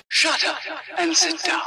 Shut up and sit down.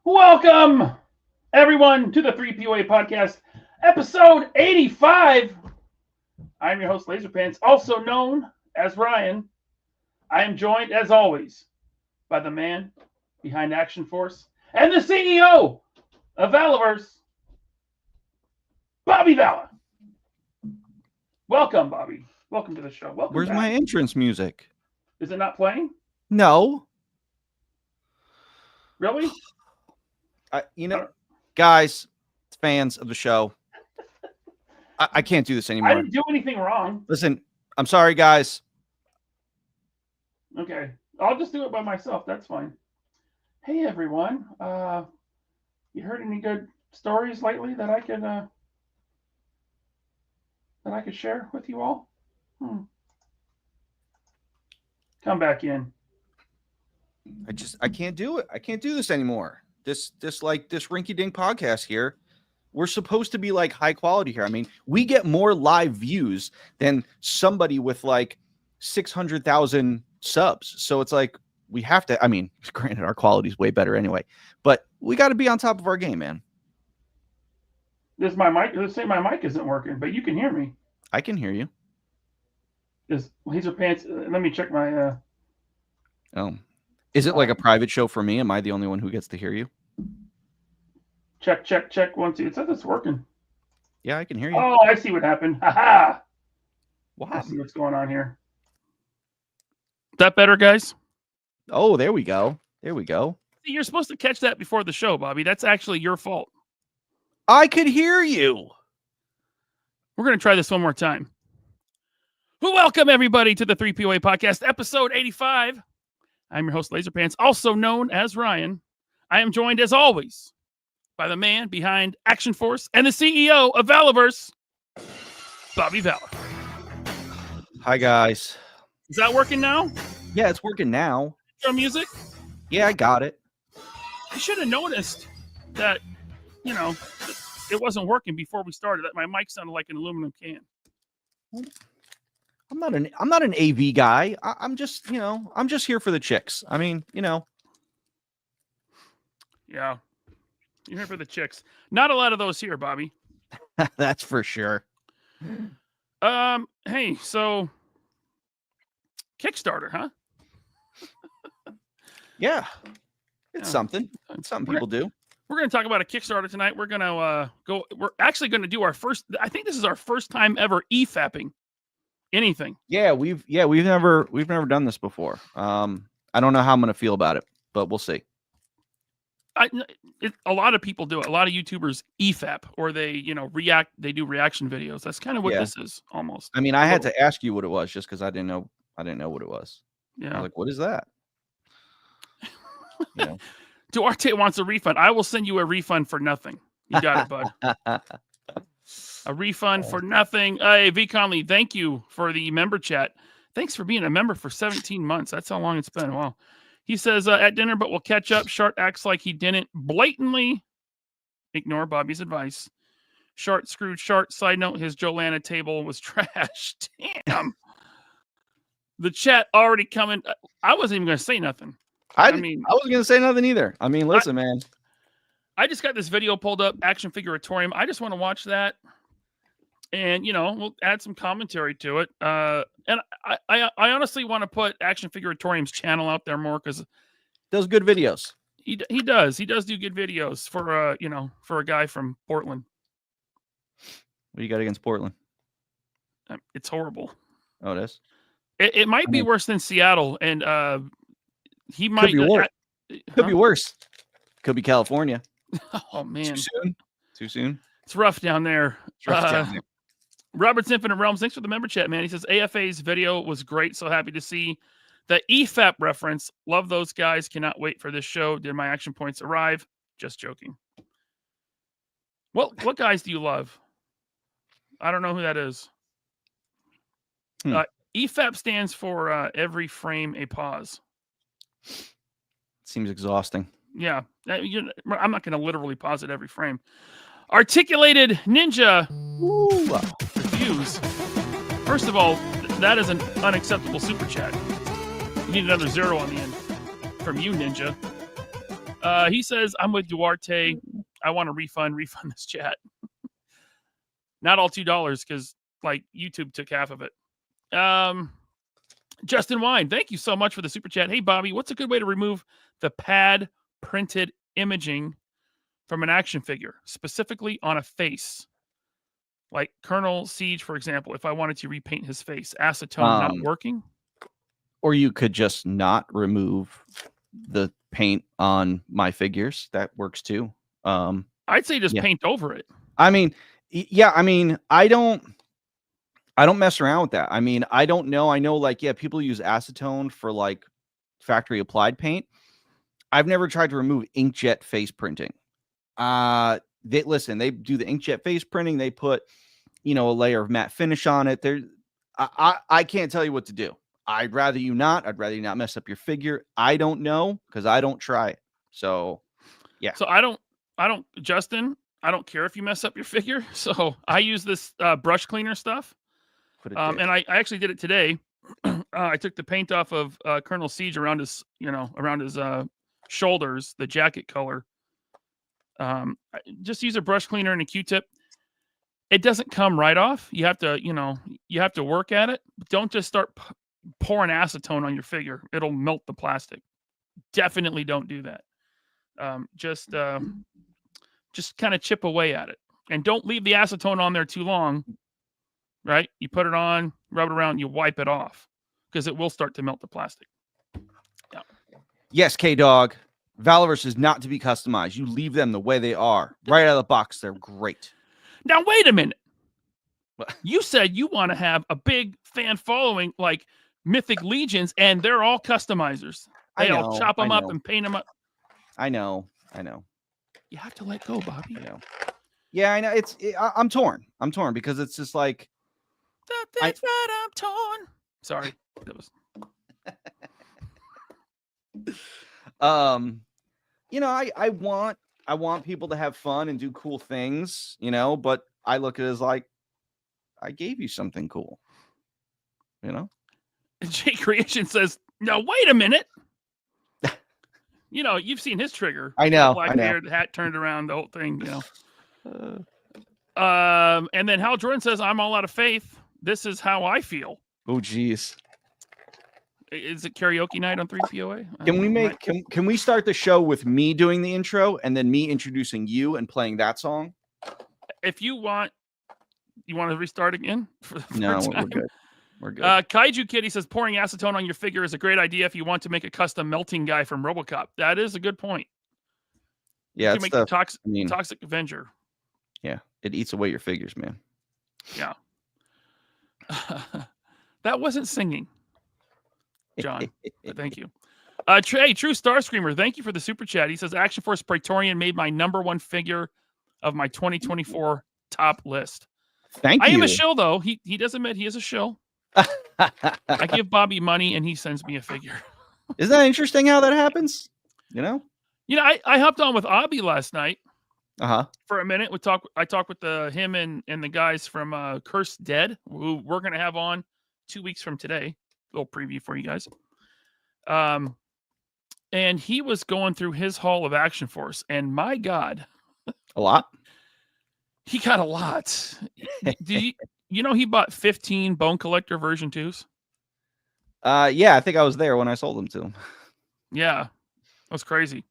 Welcome, everyone, to the 3POA podcast, episode 85. I'm your host, LaserPants, also known as Ryan. I am joined, as always, by the man behind Action Force and the CEO of Valaverse, Bobby Vala. Welcome, Bobby. Welcome to the show. Welcome. Where's back. my entrance music? Is it not playing? No. Really? Guys, fans of the show, I can't do this anymore. I didn't do anything wrong. Listen, I'm sorry, guys. Okay, I'll just do it by myself. That's fine. Hey, everyone. You heard any good stories lately that I could share with you all? Come back in. I can't do it. I can't do this anymore. This rinky-dink podcast here, we're supposed to be like high quality here. I mean, we get more live views than somebody with like 600,000 subs. So it's like we have to, I mean, granted our quality is way better anyway, but we got to be on top of our game, man. This my mic. Let's say my mic isn't working, but you can hear me. I can hear you. Is LaserPants? Let me check my. Is it like a private show for me? Am I the only one who gets to hear you? Check. 1, 2. It says it's working. Yeah, I can hear you. Oh, I see what happened. Ha! Wow. I see what's going on here. Is that better, guys? Oh, there we go. There we go. You're supposed to catch that before the show, Bobby. That's actually your fault. I could hear you. We're going to try this one more time. Welcome, everybody, to the 3POA podcast, episode 85. I'm your host, LaserPants, also known as Ryan. I am joined, as always, by the man behind Action Force and the CEO of Valaverse, Bobby Vala. Hi, guys. Is that working now? Yeah, it's working now. Intro music? Yeah, I got it. I should have noticed that, it wasn't working before we started. That my mic sounded like an aluminum can. I'm not an AV guy. I'm just here for the chicks. I mean, Yeah. You're here for the chicks. Not a lot of those here, Bobby. That's for sure. Hey, so Kickstarter, huh? Yeah. It's something. It's something people do. We're going to talk about a Kickstarter tonight. We're going to we're actually going to do our first, I think this is our first time ever EFAPPing anything. Yeah, we've never done this before. I don't know how I'm going to feel about it, but we'll see. A lot of people do it. A lot of YouTubers EFAP, or they do reaction videos. That's kind of what this is almost. I mean, I had to ask you what it was just because I didn't know what it was. Yeah. I was like, what is that? Duarte wants a refund. I will send you a refund for nothing. You got it, bud. A refund for nothing. Hey, V. Conley, thank you for the member chat. Thanks for being a member for 17 months. That's how long it's been. Wow. He says, at dinner, but we'll catch up. Shart acts like he didn't blatantly ignore Bobby's advice. Shart screwed Shart. Side note, his Jolana table was trash. Damn. The chat already coming. I wasn't even going to say nothing. I mean, I wasn't gonna say nothing either. I mean, listen, man. I just got this video pulled up, Action Figure Atorium. I just want to watch that, and we'll add some commentary to it. And I honestly want to put Action Figure Atorium's channel out there more because Does good videos. he does do good videos for for a guy from Portland. What do you got against Portland? It's horrible. Oh, it is. It might be worse than Seattle, and he might be worse. Could be worse. Could be California. Oh man, Too soon. It's rough down there. It's rough down there. Robert's Infinite Realms, thanks for the member chat, man. He says AFA's video was great. So happy to see the EFAP reference. Love those guys. Cannot wait for this show. Did my action points arrive? Just joking. What guys do you love? I don't know who that is. EFAP stands for every frame a pause. Seems exhausting. Yeah. I'm not going to literally pause it every frame. Articulated Ninja reviews. First of all, that is an unacceptable super chat. You need another 0 on the end from you, Ninja. He says, I'm with Duarte. I want a refund this chat. Not all $2 because YouTube took half of it. Justin Wine, thank you so much for the super chat. Hey, Bobby, what's a good way to remove the pad printed imaging from an action figure, specifically on a face? Like Colonel Siege, for example, if I wanted to repaint his face, acetone not working? Or you could just not remove the paint on my figures. That works too. I'd say just paint over it. I mean, yeah, I don't mess around with that. I don't know. I know people use acetone for factory applied paint. I've never tried to remove inkjet face printing. They do the inkjet face printing. They put, a layer of matte finish on it. I can't tell you what to do. I'd rather you not mess up your figure. I don't know because I don't try it. So, yeah. So I don't, Justin, I don't care if you mess up your figure. So I use this brush cleaner stuff. And I actually did it today. I took the paint off of Colonel Siege around his, shoulders, the jacket color. Just use a brush cleaner and a Q-tip. It doesn't come right off. You have to work at it. Don't just start pouring acetone on your figure. It'll melt the plastic. Definitely don't do that. Just kind of chip away at it, and don't leave the acetone on there too long. Right? You put it on, rub it around, you wipe it off because it will start to melt the plastic. Yeah. Yes, K-Dog. Valaverse is not to be customized. You leave them the way they are. Right out of the box, they're great. Now, wait a minute. You said you want to have a big fan following like Mythic Legions, and they're all customizers. They all chop them up and paint them up. I know. You have to let go, Bobby. I know. Yeah, I know. I'm torn. Because it's just like... That's right, I'm torn. Sorry. That was... I want people to have fun and do cool things, but I look at it as like, I gave you something cool, And Jay Creation says, no, wait a minute. You've seen his trigger. I know. Black hair, the hat turned around, the whole thing, And then Hal Jordan says, I'm all out of faith. This is how I feel. Oh, geez. Is it karaoke night on 3POA? Can we start the show with me doing the intro and then me introducing you and playing that song? If you want to restart again? No, we're good. We're good. Kaiju Kitty says pouring acetone on your figure is a great idea if you want to make a custom melting guy from RoboCop. That is a good point. Yeah, you can make the Toxic Avenger. Yeah, it eats away your figures, man. Yeah. That wasn't singing, John. But thank you. True Star Screamer, thank you for the super chat. He says Action Force Praetorian made my #1 figure of my 2024 top list. Thank you. I am a shill, though. He does admit he is a shill. I give Bobby money and he sends me a figure. Isn't that interesting how that happens? I hopped on with Abby last night. For a minute. I talked with him and the guys from Cursed Dead, who we're gonna have on 2 weeks from today. A little preview for you guys. and he was going through his haul of Action Force, and my God, A lot. he got a lot. Did you know he bought 15 Bone Collector version 2s? Yeah, I think I was there when I sold them to him. Yeah, that was crazy.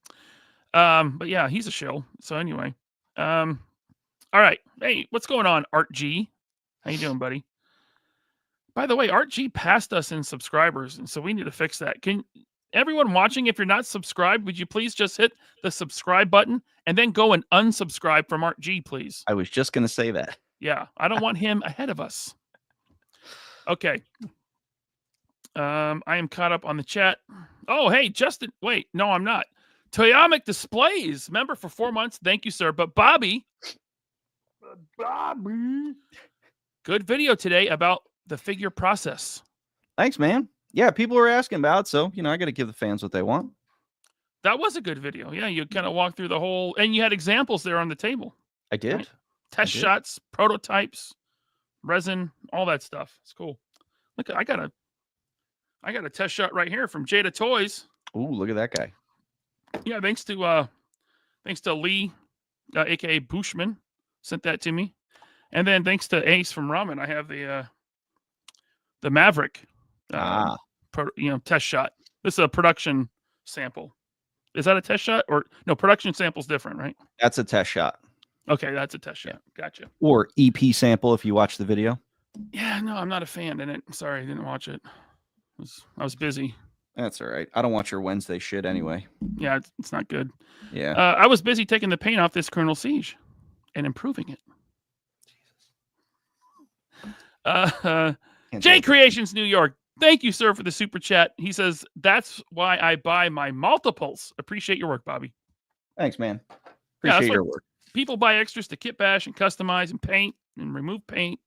But yeah, he's a shill. So anyway, all right. Hey, what's going on, Art G? How you doing, buddy? By the way, Art G passed us in subscribers, and so we need to fix that. Can everyone watching, if you're not subscribed, would you please just hit the subscribe button and then go and unsubscribe from Art G, please? I was just gonna say that. Yeah, I don't want him ahead of us. Okay. I am caught up on the chat. Oh, hey, Justin. Wait, no, I'm not. Toyamic Displays, member for 4 months. Thank you, sir. But Bobby, good video today about the figure process. Thanks, man. Yeah, people were asking about it, so I got to give the fans what they want. That was a good video. Yeah, you kind of walked through the whole, and you had examples there on the table. I did. Right? Test shots, prototypes, resin, all that stuff. It's cool. Look, I got a test shot right here from Jada Toys. Ooh, look at that guy. Yeah, thanks to Lee, aka Bushman, sent that to me, and then thanks to Ace from Ramen, I have the Maverick, test shot. This is a production sample. Is that a test shot or no? Production sample's different, right? That's a test shot. Okay, that's a test shot. Gotcha. Or EP sample if you watch the video. Yeah, no, I'm not a fan in it. Sorry, I didn't watch it. I was busy. That's all right. I don't watch your Wednesday shit anyway. Yeah, it's not good. Yeah. I was busy taking the paint off this Colonel Siege and improving it. Jesus. J Creations New York. Thank you, sir, for the super chat. He says, that's why I buy my multiples. Appreciate your work, Bobby. Thanks, man. Appreciate your work. People buy extras to kit bash and customize and paint and remove paint,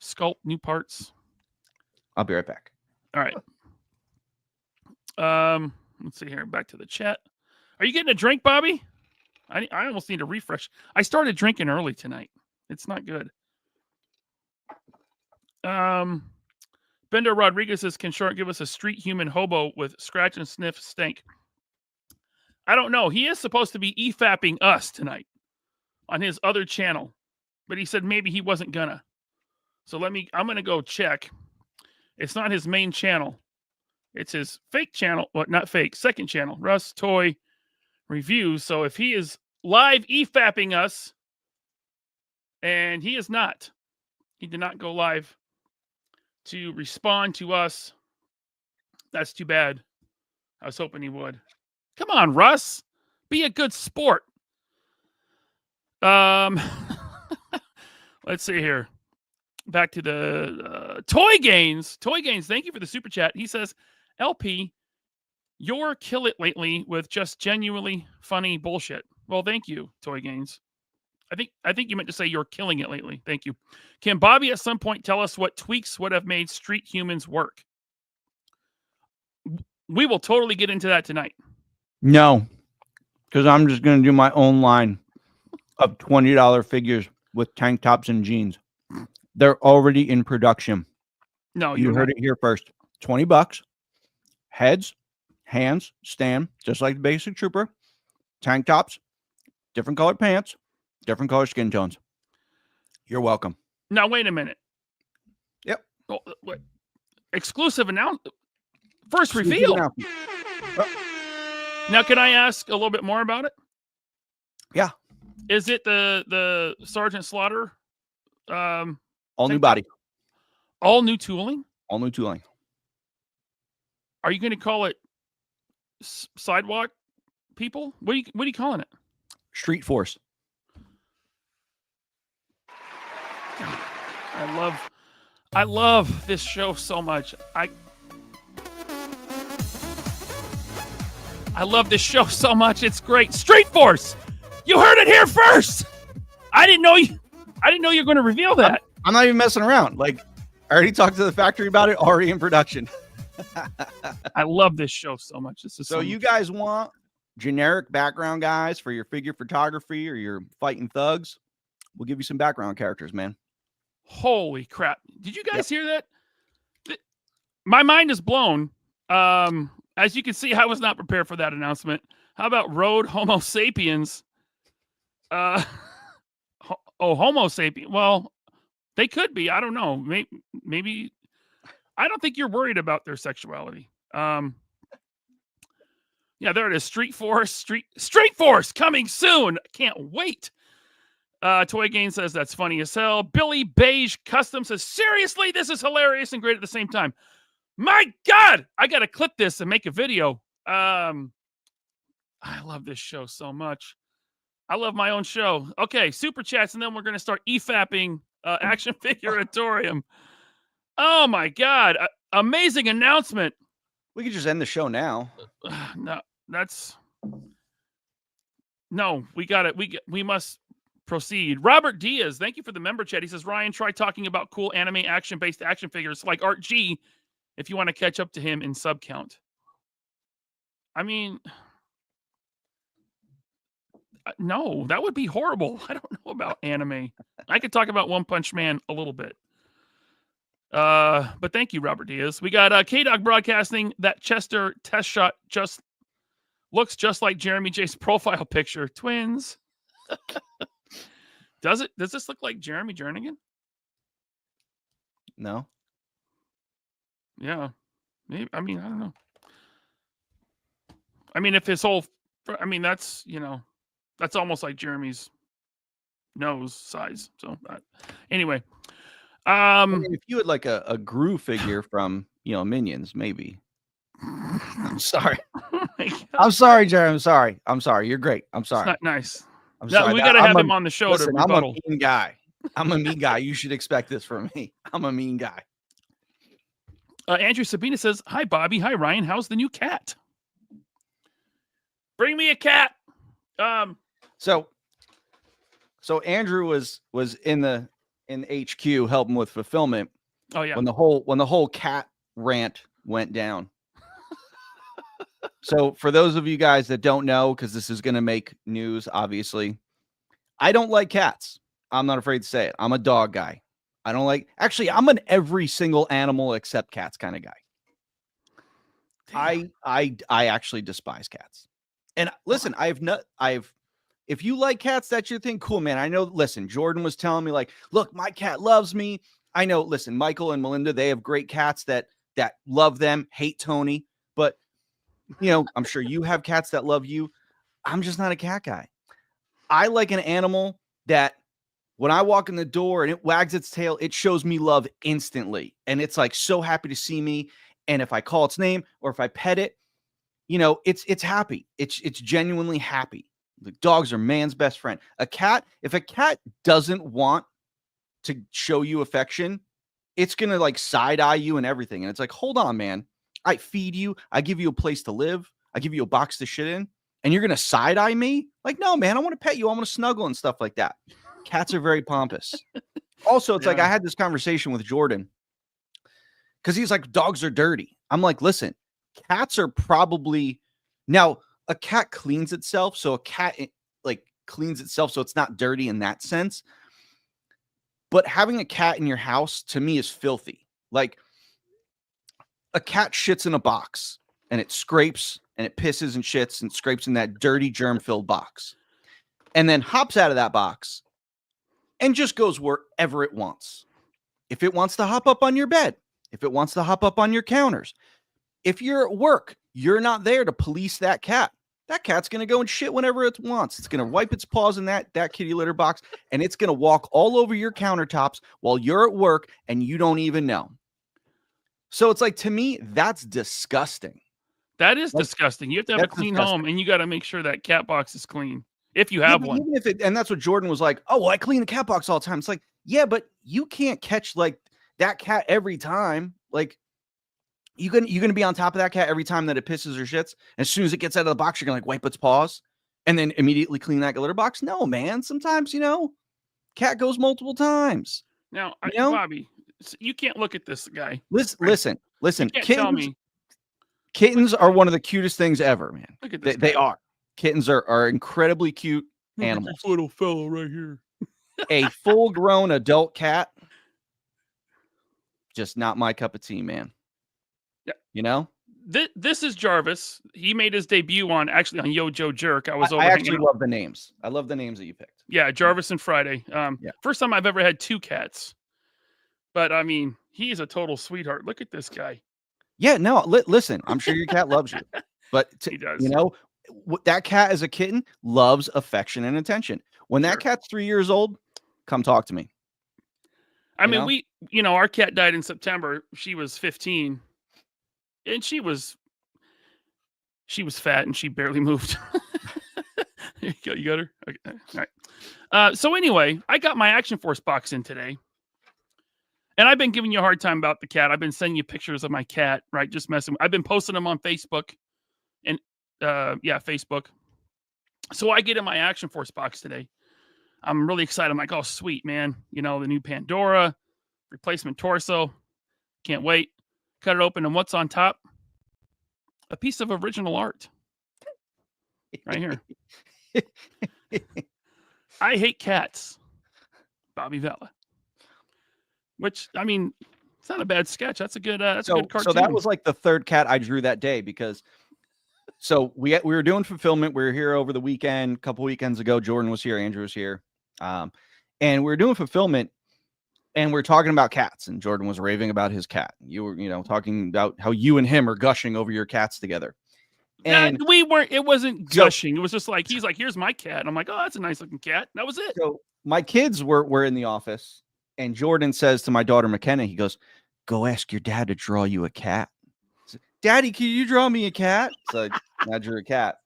sculpt new parts. I'll be right back. All right. Let's see here. Back to the chat. Are you getting a drink, Bobby? I almost need a refresh. I started drinking early tonight. It's not good. Bender Rodriguez says, can Short give us a street human hobo with scratch and sniff stink? I don't know. He is supposed to be EFAPPing us tonight on his other channel, but he said maybe he wasn't gonna. So I'm gonna go check. It's not his main channel. It's his fake channel. Well, not fake, second channel, Russ Toy Reviews. So if he is live EFAPPing us, and he is not, he did not go live to respond to us. That's too bad. I was hoping he would. Come on, Russ. Be a good sport. Let's see here. Back to the Toy Gains. Toy Gains, thank you for the super chat. He says, LP, you're kill it lately with just genuinely funny bullshit. Well, thank you, Toy Gains. I think you meant to say you're killing it lately. Thank you. Can Bobby at some point tell us what tweaks would have made street humans work? We will totally get into that tonight. No, because I'm just going to do my own line of $20 figures with tank tops and jeans. They're already in production. No, you heard it here first. $20. Heads, hands, stand, just like the basic trooper. Tank tops, different colored pants, different color skin tones. You're welcome. Now, wait a minute. Yep. Oh, wait. Exclusive announcement. First reveal. Now, can I ask a little bit more about it? Yeah. Is it the Sergeant Slaughter? All new body. All new tooling? All new tooling. Are you going to call it sidewalk people? What are you calling it? Street Force. I love this show so much. I love this show so much. It's great. Street Force. You heard it here first. I didn't know you were going to reveal that. I'm not even messing around. Like, I already talked to the factory about it. Already in production. I love this show so much. This is so you guys want generic background guys for your figure photography or your fighting thugs? We'll give you some background characters, man. Holy crap. Did you guys hear that? My mind is blown. As you can see, I was not prepared for that announcement. How about Road Homo sapiens? Homo sapien. Well, they could be. I don't know. Maybe. I don't think you're worried about their sexuality. Yeah, there it is. Street Force coming soon. Can't wait. Toy Gain says that's funny as hell. Billy Beige Custom says, seriously, this is hilarious and great at the same time. My God, I got to clip this and make a video. I love this show so much. I love my own show. Okay, super chats, and then we're going to start EFAPPing Action Figure Atorium. Oh my God, amazing announcement. We could just end the show now. No, we got it. We must proceed. Robert Diaz, thank you for the member chat. He says, Ryan, try talking about cool anime action-based action figures like Art G if you want to catch up to him in sub count. I mean, no, that would be horrible. I don't know about anime. I could talk about One Punch Man a little bit. But thank you, Robert Diaz. We got K-Dog Broadcasting. That Chester test shot just looks just like Jeremy J's profile picture. Twins. Does it? Does this look like Jeremy Jernigan? No. Yeah. Maybe. I mean, I don't know. I mean, if his whole, I mean, that's, you know, that's almost like Jeremy's nose size. So anyway, I mean, if you had like a Gru figure from, you know, Minions, maybe. I'm sorry. I'm sorry, Jeremy. I'm sorry. You're great. I'm sorry. It's not nice. I'm sorry. We got to have him on the show to rebuttal. I'm a mean guy. I'm a mean guy. You should expect this from me. I'm a mean guy. Andrew Sabina says, hi, Bobby. Hi, Ryan. How's the new cat? Bring me a cat. So Andrew was in HQ helping with fulfillment. Oh yeah. When the whole cat rant went down. So for those of you guys that don't know, because this is going to make news, obviously, I don't like cats. I'm not afraid to say it. I'm a dog guy. I don't like, actually, I'm an every single animal except cats kind of guy. Damn. I actually despise cats. And listen, if you like cats, that's your thing. Cool, man. I know, listen, Jordan was telling me like, look, my cat loves me. I know, listen, Michael and Melinda, they have great cats that love them, hate Tony. But, you know, I'm sure you have cats that love you. I'm just not a cat guy. I like an animal that when I walk in the door and it wags its tail, it shows me love instantly. And it's like so happy to see me. And if I call its name or if I pet it, you know, it's happy. It's genuinely happy. The dogs are man's best friend. A cat, if a cat doesn't want to show you affection, it's going to like side eye you and everything. And it's like, hold on, man. I feed you. I give you a place to live. I give you a box to shit in. And you're going to side eye me? Like, no, man, I want to pet you. I want to snuggle and stuff like that. Cats are very pompous. Also, it's like I had this conversation with Jordan because he's like, dogs are dirty. I'm like, listen, cats are probably now a cat cleans itself. So a cat like cleans itself. So it's not dirty in that sense. But having a cat in your house to me is filthy. Like a cat shits in a box and it scrapes and it pisses and shits and scrapes in that dirty germ-filled box and then hops out of that box and just goes wherever it wants. If it wants to hop up on your bed, if it wants to hop up on your counters, if you're at work, you're not there to police that cat. That cat's going to go and shit whenever it wants. It's going to wipe its paws in that kitty litter box, and it's going to walk all over your countertops while you're at work and you don't even know. So it's like, to me, that's disgusting. That is disgusting. You have to have a clean home, and you got to make sure that cat box is clean. If you have one. Even if and that's what Jordan was like, oh, well, I clean the cat box all the time. It's like, yeah, but you can't catch like that cat every time. Like you're gonna be on top of that cat every time that it pisses or shits. And as soon as it gets out of the box, you're gonna like wipe its paws and then immediately clean that litter box. No, man. Sometimes, you know, cat goes multiple times. Now, Bobby, you can't look at this guy. Listen. Tell me. Kittens are one of the cutest things ever, man. Look at this. They are. Kittens are incredibly cute animals. This little fellow right here. A full-grown adult cat, just not my cup of tea, man. Yeah. You know? This is Jarvis. He made his debut on Yo Joe Jerk. I was over. I actually love the names. I love the names that you picked. Yeah, Jarvis and Friday. First time I've ever had 2 cats. But I mean, he's a total sweetheart. Look at this guy. Yeah, no, listen, I'm sure your cat loves you, but he does. You know, that cat as a kitten loves affection and attention. When that cat's 3 years old, come talk to me. I mean, our cat died in September. She was 15, and she was fat and she barely moved. You got her? Okay. All right. So anyway, I got my Action Force box in today. And I've been giving you a hard time about the cat. I've been sending you pictures of my cat, right? Just messing. I've been posting them on Facebook and Facebook. So I get in my Action Force box today. I'm really excited. I'm like, oh, sweet, man. The new Pandora, replacement torso. Can't wait. Cut it open. And what's on top? A piece of original art. Right here. I hate cats. Bobby Vala. Which, I mean, it's not a bad sketch. That's a good a good cartoon. So that was like the third cat I drew that day because we were doing fulfillment. We were here over the weekend, a couple weekends ago. Jordan was here, Andrew was here. And we were doing fulfillment and we are talking about cats, and Jordan was raving about his cat. You were, talking about how you and him are gushing over your cats together. And we weren't, it wasn't gushing. It was just like, he's like, here's my cat. And I'm like, oh, that's a nice looking cat. That was it. So my kids were in the office. And Jordan says to my daughter, McKenna, he goes, go ask your dad to draw you a cat. Said, Daddy, can you draw me a cat? So I drew a cat.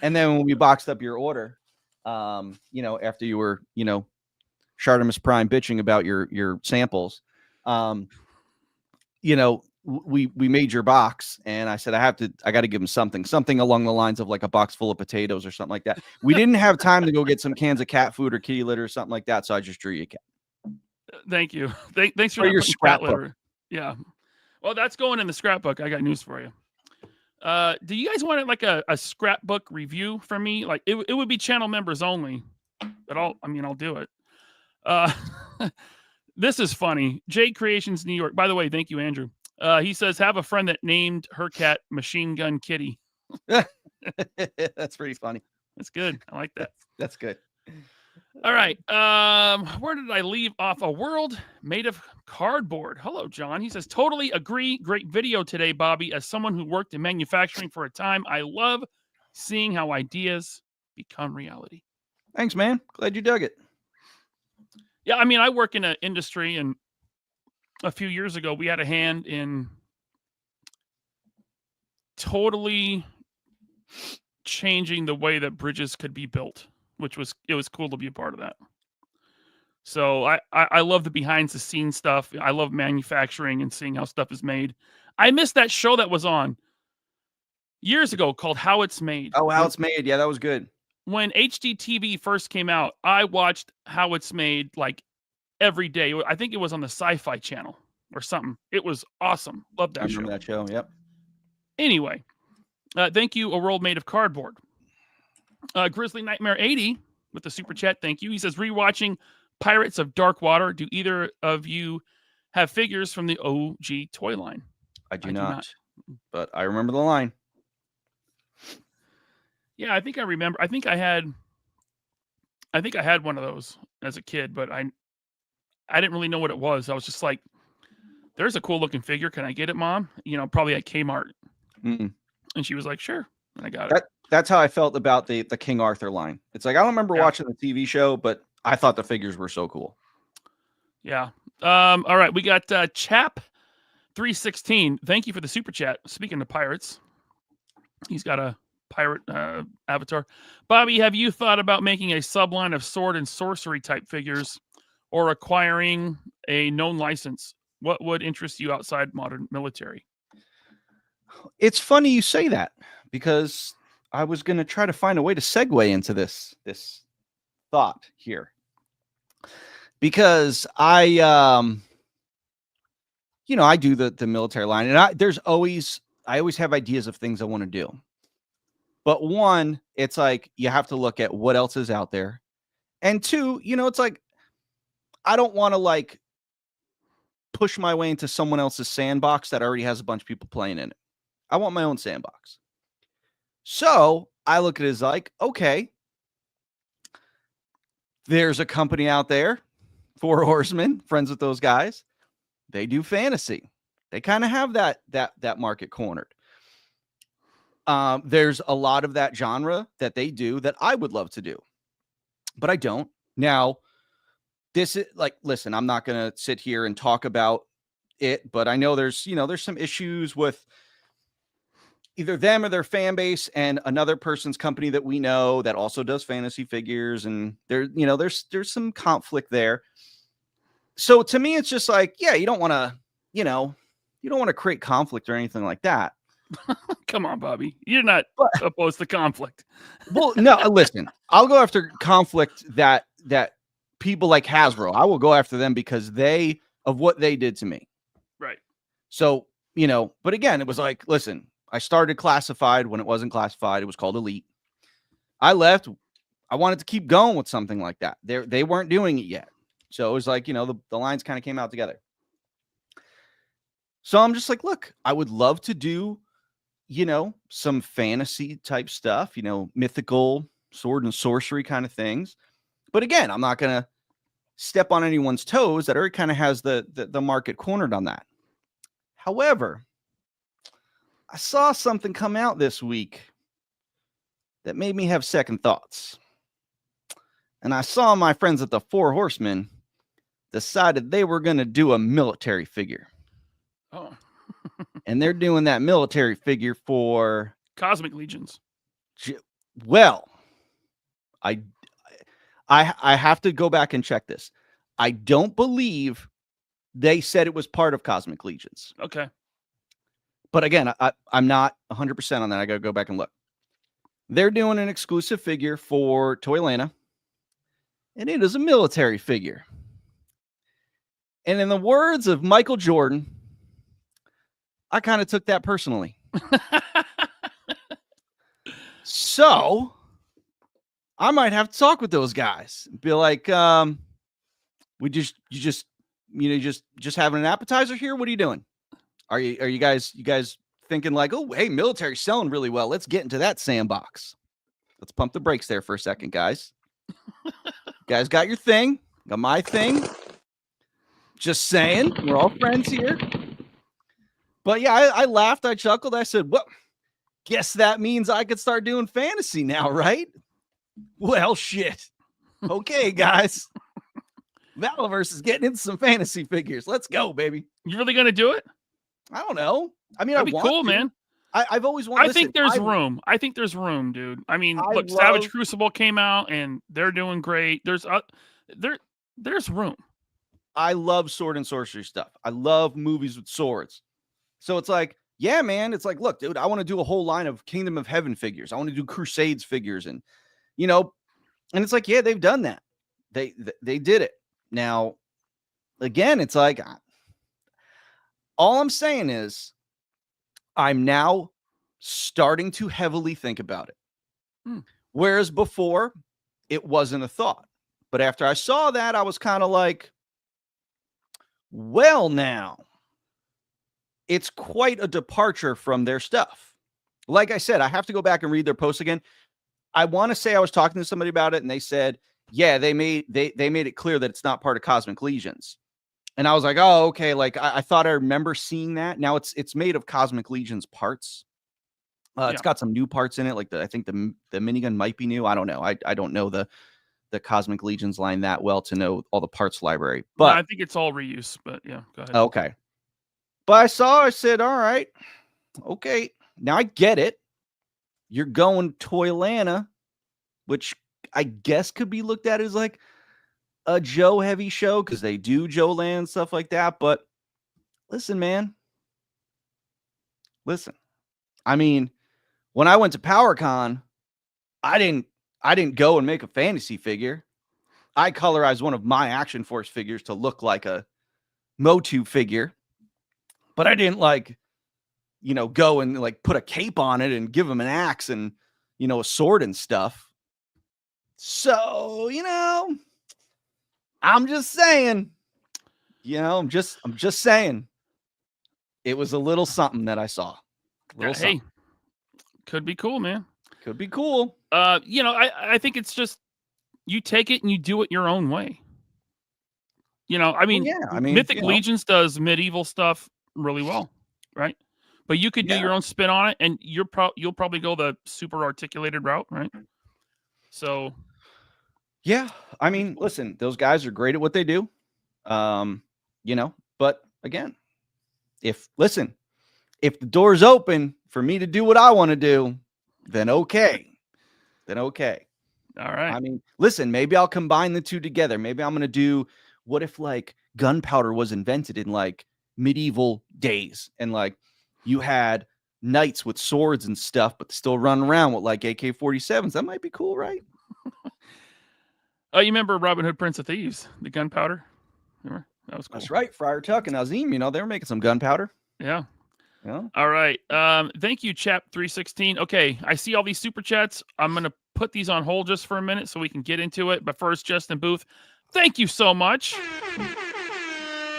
And then when we boxed up your order, after you were, Chartemus Prime bitching about your samples, we made your box. And I said, I got to give him something along the lines of like a box full of potatoes or something like that. We didn't have time to go get some cans of cat food or kitty litter or something like that. So I just drew you a cat. Thank you. Thanks for your scrapbook. Yeah. Well, that's going in the scrapbook. I got news for you. Do you guys want like a scrapbook review from me? Like it would be channel members only, but I'll do it. This is funny. J Creations New York. By the way, thank you, Andrew. He says, have a friend that named her cat Machine Gun Kitty. That's pretty funny. That's good. I like that. That's good. All right. Where did I leave off? A world made of cardboard. Hello, John. He says, totally agree. Great video today, Bobby. As someone who worked in manufacturing for a time, I love seeing how ideas become reality. Thanks, man. Glad you dug it. Yeah, I mean, I work in an industry, and a few years ago, we had a hand in totally changing the way that bridges could be built. It was cool to be a part of that. So I love the behind the scenes stuff. I love manufacturing and seeing how stuff is made. I missed that show that was on years ago called How It's Made. Oh, How It's Made. Yeah, that was good. When HDTV first came out, I watched How It's Made like every day. I think it was on the Sci-Fi Channel or something. It was awesome. Love that show. I remember that show. Yep. Anyway, thank you, A World Made of Cardboard. Grizzly Nightmare 80 with the super chat. Thank you. He says, rewatching Pirates of Dark Water. Do either of you have figures from the OG toy line? I do not. But I remember the line. Yeah, I think I remember. I think I had one of those as a kid, but I didn't really know what it was. I was just like, there's a cool looking figure. Can I get it, Mom? Probably at Kmart. Mm-mm. And she was like, sure. And I got it. That's how I felt about the King Arthur line. It's like, I don't remember watching the TV show, but I thought the figures were so cool. Yeah. All right. We got Chap 316. Thank you for the super chat. Speaking of pirates, he's got a pirate avatar. Bobby, have you thought about making a subline of sword and sorcery type figures or acquiring a known license? What would interest you outside modern military? It's funny you say that because I was going to try to find a way to segue into this thought here, because I do the military line, and I always have ideas of things I want to do. But one, it's like, you have to look at what else is out there. And two, it's like, I don't want to like push my way into someone else's sandbox that already has a bunch of people playing in it. I want my own sandbox. So I look at it as like, okay, there's a company out there, Four Horsemen, friends with those guys. They do fantasy. They kind of have that market cornered. There's a lot of that genre that they do that I would love to do, but I don't. Now, this is like, listen, I'm not going to sit here and talk about it, but I know there's some issues with either them or their fan base and another person's company that we know that also does fantasy figures. And there's some conflict there. So to me, it's just like, yeah, you don't want to create conflict or anything like that. Come on, Bobby. You're not opposed to conflict. Well, no, listen, I'll go after conflict that people like Hasbro. I will go after them because of what they did to me. Right. So, but again, it was like, listen, I started Classified when it wasn't Classified. It was called Elite. I left. I wanted to keep going with something like that. They weren't doing it yet. So it was like, the lines kind of came out together. So I'm just like, look, I would love to do, some fantasy type stuff, mythical sword and sorcery kind of things. But again, I'm not going to step on anyone's toes. That already kind of has the market cornered on that. However, I saw something come out this week that made me have second thoughts. And I saw my friends at the Four Horsemen decided they were going to do a military figure. Oh. And they're doing that military figure for Cosmic Legions. Well, I have to go back and check this. I don't believe they said it was part of Cosmic Legions. Okay. But again, I'm not 100% on that. I got to go back and look. They're doing an exclusive figure for Toylanta, and it is a military figure. And in the words of Michael Jordan, I kind of took that personally. So I might have to talk with those guys. Be like, you just having an appetizer here? What are you doing? Are you guys thinking like, oh, hey, military's selling really well. Let's get into that sandbox. Let's pump the brakes there for a second, guys. You guys got your thing. Got my thing. Just saying. We're all friends here. But yeah, I laughed. I chuckled. I said, well, guess that means I could start doing fantasy now, right? Well, shit. Okay, guys. Valaverse is getting into some fantasy figures. Let's go, baby. You really going to do it? I don't know. I mean, that'd be cool, man. I've always wanted. I think there's room. I think there's room, dude. I mean, look, Savage Crucible came out and they're doing great. There's room. I love sword and sorcery stuff. I love movies with swords. So it's like, yeah, man. It's like, look, dude, I want to do a whole line of Kingdom of Heaven figures. I want to do Crusades figures, and and it's like, yeah, they've done that. They did it. Now, again, it's like, all I'm saying is, I'm now starting to heavily think about it. Whereas before, it wasn't a thought. But after I saw that, I was kind of like, well, now, it's quite a departure from their stuff. Like I said, I have to go back and read their posts again. I want to say I was talking to somebody about it, and they said, yeah, they made it clear that it's not part of Cosmic Legions. And I was like, oh, okay. Like I thought I remember seeing that. Now it's made of Cosmic Legions parts. It's got some new parts in it. Like I think the minigun might be new. I don't know. I don't know the Cosmic Legions line that well to know all the parts library. But no, I think it's all reuse. But yeah, go ahead. Okay. But I said, all right, okay. Now I get it. You're going Toylanta, which I guess could be looked at as like a Joe heavy show because they do Joe Land stuff like that. But listen, man. Listen. I mean, when I went to PowerCon, I didn't go and make a fantasy figure. I colorized one of my Action Force figures to look like a Motu figure. But I didn't go and like put a cape on it and give him an axe and, a sword and stuff. So, I'm just saying, I'm just saying it was a little something that I saw. Little Hey, something. could be cool, man. Could be cool. I think it's just you take it and you do it your own way. I mean, Mythic Legions does medieval stuff really well, right? But you could do your own spin on it, and you'll probably go the super articulated route, right? So, yeah, I mean, listen, those guys are great at what they do, but again, if the door's open for me to do what I want to do, then okay. All right. I mean, listen, maybe I'll combine the two together. Maybe I'm going to do, what if like gunpowder was invented in like medieval days and like you had knights with swords and stuff, but still run around with like AK-47s. That might be cool, right? Oh, you remember Robin Hood, Prince of Thieves, the gunpowder? Remember? That was cool. That's right. Friar Tuck and Azim, they were making some gunpowder. Yeah. Yeah. All right. Thank you, Chap 316. Okay, I see all these super chats. I'm gonna put these on hold just for a minute so we can get into it. But first, Justin Booth, thank you so much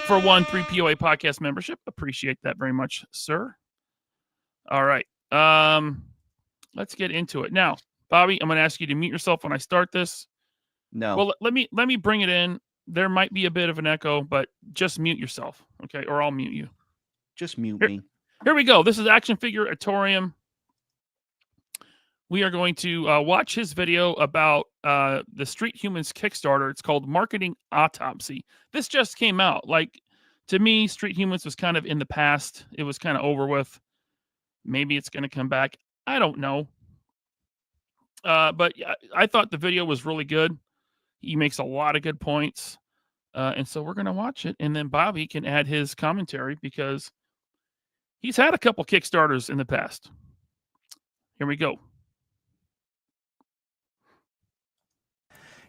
for 3 POA podcast membership. Appreciate that very much, sir. All right. Let's get into it now. Bobby, I'm gonna ask you to mute yourself when I start this. No. Well, let me bring it in. There might be a bit of an echo, but just mute yourself, okay? Or I'll mute you. Just mute me. Here we go. This is Action Figure Atorium. We are going to watch his video about the Street Humans Kickstarter. It's called Marketing Autopsy. This just came out. Like, to me, Street Humans was kind of in the past. It was kind of over with. Maybe it's going to come back. I don't know. But I thought the video was really good. He makes a lot of good points. And so we're going to watch it. And then Bobby can add his commentary because he's had a couple Kickstarters in the past. Here we go.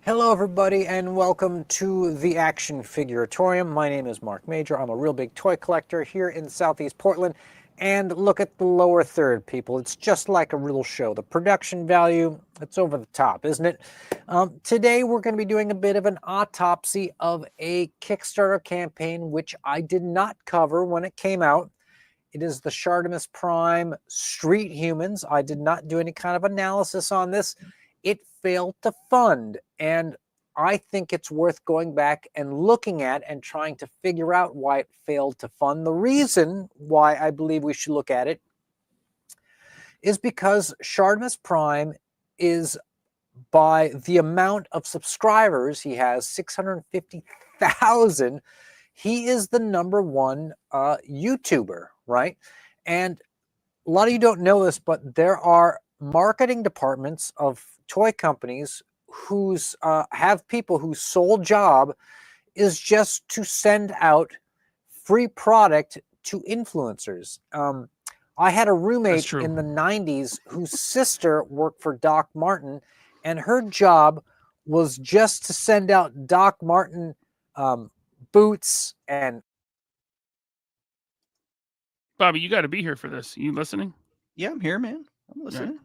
Hello, everybody, and welcome to the Action Figure Atorium. My name is Mark Major. I'm a real big toy collector here in Southeast Portland. And look at the lower third, people. It's just like a real show. The production value, it's over the top, isn't it? Today, we're going to be doing a bit of an autopsy of a Kickstarter campaign, which I did not cover when it came out. It is the Shartimus Prime Street Humans. I did not do any kind of analysis on this. It failed to fund, and I think it's worth going back and looking at and trying to figure out why it failed to fund. The reason why I believe we should look at it is because Shartimus Prime is, by the amount of subscribers he has, 650,000, he is the #1 YouTuber, right? And a lot of you don't know this, but there are marketing departments of toy companies whose have people whose sole job is just to send out free product to influencers. I had a roommate in the 90s whose sister worked for Doc Martin, and her job was just to send out Doc Martin boots and... Bobby, you got to be here for this. You listening? Yeah, I'm here, man. I'm listening. Right.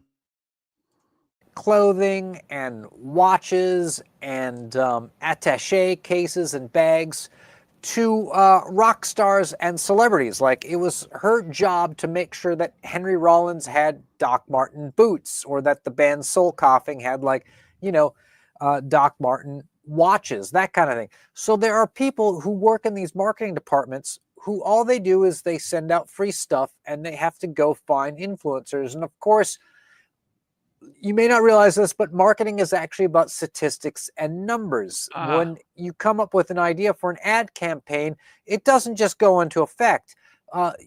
Clothing and watches and attache cases and bags to rock stars and celebrities. Like, it was her job to make sure that Henry Rollins had Doc Martin boots, or that the band Soul Coughing had, like, Doc Martin watches, that kind of thing. So there are people who work in these marketing departments who all they do is they send out free stuff, and they have to go find influencers. And of course, you may not realize this, but marketing is actually about statistics and numbers. When you come up with an idea for an ad campaign, it doesn't just go into effect.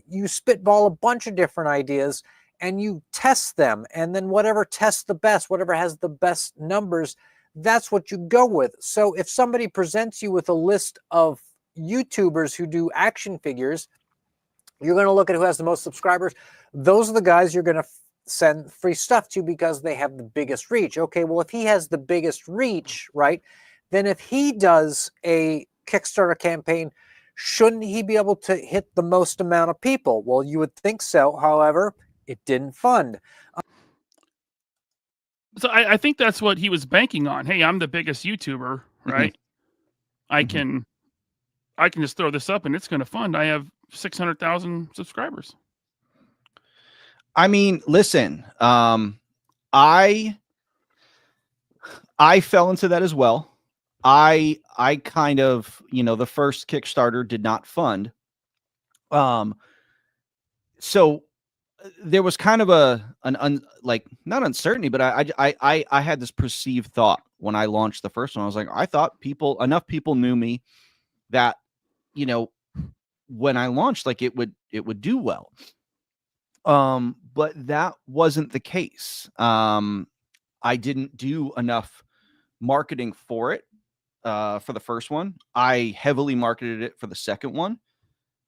You spitball a bunch of different ideas and you test them. And then whatever tests the best, whatever has the best numbers, that's what you go with. So if somebody presents you with a list of YouTubers who do action figures, you're going to look at who has the most subscribers. Those are the guys you're going to send free stuff to because they have the biggest reach. Okay, well, if he has the biggest reach, right, then if he does a Kickstarter campaign, shouldn't he be able to hit the most amount of people? Well, you would think so. However, it didn't fund. So I think that's what he was banking on. Hey, I'm the biggest YouTuber, right? I can just throw this up and it's going to fund. I have 600,000 subscribers. I mean, listen, I fell into that as well. I kind of, the first Kickstarter did not fund. So there was kind of like not uncertainty, but I had this perceived thought when I launched the first one. I was like, I thought enough people knew me that, when I launched, like it would do well. But that wasn't the case. I didn't do enough marketing for it for the first one. I heavily marketed it for the second one,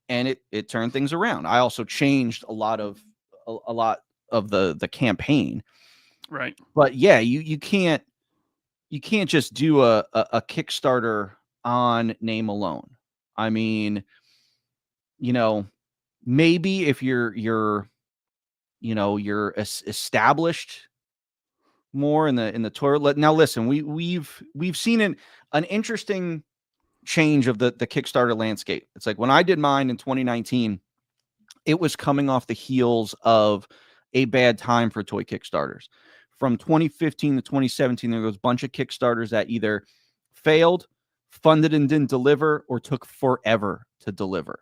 and it turned things around. I also changed a lot of the campaign. Right. But yeah, you can't just do a Kickstarter on name alone. I mean, maybe if you're established more in the tour. Now listen, we've seen an interesting change of the Kickstarter landscape. It's like when I did mine in 2019, it was coming off the heels of a bad time for toy Kickstarters. From 2015 to 2017, there was a bunch of Kickstarters that either failed, funded and didn't deliver, or took forever to deliver.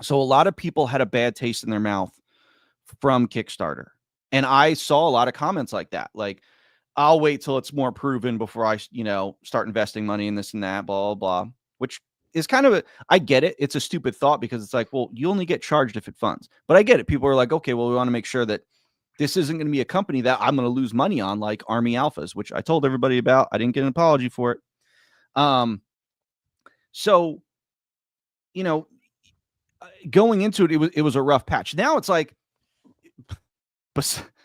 So a lot of people had a bad taste in their mouth from Kickstarter. And I saw a lot of comments like that. Like, I'll wait till it's more proven before I, start investing money in this and that, blah, blah, blah, which is kind of I get it. It's a stupid thought because it's like, well, you only get charged if it funds. But I get it. People are like, okay, well, we want to make sure that this isn't going to be a company that I'm going to lose money on, like Army Alphas, which I told everybody about. I didn't get an apology for it. So, going into it, it was a rough patch. Now it's like,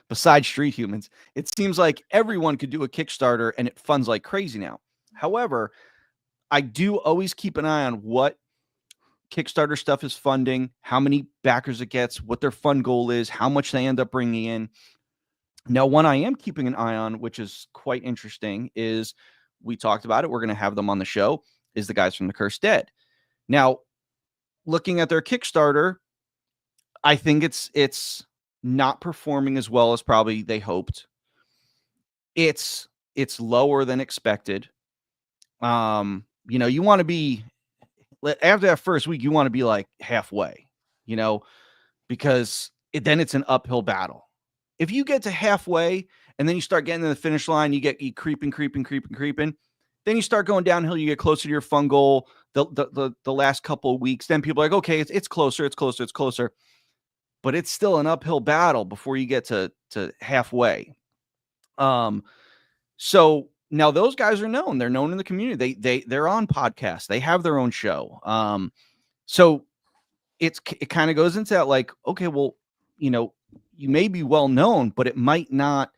besides Street Humans, it seems like everyone could do a Kickstarter and it funds like crazy now. However, I do always keep an eye on what Kickstarter stuff is funding, how many backers it gets, what their fund goal is, how much they end up bringing in. Now, one I am keeping an eye on, which is quite interesting, is we talked about it. We're going to have them on the show, is the guys from The Cursed Dead. Now, looking at their Kickstarter, I think it's not performing as well as probably they hoped. It's lower than expected. You want to be, after that first week, you want to be like halfway, because then it's an uphill battle. If you get to halfway and then you start getting to the finish line, you creeping, then you start going downhill, you get closer to your fund goal the last couple of weeks. Then people are like, okay, it's closer. But it's still an uphill battle before you get to halfway. So now those guys are known. They're known in the community. They're on podcasts. They have their own show. So it kind of goes into that, like, okay, well, you may be well known, but it might not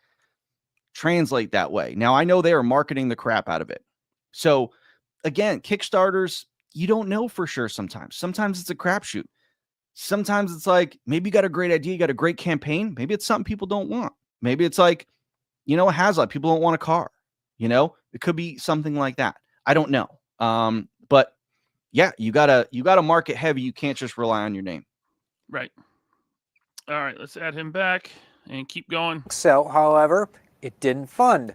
translate that way. Now, I know they are marketing the crap out of it. So again, Kickstarters, you don't know for sure sometimes. Sometimes it's a crapshoot. Sometimes it's like, maybe you got a great idea, you got a great campaign. Maybe it's something people don't want. Maybe it's like, a Hazlight, people don't want a car. It could be something like that. I don't know. But yeah, you gotta market heavy. You can't just rely on your name. Right. All right, let's add him back and keep going. So, however, it didn't fund.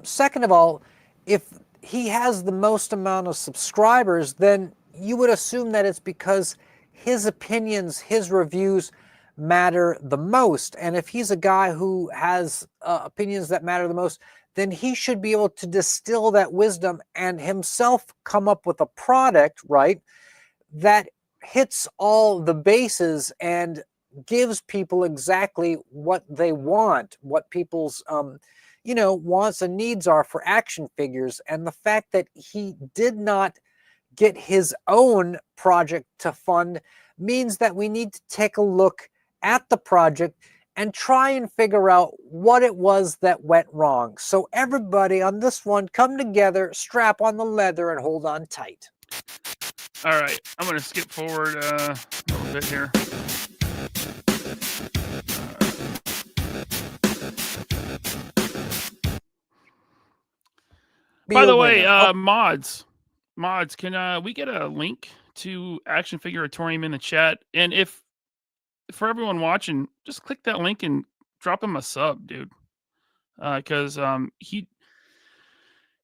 Second of all, if he has the most amount of subscribers, then you would assume that it's because his opinions, his reviews matter the most. And if he's a guy who has opinions that matter the most, then he should be able to distill that wisdom and himself come up with a product, right, that hits all the bases and gives people exactly what they want, what people's wants and needs are for action figures. And the fact that he did not get his own project to fund means that we need to take a look at the project and try and figure out what it was that went wrong. So everybody on this one, come together, strap on the leather, and hold on tight. All right, I'm going to skip forward a little bit here. By the way, mods, can we get a link to Action Figure Atorium in the chat? And if for everyone watching, just click that link and drop him a sub, dude. Because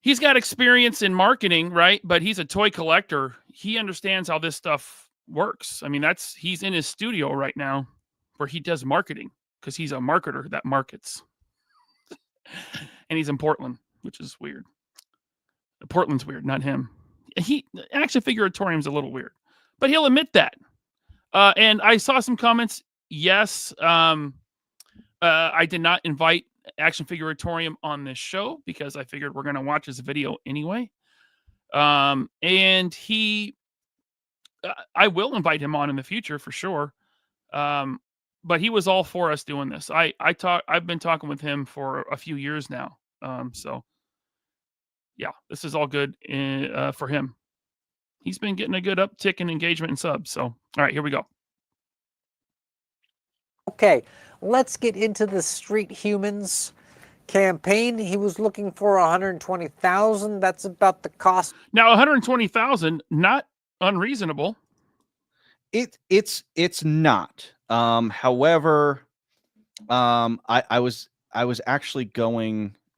he's got experience in marketing, right? But he's a toy collector. He understands how this stuff works. I mean, he's in his studio right now where he does marketing because he's a marketer that markets. And he's in Portland, which is weird. Portland's weird, not him. Action Figure Atorium's a little weird, but he'll admit that. And I saw some comments. Yes, I did not invite Action Figure Atorium on this show because I figured we're going to watch his video anyway. And I will invite him on in the future for sure. But he was all for us doing this. I've been talking with him for a few years now. So yeah, this is all good for him. He's been getting a good uptick in engagement and subs. So, all right, here we go. Okay, let's get into the Street Humans campaign. He was looking for 120,000. That's about the cost. Now, 120,000, not unreasonable. It's not. However, I was actually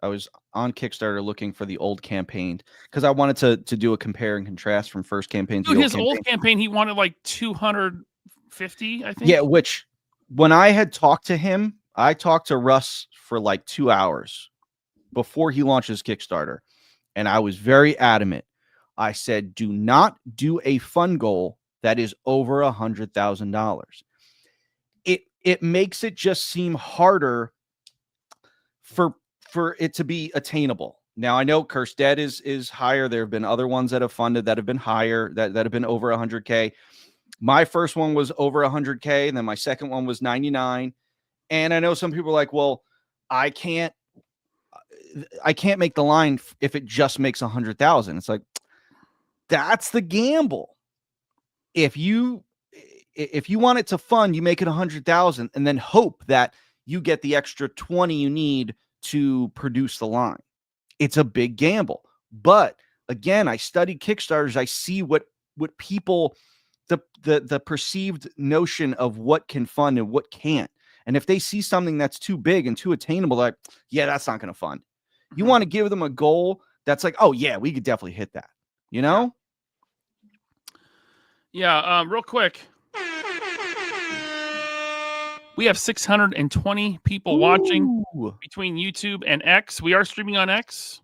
I was on Kickstarter looking for the old campaign because I wanted to do a compare and contrast from first campaign to his old campaign. He wanted like 250, I think. Yeah, which when I had talked to him, I talked to Russ for like 2 hours before he launched his Kickstarter, and I was very adamant. I said, do not do a fun goal that is over $100,000. It makes it just seem harder for it to be attainable. Now I know Cursed Dead is higher. There have been other ones that have funded that have been higher, that have been over 100K. My first one was over 100K, and then my second one was 99. And I know some people are like, well, I can't make the line if it just makes 100,000. It's like, that's the gamble. If you want it to fund, you make it 100,000 and then hope that you get the extra 20 you need to produce the line. It's a big gamble. But again, I study Kickstarters. I see what people, the perceived notion of what can fund and what can't. And if they see something that's too big and too attainable, like, yeah, that's not going to fund. You want to give them a goal that's like, oh yeah, we could definitely hit that. You know? Yeah. Real quick. We have 620 people watching between YouTube and X. We are streaming on X.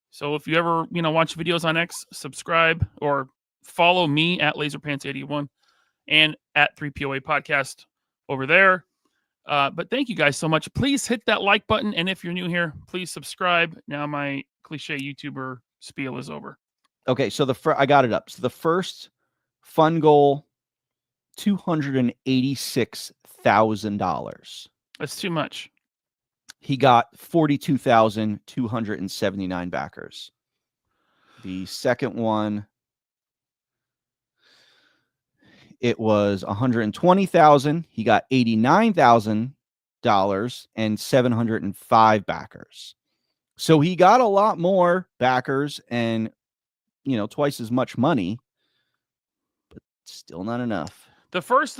So if you ever, watch videos on X, subscribe or follow me at LaserPants81 and at 3POA Podcast over there. But thank you guys so much. Please hit that like button. And if you're new here, please subscribe. Now my cliche YouTuber spiel is over. Okay. So I got it up. So the first fun goal, $286,000. That's too much. He got 42,279 backers. The second one, it was 120,000. He got $89,000 and 705 backers. So he got a lot more backers and twice as much money, but still not enough. The first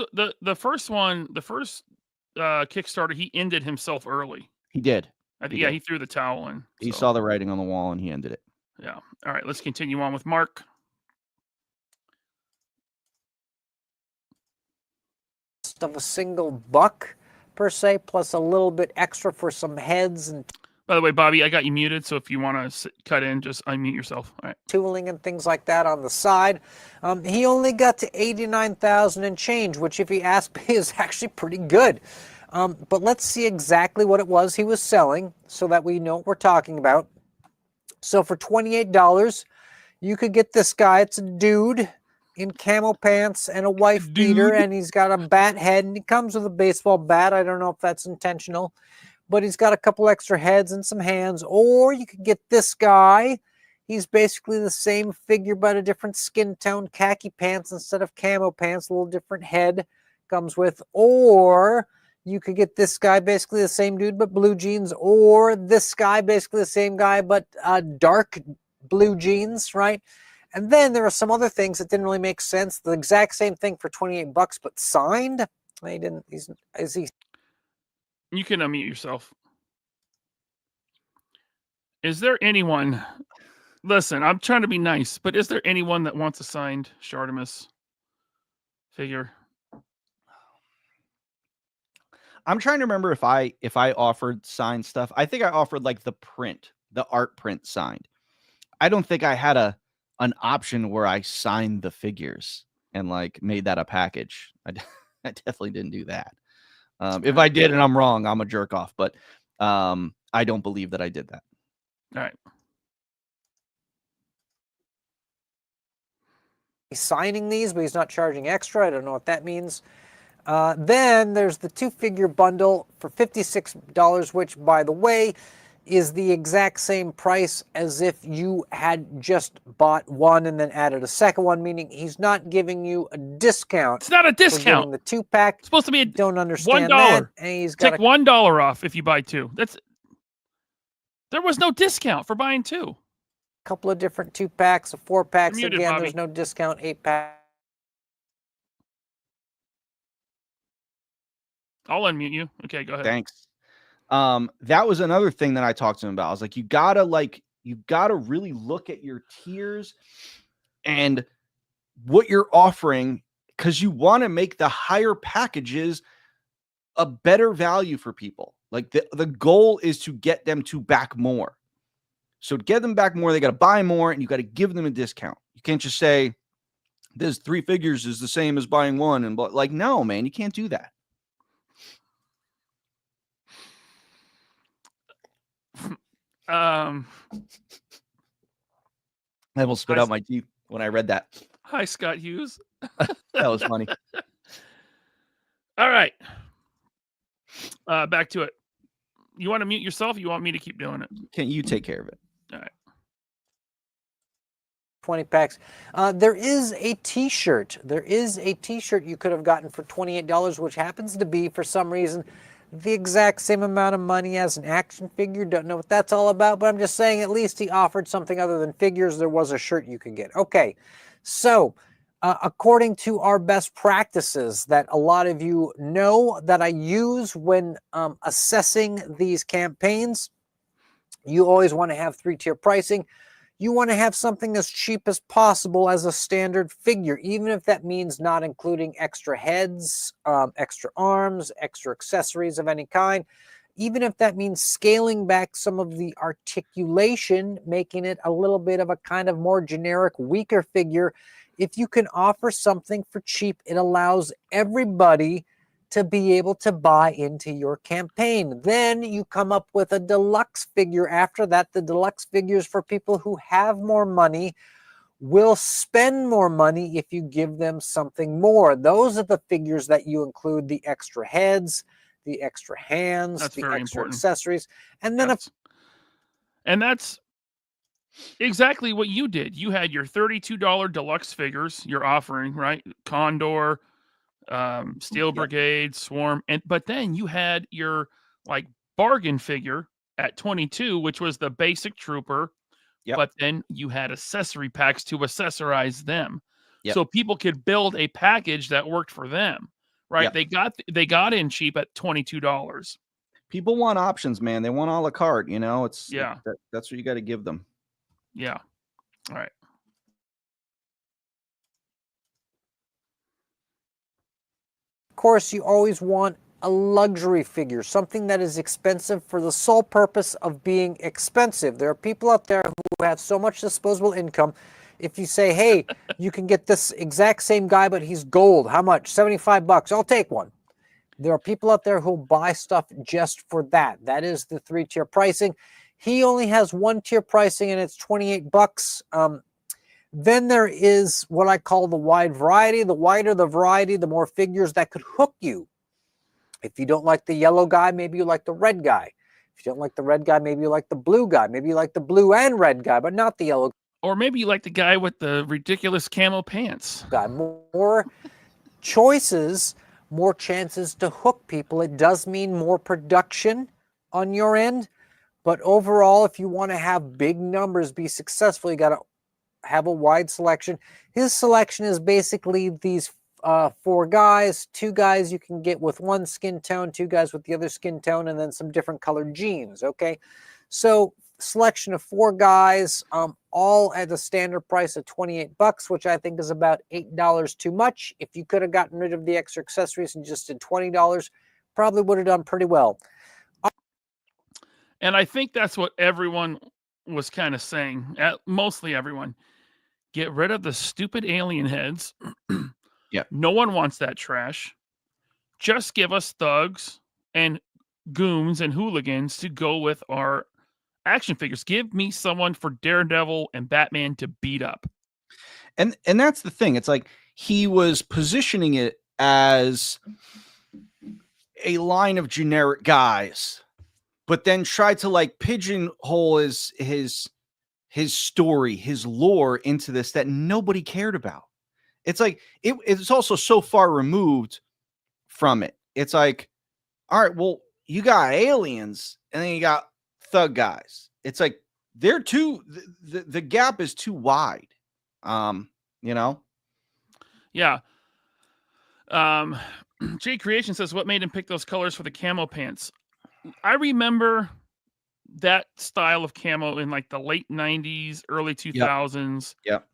Kickstarter, he ended himself early. He did. He threw the towel in. He saw the writing on the wall and he ended it. Yeah. All right, let's continue on with Mark. Of a single buck per se, plus a little bit extra for some heads and. By the way, Bobby, I got you muted, so if you want to cut in, just unmute yourself. All right. Tooling and things like that on the side. He only got to 89,000 and change, which, if you ask me, is actually pretty good. But let's see exactly what it was he was selling so that we know what we're talking about. So for $28, you could get this guy. It's a dude in camo pants and a wife beater, and he's got a bat head, and he comes with a baseball bat. I don't know if that's intentional, but he's got a couple extra heads and some hands. Or you could get this guy. He's basically the same figure, but a different skin tone, khaki pants instead of camo pants, a little different head comes with. Or you could get this guy, basically the same dude, but blue jeans. Or this guy, basically the same guy, but dark blue jeans, right? And then there are some other things that didn't really make sense. The exact same thing for $28, but signed. He didn't. Is he? You can unmute yourself. Is there anyone? Listen, I'm trying to be nice, but is there anyone that wants a signed Shartimus figure? I'm trying to remember if I offered signed stuff. I think I offered like the art print signed. I don't think I had an option where I signed the figures and like made that a package. I definitely didn't do that. If I did and I'm wrong, I'm a jerk off, but I don't believe that I did that. All right. He's signing these, but he's not charging extra. I don't know what that means. Then there's the 2-figure bundle for $56, which, by the way, is the exact same price as if you had just bought one and then added a second one, meaning he's not giving you a discount. It's not a discount. The 2-pack. It's supposed to be don't understand $1. that. And he's got take $1 off if you buy 2. There was no discount for buying 2. Couple of different 2-packs, 4-packs. Muted, Again, Bobby. there's no discount. 8-pack. I'll unmute you. Okay, go ahead. Thanks. That was another thing that I talked to him about. I was like, you gotta really look at your tiers and what you're offering, because you want to make the higher packages a better value for people. Like the goal is to get them to back more. So to get them back more, they got to buy more, and you got to give them a discount. You can't just say this 3 figures is the same as buying one, and like, no, man, you can't do that. I almost spit out my teeth when I read that. Hi, Scott Hughes. That was funny. All right. Back to it. You want to mute yourself? Or you want me to keep doing it? Can you take care of it? All right. 20 packs. There is a t-shirt. There is a t-shirt you could have gotten for $28, which happens to be, for some reason, the exact same amount of money as an action figure. Don't know what that's all about, but I'm just saying at least he offered something other than figures. There was a shirt you could get. Okay, so according to our best practices that a lot of you know that I use when assessing these campaigns, you always want to have 3-tier pricing. You want to have something as cheap as possible as a standard figure, even if that means not including extra heads, extra arms, extra accessories of any kind, even if that means scaling back some of the articulation, making it a little bit of a kind of more generic, weaker figure. If you can offer something for cheap, it allows everybody to be able to buy into your campaign. Then you come up with a deluxe figure after that. The deluxe figures for people who have more money will spend more money if you give them something more. Those are the figures that you include the extra heads, the extra hands, That's the very extra important. accessories. And then that's exactly what you did. You had your $32 deluxe figures you're offering, right? Condor, Steel Brigade, Swarm, but then you had your like bargain figure at 22, which was the basic trooper. Yep. But then you had accessory packs to accessorize them. Yep. So people could build a package that worked for them, right? Yep. They got in cheap at $22. People want options, man. They want a la carte, That's what you got to give them. Yeah. All right. of course, you always want a luxury figure, something that is expensive for the sole purpose of being expensive. There are people out there who have so much disposable income. If you say, hey, you can get this exact same guy, but he's gold. How much? $75. I'll take one. There are people out there who'll buy stuff just for that. That is the 3-tier pricing. He only has 1-tier pricing, and it's $28. Then there is what I call the wide variety. The wider the variety, the more figures that could hook you. If you don't like the yellow guy, maybe you like the red guy. If you don't like the red guy, maybe you like the blue guy. Maybe you like the blue and red guy, but not the yellow. Or maybe you like the guy with the ridiculous camo pants. Guy. More choices, more chances to hook people. It does mean more production on your end. But overall, if you want to have big numbers be successful, you got to have a wide selection. His selection is basically these 4 guys, 2 guys you can get with one skin tone, 2 guys with the other skin tone, and then some different colored jeans. Okay, so selection of 4 guys, all at a standard price of $28, which I think is about $8 too much. If you could have gotten rid of the extra accessories and just did $20, probably would have done pretty well. And I think that's what everyone was kind of saying, mostly everyone. Get rid of the stupid alien heads. Yeah. No one wants that trash. Just give us thugs and goons and hooligans to go with our action figures. Give me someone for Daredevil and Batman to beat up. And that's the thing. It's like he was positioning it as a line of generic guys, but then tried to like pigeonhole his story, his lore into this that nobody cared about. It's like it's also so far removed from it. It's like, all right, well, you got aliens and then you got thug guys. It's like they're too the gap is too wide. You know? Yeah. J Creation says, what made him pick those colors for the camo pants? I remember that style of camo in like the late 90s, early 2000s. Yep.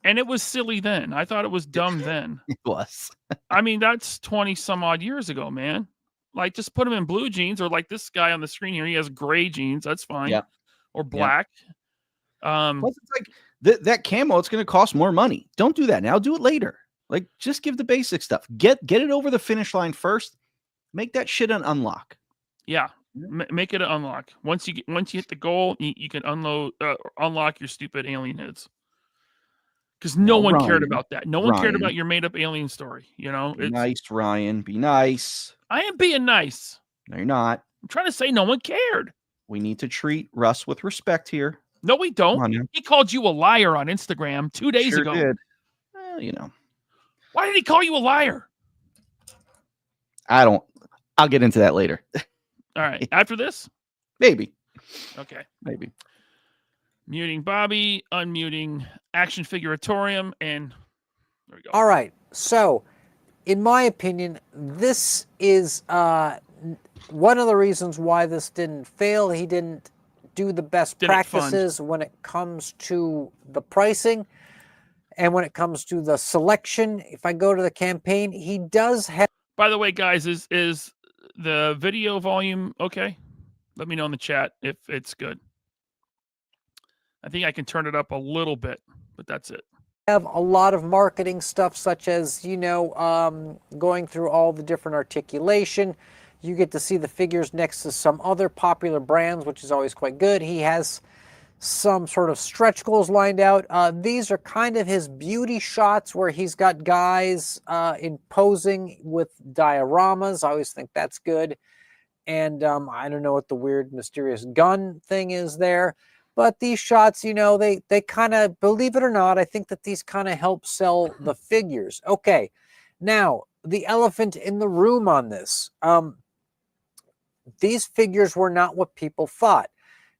And it was silly then. I thought it was dumb then. It was. I mean, that's 20 some odd years ago, man. Like, just put him in blue jeans, or like this guy on the screen here, he has gray jeans. That's fine. Yeah. Or black. Plus, it's like that camo, it's going to cost more money. Don't do that now. Do it later. Like, just give the basic stuff. Get it over the finish line first. Make that shit an unlock. Yeah. Make it an unlock. Once you hit the goal, you can unlock your stupid alien heads. Because no one cared about that. No one cared about your made up alien story. You know, Be nice, Ryan. Be nice. I am being nice. No, you're not. I'm trying to say no one cared. We need to treat Russ with respect here. No, we don't. He called you a liar on Instagram 2 days ago. Did. Well, you know. Why did he call you a liar? I'll get into that later. All right. After this? Maybe. Okay. Maybe. Muting Bobby, unmuting Action Figure Atorium, and there we go. All right. So, in my opinion, this is one of the reasons why this didn't fail. He didn't do the best practices when it comes to the pricing and when it comes to the selection. If I go to the campaign, he does have... By the way, guys, is the video volume okay? Let me know in the chat if it's good. I think I can turn it up a little bit, but that's it. Have a lot of marketing stuff, such as, you know, going through all the different articulation. You get to see the figures next to some other popular brands, which is always quite good. He has some sort of stretch goals lined out. These are kind of his beauty shots where he's got guys in posing with dioramas. I always think that's good. And I don't know what the weird mysterious gun thing is there. But these shots, you know, they kind of, believe it or not, I think that these kind of help sell the figures. Okay, now, the elephant in the room on this. These figures were not what people thought.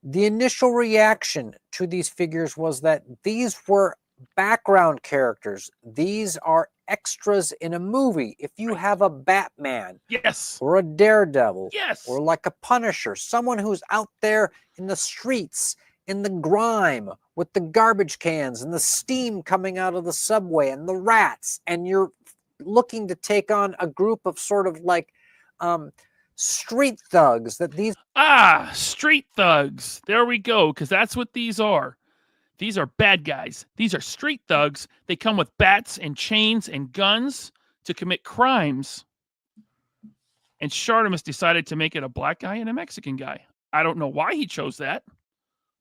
The initial reaction to these figures was that these were background characters. These are extras in a movie. If you have a Batman, yes, or a Daredevil, yes, or like a Punisher, someone who's out there in the streets, in the grime, with the garbage cans and the steam coming out of the subway and the rats, and you're looking to take on a group of sort of like street thugs, that these... street thugs. There we go, because that's what these are. These are bad guys. These are street thugs. They come with bats and chains and guns to commit crimes. And Shartimus decided to make it a black guy and a Mexican guy. I don't know why he chose that,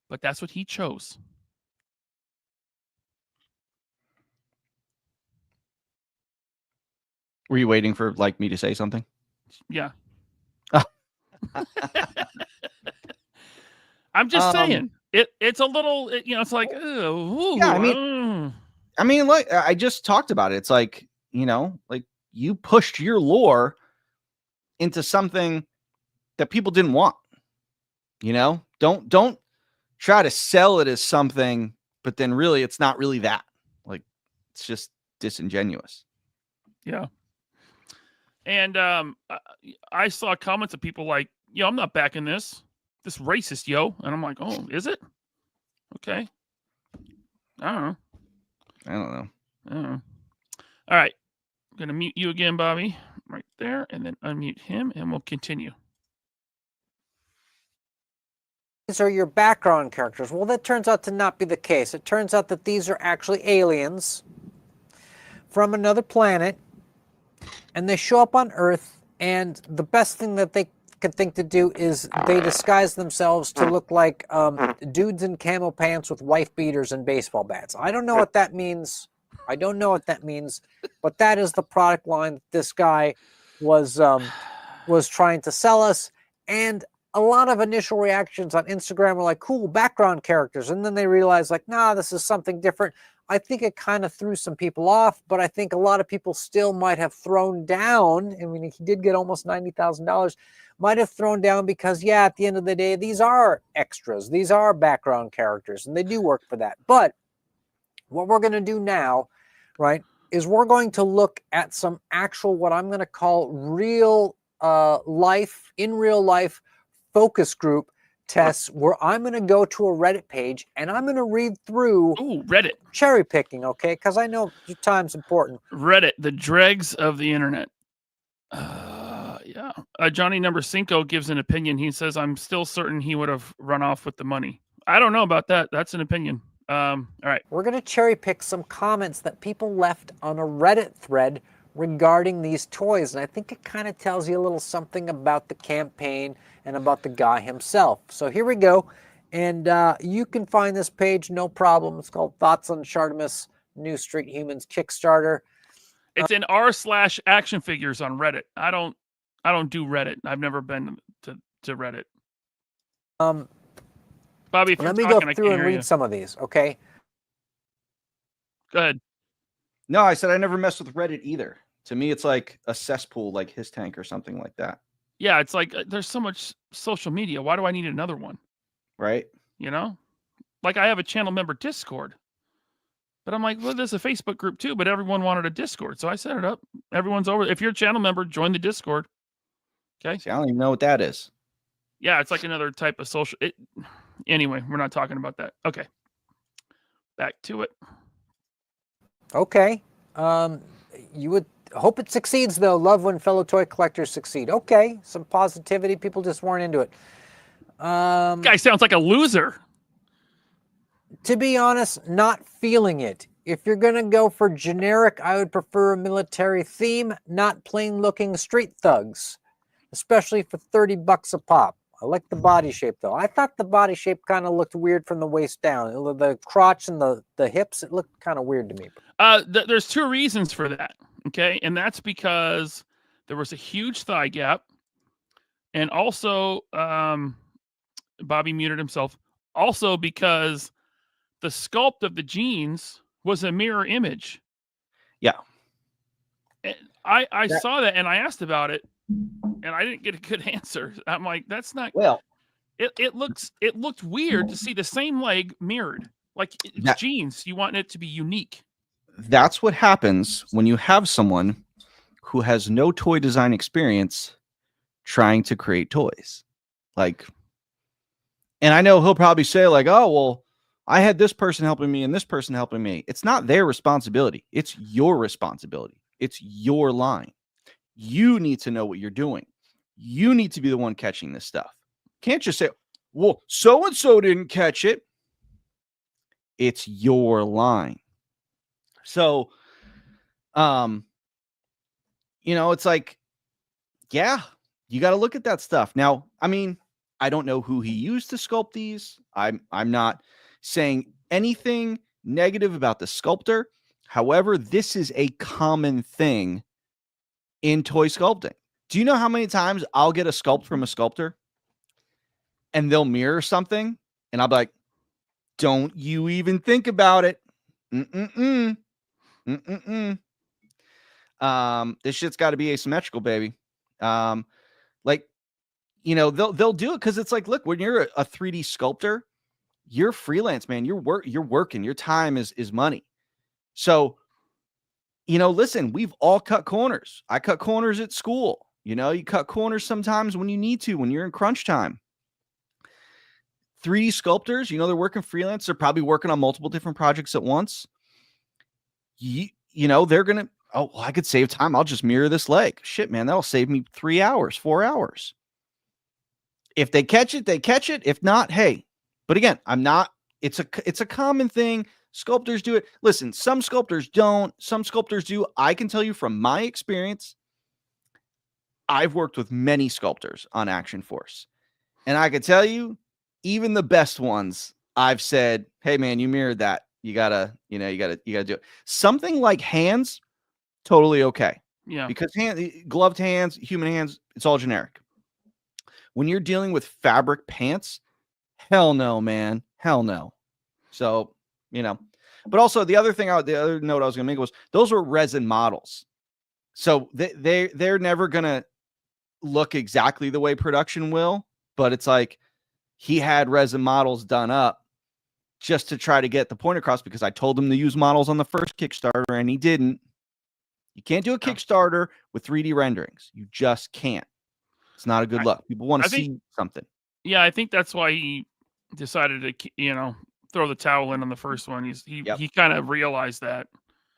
but that's what he chose. Were you waiting for like me to say something? Yeah. I'm just saying it's a little, you know, it's like, yeah, I mean, like I just talked about it. It's like, you know, like you pushed your lore into something that people didn't want. You know, don't try to sell it as something, but then really it's not really that. Like, it's just disingenuous. Yeah. And I saw comments of people like, yo, I'm not backing this. This racist, yo. And I'm like, oh, is it? Okay. I don't know. I don't know. All right. I'm going to mute you again, Bobby, right there, and then unmute him, and we'll continue. These are your background characters. Well, that turns out to not be the case. It turns out that these are actually aliens from another planet, and they show up on Earth, and the best thing that they could think to do is they disguise themselves to look like dudes in camo pants with wife beaters and baseball bats. I don't know what that means. I don't know what that means, but that is the product line that this guy was trying to sell us. And a lot of initial reactions on Instagram were like, cool, background characters. And then they realized, like, nah, this is something different. I think it kind of threw some people off, but I think a lot of people still might have thrown down. I mean, he did get almost $90,000, might have thrown down because, yeah, at the end of the day, these are extras. These are background characters, and they do work for that. But what we're going to do now, right, is we're going to look at some actual, what I'm going to call real life, in real life focus group tests, where I'm going to go to a Reddit page and I'm going to read through Reddit cherry picking, okay? Because I know your time's important. Reddit, the dregs of the internet. Yeah. Johnny Number Cinco gives an opinion. He says, I'm still certain he would have run off with the money. I don't know about that. That's an opinion. All right. We're going to cherry pick some comments that people left on a Reddit thread regarding these toys. And I think it kind of tells you a little something about the campaign and about the guy himself. So here we go. And you can find this page, no problem. It's called Thoughts on Shartimus New Street Humans Kickstarter. It's in r/action figures on Reddit. I don't do Reddit. I've never been to Reddit. Bobby, if let you're me talking, go through and read some of these, okay? Go ahead. No, I said I never messed with Reddit either. To me, it's like a cesspool, like His Tank or something like that. Yeah, it's like there's so much social media. Why do I need another one? Right? You know? Like I have a channel member Discord. But I'm like, well, there's a Facebook group too, but everyone wanted a Discord. So I set it up. Everyone's over. If you're a channel member, join the Discord. Okay? See, I don't even know what that is. Yeah, it's like another type of social... Anyway, we're not talking about that. Okay. Back to it. Okay. You would hope it succeeds, though. Love when fellow toy collectors succeed. Okay. Some positivity. People just weren't into it. Guy sounds like a loser. To be honest, not feeling it. If you're going to go for generic, I would prefer a military theme, not plain-looking street thugs, especially for $30 a pop. I like the body shape, though. I thought the body shape kind of looked weird from the waist down. The crotch and the hips, it looked kind of weird to me. There's two reasons for that, okay? And that's because there was a huge thigh gap. And also, Bobby muted himself. Also because the sculpt of the jeans was a mirror image. Yeah. And I saw that and I asked about it. And I didn't get a good answer. I'm like, that's not well. It looked weird to see the same leg mirrored. Like it's jeans. You want it to be unique. That's what happens when you have someone who has no toy design experience trying to create toys. Like, and I know he'll probably say, like, oh, well, I had this person helping me and this person helping me. It's not their responsibility. It's your responsibility. It's your line. You need to know what you're doing. You need to be the one catching this stuff. Can't just say, well, so-and-so didn't catch it. It's your line. So, it's like, yeah, you got to look at that stuff. Now, I mean, I don't know who he used to sculpt these. I'm not saying anything negative about the sculptor. However, this is a common thing in toy sculpting. Do you know how many times I'll get a sculpt from a sculptor and they'll mirror something and I'll be like, don't you even think about it. This shit's got to be asymmetrical, baby. They'll do it because it's like, look, when you're a 3D sculptor, you're freelance, man. You're working. Your time is money. So, listen, we've all cut corners. I cut corners at school. You cut corners sometimes when you need to, when you're in crunch time. 3D sculptors, they're working freelance. They're probably working on multiple different projects at once. They're going to, I could save time. I'll just mirror this leg. Shit, man, that'll save me 3 hours, 4 hours. If they catch it, they catch it. If not, hey. But again, it's a common thing. Sculptors do it. Listen, some sculptors don't. Some sculptors do. I can tell you from my experience, I've worked with many sculptors on Action Force. And I can tell you, even the best ones, I've said, hey man, you mirrored that. You gotta do it. Something like hands, totally okay. Yeah. Because gloved hands, human hands, it's all generic. When you're dealing with fabric pants, hell no, man. Hell no. So, but also the other note I was gonna make was those were resin models. So they're never gonna look exactly the way production will, but it's like he had resin models done up just to try to get the point across, because I told him to use models on the first Kickstarter and he didn't. You can't do a Kickstarter with 3D renderings. You just can't. It's not a good look. People want to see something. Yeah, I think that's why he decided to, throw the towel in on the first one. He kind of realized that.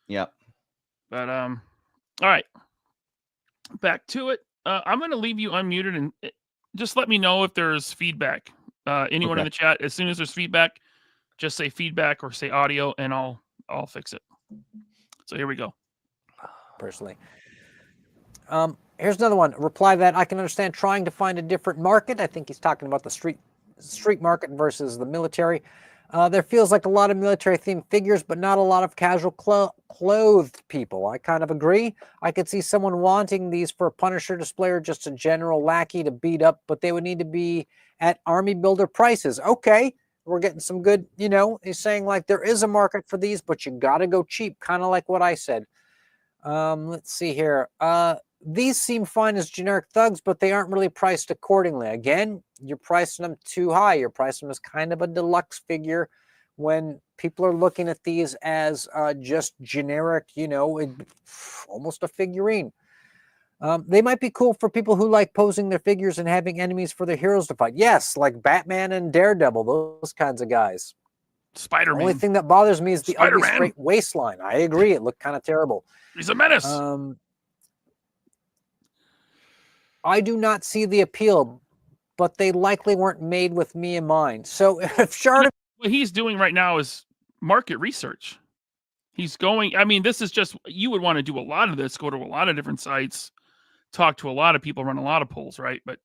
Yep. But all right, back to it. I'm going to leave you unmuted and just let me know if there's feedback. Anyone in the chat, as soon as there's feedback, just say feedback or say audio, and I'll fix it. So here we go. Personally, here's another one. Reply that I can understand trying to find a different market. I think he's talking about the street market versus the military. There feels like a lot of military-themed figures, but not a lot of casual clothed people. I kind of agree. I could see someone wanting these for a Punisher display or just a general lackey to beat up, but they would need to be at army builder prices. Okay, we're getting some good, he's saying like there is a market for these, but you got to go cheap, kind of like what I said. Let's see here. These seem fine as generic thugs, but they aren't really priced accordingly. Again, you're pricing them too high. You're pricing them as kind of a deluxe figure when people are looking at these as just generic, almost a figurine. They might be cool for people who like posing their figures and having enemies for their heroes to fight. Yes, like Batman and Daredevil, those kinds of guys. Spider-Man. The only thing that bothers me is the ugly straight waistline. I agree. It looked kind of terrible. He's a menace. I do not see the appeal, but they likely weren't made with me in mind. So if Shard... What he's doing right now is market research. He's going, this is just, you would want to do a lot of this, go to a lot of different sites, talk to a lot of people, run a lot of polls, right? But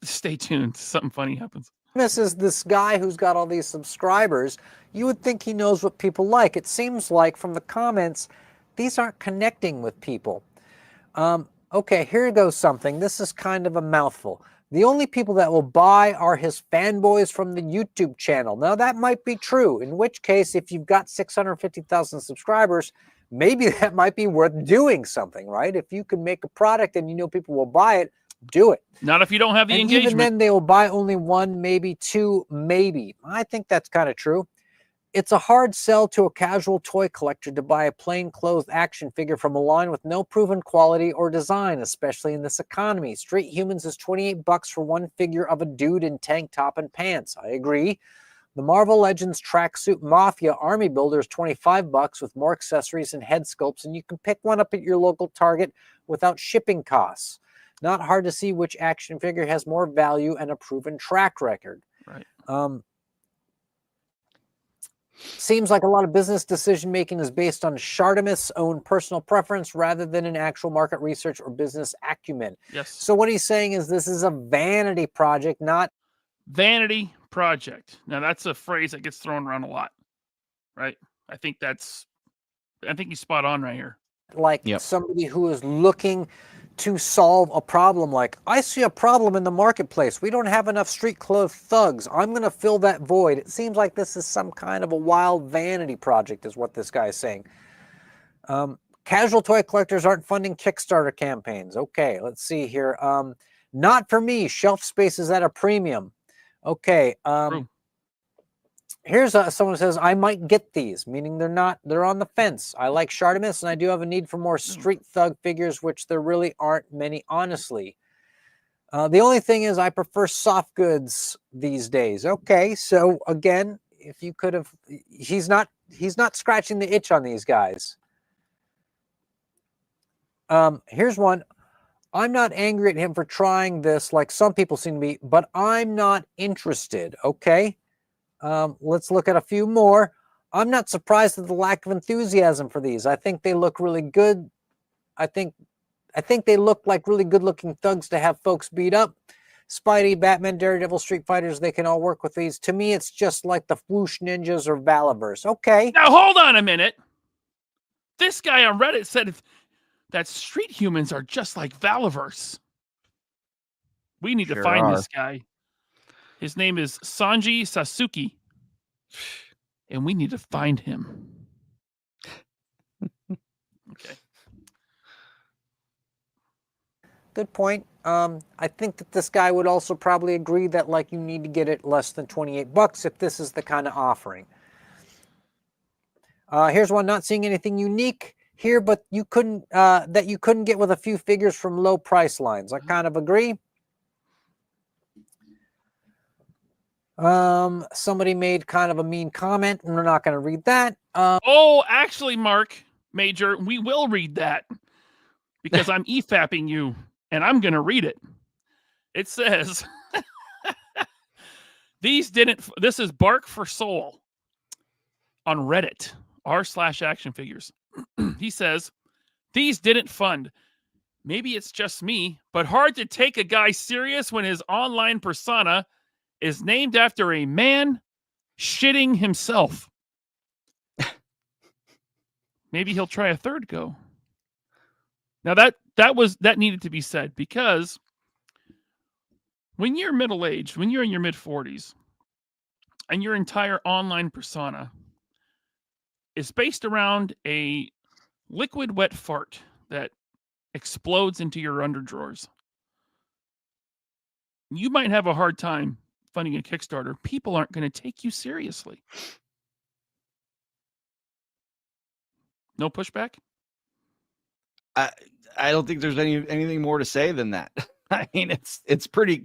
stay tuned. Something funny happens. This is this guy who's got all these subscribers. You would think he knows what people like. It seems like from the comments, these aren't connecting with people. Okay, here goes something. This is kind of a mouthful. The only people that will buy are his fanboys from the YouTube channel. Now, that might be true, in which case, if you've got 650,000 subscribers, maybe that might be worth doing something, right? If you can make a product and people will buy it, do it. Not if you don't have the engagement. Even then, they will buy only one, maybe two, maybe. I think that's kind of true. It's a hard sell to a casual toy collector to buy a plain-clothed action figure from a line with no proven quality or design, especially in this economy. Street Humans is $28 for one figure of a dude in tank top and pants. I agree. The Marvel Legends Tracksuit Mafia Army Builder is $25 with more accessories and head sculpts, and you can pick one up at your local Target without shipping costs. Not hard to see which action figure has more value and a proven track record. Right. Seems like a lot of business decision-making is based on Shartimus' own personal preference rather than an actual market research or business acumen. Yes. So what he's saying is this is a vanity project, not... Vanity project. Now, that's a phrase that gets thrown around a lot, right? I think he's spot on right here. Like somebody who is looking to solve a problem. Like, I see a problem in the marketplace. We don't have enough street-clothed thugs. I'm going to fill that void. It seems like this is some kind of a wild vanity project is what this guy is saying. Casual toy collectors aren't funding Kickstarter campaigns. Okay, let's see here. Not for me. Shelf space is at a premium. Okay. Here's someone says, I might get these, meaning they're on the fence. I like Shartimus, and I do have a need for more street thug figures, which there really aren't many, honestly. The only thing is I prefer soft goods these days. Okay, so again, if you could have, he's not scratching the itch on these guys. Here's one. I'm not angry at him for trying this like some people seem to be, but I'm not interested. Okay. Let's look at a few more. I'm not surprised at the lack of enthusiasm for these. I think they look really good. I think they look like really good looking thugs to have folks beat up. Spidey, Batman, Daredevil, Street Fighters, they can all work with these. To me, it's just like the Whoosh Ninjas or Valaverse. Okay. Now, hold on a minute. This guy on Reddit said that street humans are just like Valaverse. We need to find this guy. His name is Sanji Sasuke. And we need to find him. Okay. Good point. I think that this guy would also probably agree that like you need to get it less than $28 if this is the kind of offering. Here's one, not seeing anything unique here, but you couldn't get with a few figures from low price lines. I kind of agree. Somebody made kind of a mean comment, and we're not going to read that. Oh, actually, Mark Major, we will read that because I'm EFAPPing you, and I'm going to read it. It says, this is Bark for Soul on Reddit, r/action figures. He says, these didn't fund. Maybe it's just me, but hard to take a guy serious when his online persona is named after a man shitting himself. Maybe he'll try a third go. Now that needed to be said, because when you're middle-aged, when you're in your mid-40s, and your entire online persona is based around a liquid wet fart that explodes into your underdrawers, you might have a hard time funding a Kickstarter. People aren't going to take you seriously. No pushback? I don't think there's anything more to say than that. I mean, it's pretty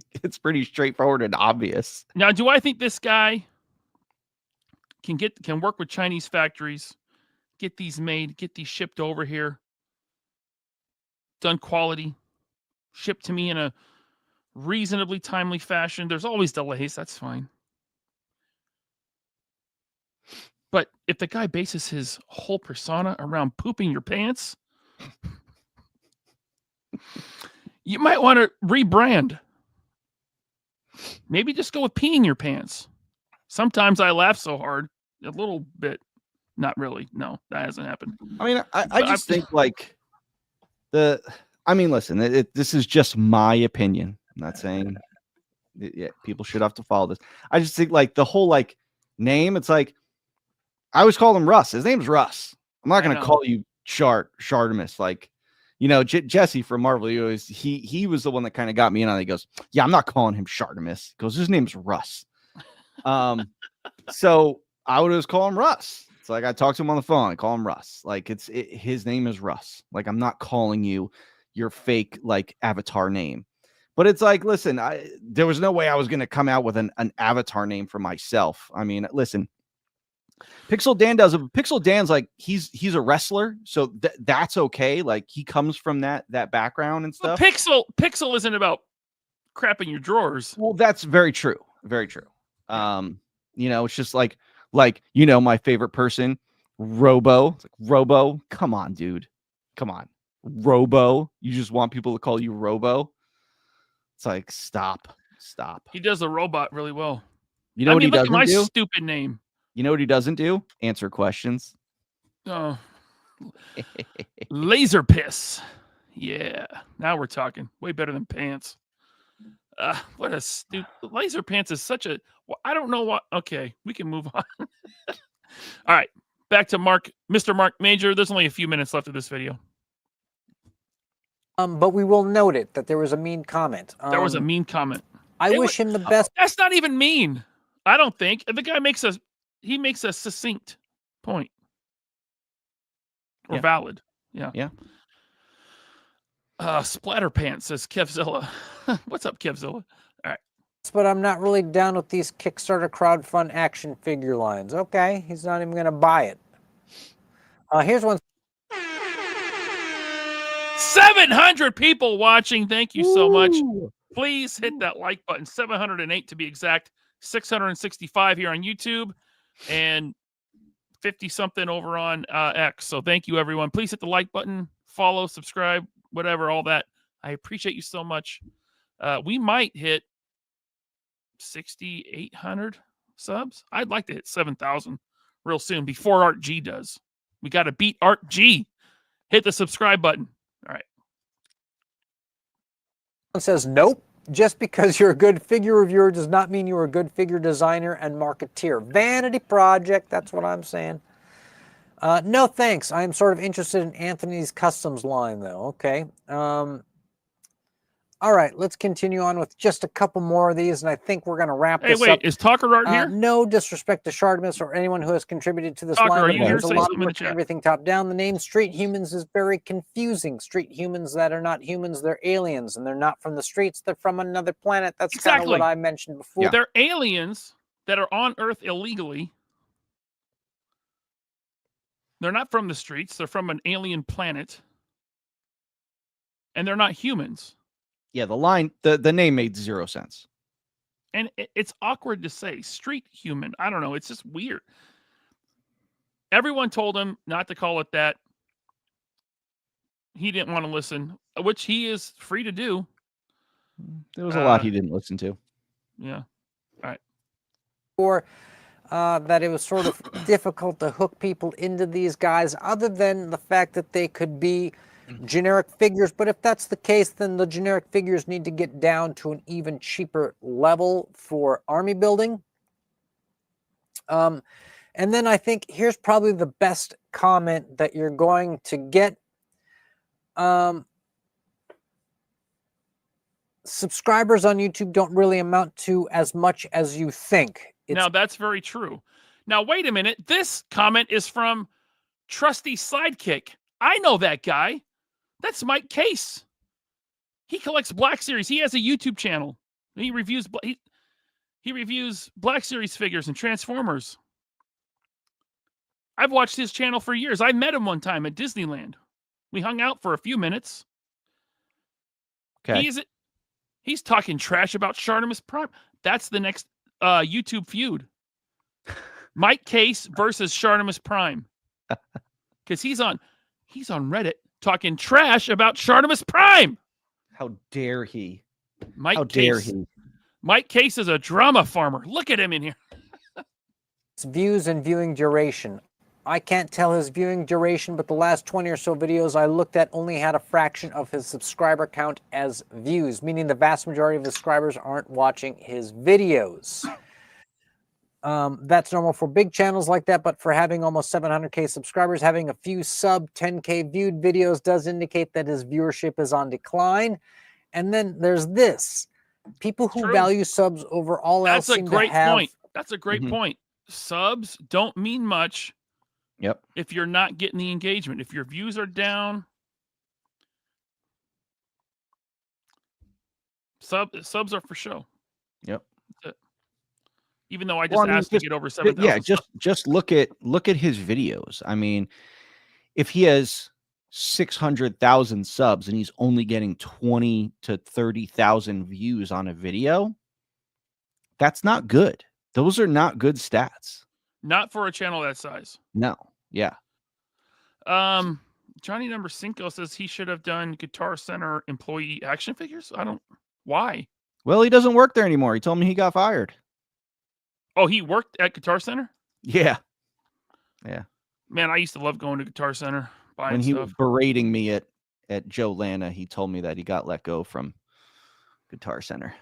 straightforward and obvious. Now, do I think this guy can work with Chinese factories, get these made, get these shipped over here, done quality, shipped to me in a reasonably timely fashion? There's always delays. That's fine. But if the guy bases his whole persona around pooping your pants, you might want to rebrand. Maybe just go with peeing your pants. Sometimes I laugh so hard, a little bit. Not really. No, that hasn't happened. I mean, I just think like listen, this is just my opinion. I'm not saying people should have to follow this. I just think like the whole like name, it's like, I always call him Russ. His name's Russ. I'm not going to call you Shartimus. Like, you know, Jesse from Marvel, he was the one that kind of got me in on it. He goes, yeah, I'm not calling him Shartimus. He goes, his name's Russ. So I would always call him Russ. It's like I talk to him on the phone. I call him Russ. Like his name is Russ. Like, I'm not calling you your fake like avatar name. But it's like, listen, there was no way I was going to come out with an avatar name for myself. I mean, listen, Pixel Dan does it. Pixel Dan's like, he's a wrestler, so that's okay. Like, he comes from that background and stuff. Well, Pixel isn't about crapping your drawers. Well, that's very true. Very true. You know, it's just like, you know, my favorite person, Robo. It's like, Robo, come on, dude. Come on. Robo. You just want people to call you Robo. It's like, stop. He does a robot really well. You know what he doesn't my do? Stupid name. You know what he doesn't do? Answer questions. Oh, laser piss. Yeah, now we're talking. Way better than pants. What a stupid laser pants is such a. Well, I don't know what. Okay, we can move on. All right, back to Mr. Mark Major. There's only a few minutes left of this video. But we will note it that there was a mean comment. There was a mean comment. I wish him the best. That's not even mean. I don't think. If the guy makes a he makes a succinct point. Or Yeah. valid. Yeah. Yeah. Splatterpants says Kevzilla. What's up, Kevzilla? All right. But I'm not really down with these Kickstarter crowdfund action figure lines. Okay, he's not even going to buy it. Here's one. 700 people watching. Thank you so much. Woo! Please hit that like button. 708 to be exact. 665 here on YouTube. And 50-something over on X. So thank you, everyone. Please hit the like button. Follow, subscribe, whatever, all that. I appreciate you so much. We might hit 6,800 subs. I'd like to hit 7,000 real soon before Art G does. We got to beat Art G. Hit the subscribe button. All right. One says, nope. Just because you're a good figure reviewer does not mean you're a good figure designer and marketeer. Vanity project, that's what I'm saying. No thanks. I'm sort of interested in Anthony's customs line, though. Okay. All right, let's continue on with just a couple more of these, and I think we're going to wrap this up. Hey, wait, is Talker Art here? No disrespect to Shardimus or anyone who has contributed to this Talker, line. are you here? There's a Say lot something in the of chat. everything top down. The name Street Humans is very confusing. Street humans that are not humans, they're aliens, and they're not from the streets. They're from another planet. That's kind of Exactly. what I mentioned before. Yeah. They're aliens that are on Earth illegally. They're not from the streets. They're from an alien planet. And they're not humans. Yeah, the name made zero sense. And it's awkward to say. Street human. I don't know. It's just weird. Everyone told him not to call it that. He didn't want to listen, which he is free to do. There was a lot he didn't listen to. Yeah. All right. Or that it was sort of difficult to hook people into these guys, other than the fact that they could be generic figures. But if that's the case, then the generic figures need to get down to an even cheaper level for army building. And then I think here's probably the best comment that you're going to get. Subscribers on YouTube don't really amount to as much as you think. Now, that's very true. Now, wait a minute. This comment is from Trusty Sidekick. I know that guy. That's Mike Case. He collects Black Series. He has a YouTube channel. He reviews he reviews Black Series figures and Transformers. I've watched his channel for years. I met him one time at Disneyland. We hung out for a few minutes. Okay. He's talking trash about Shardimus Prime. That's the next YouTube feud. Mike Case versus Shardimus Prime. Because he's on Reddit talking trash about Shardimus Prime. How dare he? Mike How Case. dare he? Mike Case is a drama farmer. Look at him in here. It's views and viewing duration. I can't tell his viewing duration, but the last 20 or so videos I looked at only had a fraction of his subscriber count as views, meaning the vast majority of the subscribers aren't watching his videos. That's normal for big channels like that, but for having almost 700K subscribers, having a few sub 10K viewed videos does indicate that his viewership is on decline. And then there's this. People who value subs over all else seem to have... point. That's a great point. Subs don't mean much. Yep. If you're not getting the engagement, if your views are down, subs are for show. Yep. Even though I just asked to get over 7,000. Yeah, just look at his videos. I mean, if he has 600,000 subs and he's only getting 20 to 30,000 views on a video, that's not good. Those are not good stats. Not for a channel that size. No. Yeah. Johnny Number Cinco says he should have done Guitar Center employee action figures. Why? Well, he doesn't work there anymore. He told me he got fired. Oh, he worked at Guitar Center? Yeah. Yeah. Man, I used to love going to Guitar Center, buying when he stuff. was berating me at Joe Lana, he told me that he got let go from Guitar Center.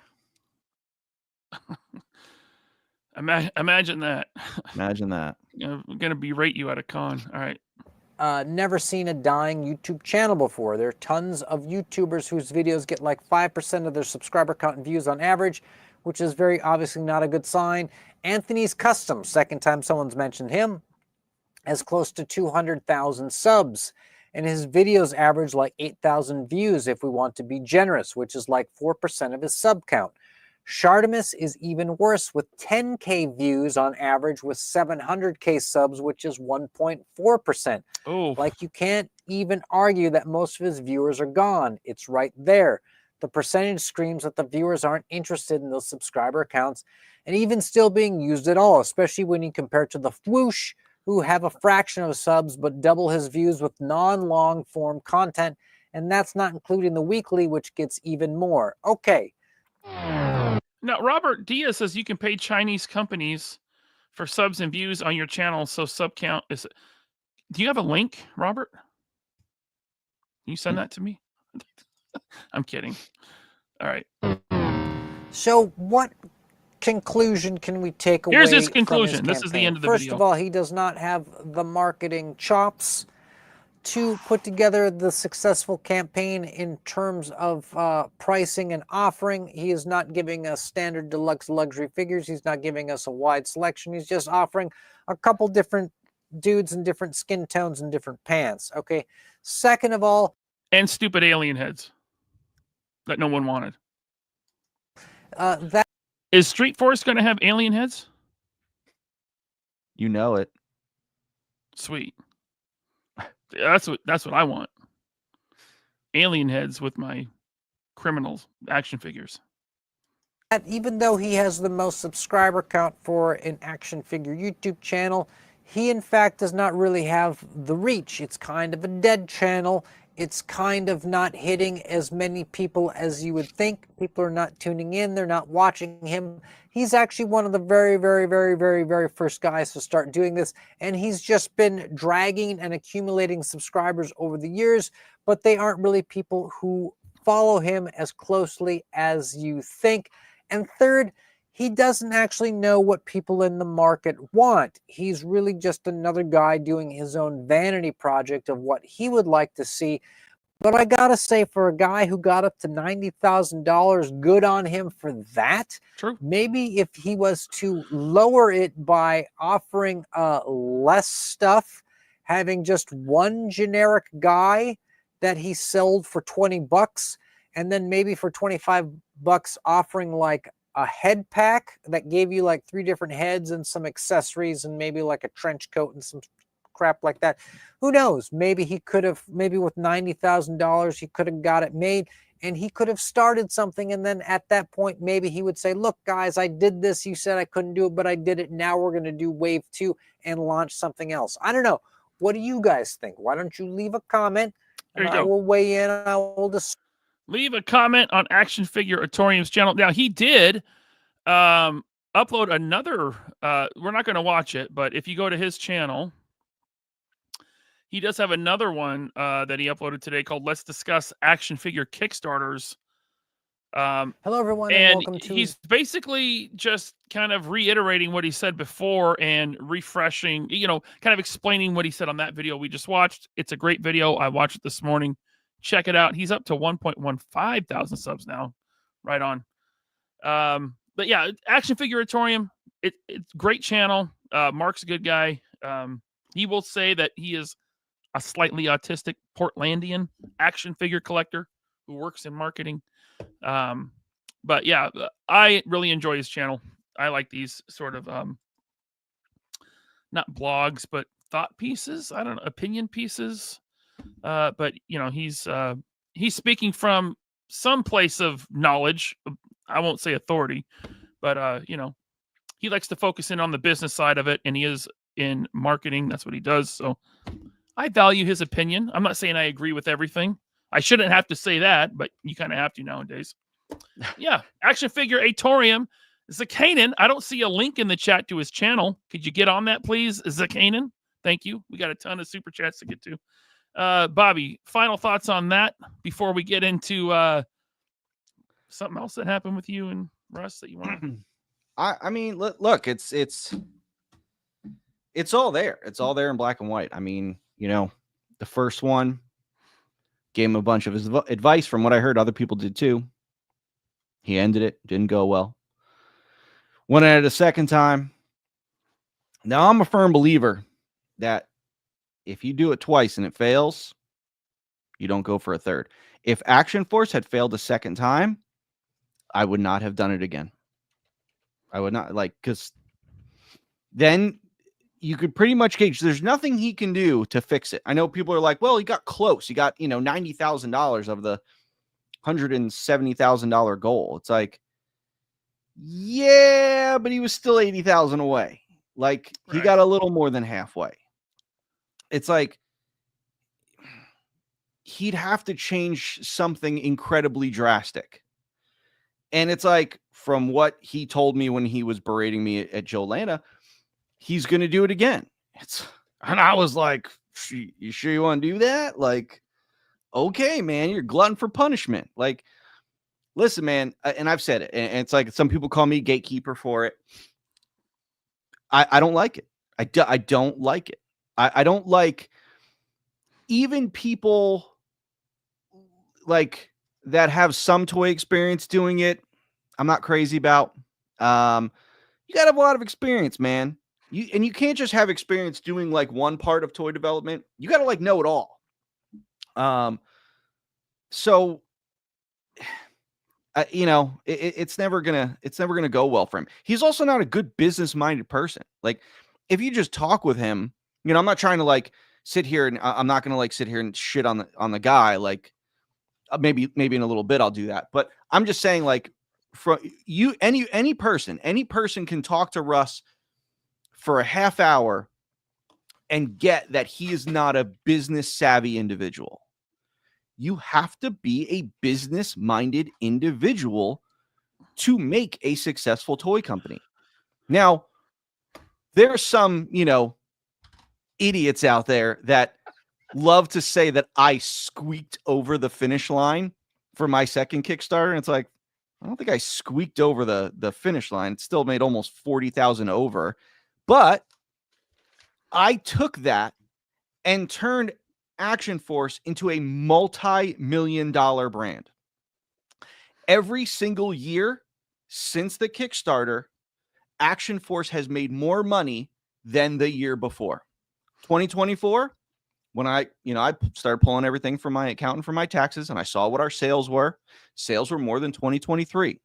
Imagine that. Imagine that. I'm going to berate you at a con. All right. Never seen a dying YouTube channel before. There are tons of YouTubers whose videos get like 5% of their subscriber count and views on average. which is very obviously not a good sign. Anthony's Custom, second time someone's mentioned him, has close to 200,000 subs. And his videos average like 8,000 views if we want to be generous, which is like 4% of his sub count. Shartimus is even worse with 10K views on average with 700K subs, which is 1.4%. Oh, Like, you can't even argue that most of his viewers are gone. It's right there. The percentage screams that the viewers aren't interested in those subscriber accounts and even still being used at all, especially when you compare to the Whoosh, who have a fraction of subs but double his views with non-long form content. And that's not including the weekly, which gets even more. Okay. now Robert Diaz says you can pay Chinese companies for subs and views on your channel, so sub count is. Do you have a link, Robert? Can you send that to me? I'm kidding. All right. So what conclusion can we take away? Here's his from conclusion. This is the campaign? end of the First video. of all, he does not have the marketing chops to put together the successful campaign in terms of pricing and offering. He is not giving us standard deluxe luxury figures. He's not giving us a wide selection. He's just offering a couple different dudes in different skin tones and different pants. Okay. Second of all, And stupid alien heads that no one wanted. that Is Street Force going to have alien heads? You know it. Sweet. That's what I want. Alien heads with my criminals action figures. even though he has the most subscriber count for an action figure YouTube channel, he in fact does not really have the reach. It's kind of a dead channel. It's kind of not hitting as many people as you would think. People are not tuning in. They're not watching him. He's actually one of the very, very, very, very, very first guys to start doing this. And he's just been dragging and accumulating subscribers over the years, but they aren't really people who follow him as closely as you think. And third, he doesn't actually know what people in the market want. He's really just another guy doing his own vanity project of what he would like to see. But I gotta say, for a guy who got up to $90,000, good on him for that. True. Maybe if he was to lower it by offering less stuff, having just one generic guy that he sold for 20 bucks, and then maybe for 25 bucks offering like a head pack that gave you like 3 different heads and some accessories and maybe like a trench coat and some crap like that. Who knows? Maybe he could have, maybe with $90,000, he could have got it made and he could have started something. And then at that point, maybe he would say, look, guys, I did this. You said I couldn't do it, but I did it. Now we're going to do wave 2 and launch something else. I don't know. What do you guys think? Why don't you leave a comment and I will weigh in and I will just leave a comment on Action Figure Atorium's channel. Now, he did upload another, we're not going to watch it, but if you go to his channel, he does have another one that he uploaded today called Let's Discuss Action Figure Kickstarters. Hello, everyone, and welcome to... He's basically just kind of reiterating what he said before and refreshing, you know, kind of explaining what he said on that video we just watched. It's a great video. I watched it this morning. Check it out. He's up to 1.15 thousand subs now. Right on. But yeah, Action Figure Atorium, it's great channel. Mark's a good guy. He will say that he is a slightly autistic Portlandian action figure collector who works in marketing. But yeah, I really enjoy his channel. I like these sort of not blogs, but thought pieces. I don't know, opinion pieces. But you know, he's speaking from some place of knowledge. I won't say authority, but you know, he likes to focus in on the business side of it, and he is in marketing. That's what he does. So I value his opinion. I'm not saying I agree with everything. I shouldn't have to say that, but you kind of have to nowadays. Yeah, Action Figure Atorium. Zakanan, I don't see a link in the chat to his channel. Could you get on that, please, Zakanan? Thank you. We got a ton of super chats to get to. Bobby, final thoughts on that before we get into something else that happened with you and Russ that you want to... I mean, look, it's all there. It's all there in black and white. I mean, you know, the first one gave him a bunch of his advice from what I heard other people did too. He ended it. Didn't go well. Went at it a second time. Now I'm a firm believer that if you do it twice and it fails, you don't go for a third. If Action Force had failed a second time, I would not have done it again. I would not, like, because then you could pretty much gauge there's nothing he can do to fix it. I know people are like, well, he got close. He got, $90,000 of the $170,000 goal. It's like, yeah, but he was still 80,000 away. Like, he got a little more than halfway. It's like he'd have to change something incredibly drastic. And it's like, from what he told me when he was berating me at Joe Lana, he's going to do it again. And I was like, you sure you want to do that? Like, okay, man, you're glutton for punishment. Like, listen, man, and I've said it, and it's like some people call me gatekeeper for it. I don't like it. I don't like it. I don't like even people like that have some toy experience doing it. I'm not crazy about. You got to have a lot of experience, man. You can't just have experience doing like one part of toy development. You got to like know it all. So it's never gonna go well for him. He's also not a good business-minded person. Like, if you just talk with him, I'm not trying to like sit here and I'm not gonna like sit here and shit on the guy. Like, maybe in a little bit I'll do that, but I'm just saying, like, from you, any person can talk to Russ for a half hour and get that he is not a business savvy individual. You have to be a business-minded individual to make a successful toy company. Now, there are some, idiots out there that love to say that I squeaked over the finish line for my second Kickstarter. And it's like, I don't think I squeaked over the finish line. It still made almost 40,000 over. But I took that and turned Action Force into a multi-million-dollar brand. Every single year since the Kickstarter, Action Force has made more money than the year before. 2024, when I started pulling everything from my accountant for my taxes, and I saw what our sales were. Sales were more than 2023.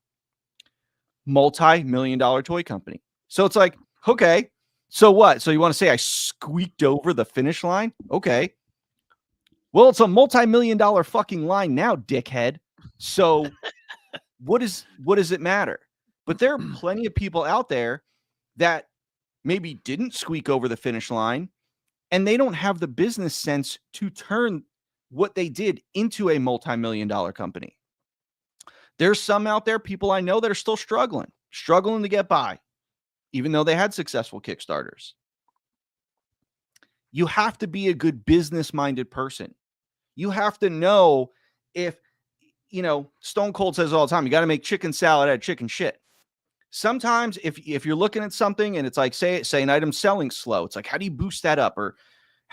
Multi-million-dollar toy company. So it's like, okay, so what? So you want to say I squeaked over the finish line? Okay. Well, it's a multi-million-dollar fucking line now, dickhead. So what does it matter? But there are plenty of people out there that maybe didn't squeak over the finish line, and they don't have the business sense to turn what they did into a multi-million-dollar company. There's some out there, people I know, that are still struggling to get by, even though they had successful Kickstarters. You have to be a good business-minded person. You have to know if, Stone Cold says all the time, you got to make chicken salad out of chicken shit. Sometimes if you're looking at something and it's like, say an item's selling slow, it's like, how do you boost that up? Or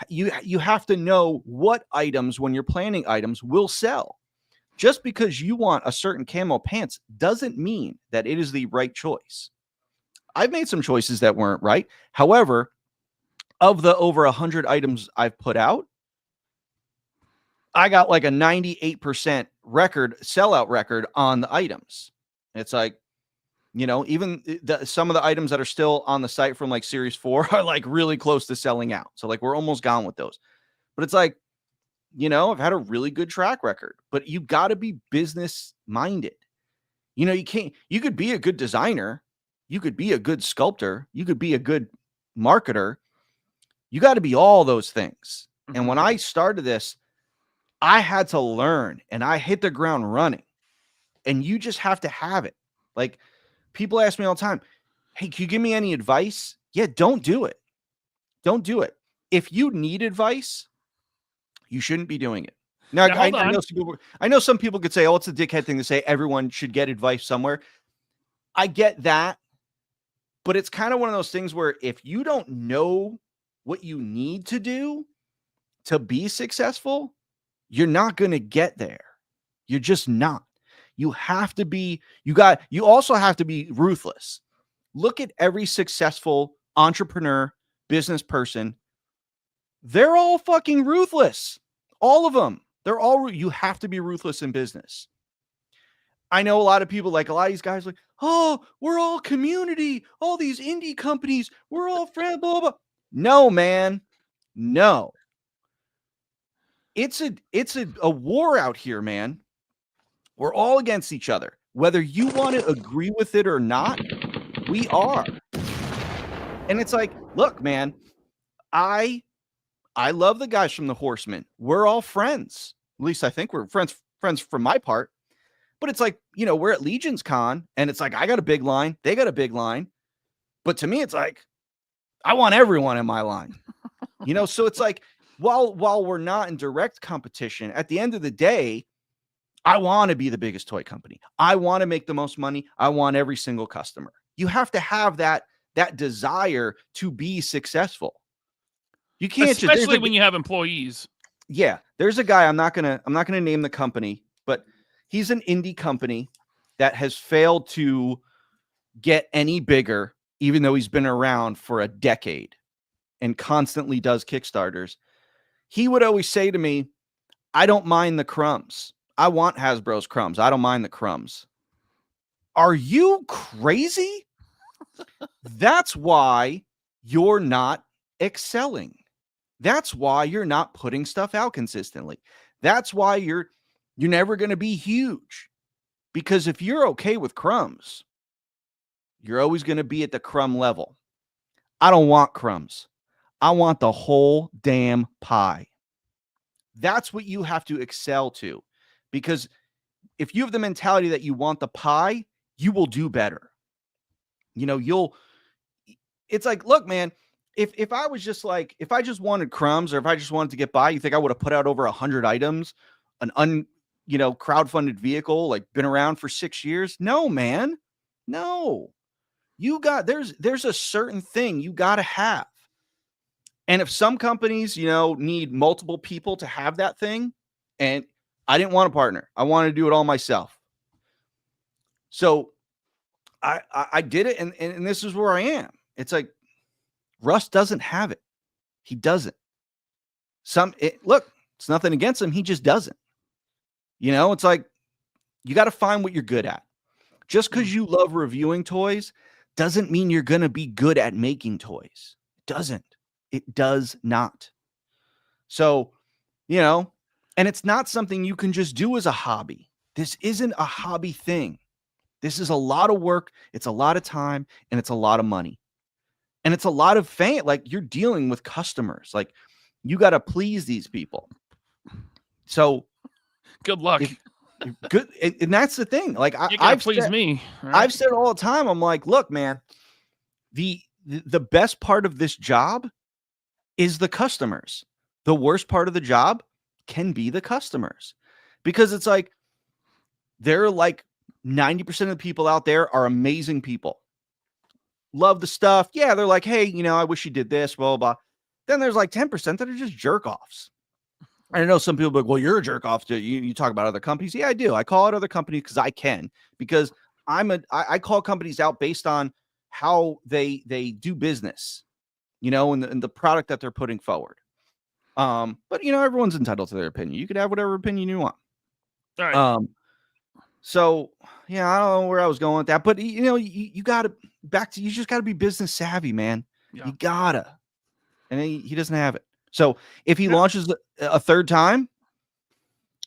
you have to know what items, when you're planning items, will sell. Just because you want a certain camo pants doesn't mean that it is the right choice. I've made some choices that weren't right. However, of the over 100 items I've put out, I got like a 98% sellout record on the items. It's like, even some of the items that are still on the site from like series 4 are like really close to selling out. So like we're almost gone with those. But it's like, I've had a really good track record, but you got to be business minded. You could be a good designer. You could be a good sculptor. You could be a good marketer. You got to be all those things. Mm-hmm. And when I started this, I had to learn, and I hit the ground running, and you just have to have it. Like, people ask me all the time, hey, can you give me any advice? Yeah, don't do it. Don't do it. If you need advice, you shouldn't be doing it. Now, I know some people could say, oh, it's a dickhead thing to say everyone should get advice somewhere. I get that, but it's kind of one of those things where if you don't know what you need to do to be successful, you're not going to get there. You're just not. You have to be, you also have to be ruthless. look at every successful entrepreneur, business person. They're all fucking ruthless. All of them. They're all, you have to be ruthless in business. I know a lot of people, like a lot of these guys, like, oh, we're all community, all these indie companies, we're all friends, blah, blah. No, man. No. It's a war out here, man. We're all against each other. Whether you want to agree with it or not, we are. And it's like, look, man, I love the guys from the Horsemen. We're all friends. At least I think we're friends from my part. But it's like, you know, we're at Legion's Con, and it's like, I got a big line. They got a big line. But to me, it's like, I want everyone in my line. You know, so it's like, while we're not in direct competition, at the end of the day, I want to be the biggest toy company. I want to make the most money. I want every single customer. You have to have that desire to be successful. You can't especially when you have employees. Yeah, there's a guy, I'm not gonna name the company, but he's an indie company that has failed to get any bigger, even though he's been around for a decade and constantly does Kickstarters. He would always say to me, I don't mind the crumbs. I want Hasbro's crumbs. I don't mind the crumbs. Are you crazy? That's why you're not excelling. That's why you're not putting stuff out consistently. That's why you're never going to be huge. Because if you're okay with crumbs, you're always going to be at the crumb level. I don't want crumbs. I want the whole damn pie. That's what you have to excel to. Because if you have the mentality that you want the pie, you will do better. You know, it's like, look, man, if I was just like, if I just wanted crumbs or if I just wanted to get by, you think I would have put out over 100 items, crowdfunded vehicle, like been around for 6 years? No, man. No. There's a certain thing you got to have. And if some companies, need multiple people to have that thing, and I didn't want a partner, I wanted to do it all myself. So I did it, and this is where I am. It's like Russ doesn't have it. He doesn't. Look, it's nothing against him. He just doesn't. It's like you got to find what you're good at. Just because you love reviewing toys doesn't mean you're going to be good at making toys. It doesn't. It does not. So, and it's not something you can just do as a hobby. This isn't a hobby thing. This is a lot of work. It's a lot of time, and it's a lot of money. And it's a lot of fame. Like, you're dealing with customers. Like, you got to please these people. So good luck. Good. And that's the thing. Like, I've pleased me. Right? I've said all the time, I'm like, look, man, the best part of this job is the customers. The worst part of the job can be the customers, because it's like, they're like 90% of the people out there are amazing people. Love the stuff. Yeah. They're like, hey, I wish you did this, blah, blah, blah. Then there's like 10% that are just jerk offs. I know some people are like, well, you're a jerk off. You talk about other companies. Yeah, I do. I call out other companies because I call companies out based on how they do business, and the product that they're putting forward. But everyone's entitled to their opinion. You could have whatever opinion you want. All right. So yeah, I don't know where I was going with that, but you gotta you just gotta be business savvy, man. Yeah. You gotta, and he doesn't have it. So if he launches a third time,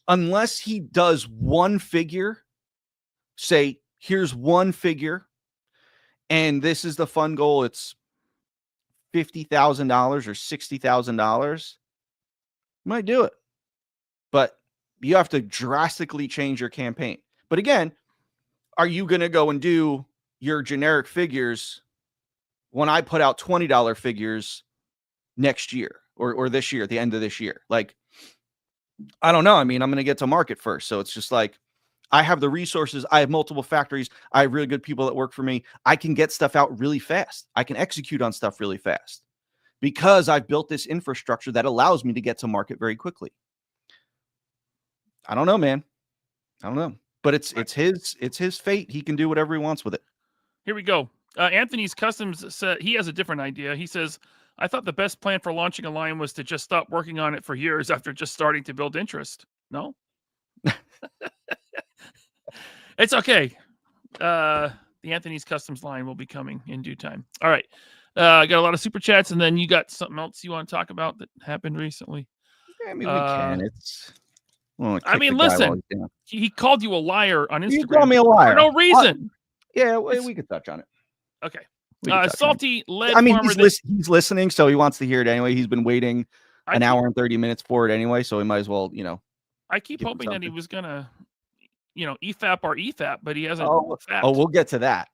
unless he does one figure, say, here's one figure, and this is the fun goal, it's $50,000 or $60,000, you might do it. But you have to drastically change your campaign. But again, are you going to go and do your generic figures when I put out $20 figures next year or this year, at the end of this year? Like, I don't know. I mean, I'm going to get to market first. So it's just like, I have the resources. I have multiple factories. I have really good people that work for me. I can get stuff out really fast. I can execute on stuff really fast because I've built this infrastructure that allows me to get to market very quickly. I don't know, man. I don't know. But it's his fate. He can do whatever he wants with it. Here we go. Anthony's Customs said he has a different idea. He says, I thought the best plan for launching a line was to just stop working on it for years after just starting to build interest. No? It's okay. The Anthony's Customs line will be coming in due time. All right. I got a lot of super chats, and then you got something else you want to talk about that happened recently. Yeah, I mean, we can. It's. Well, I mean, listen. He called you a liar on Instagram. You called me a liar for no reason. Yeah, we could touch on it. Okay. Salty lead. I mean, he's listening, so he wants to hear it anyway. He's been waiting an hour and 30 minutes for it anyway, so he might as well, I keep hoping that he was gonna, EFAP or EFAP, but he hasn't. We'll get to that.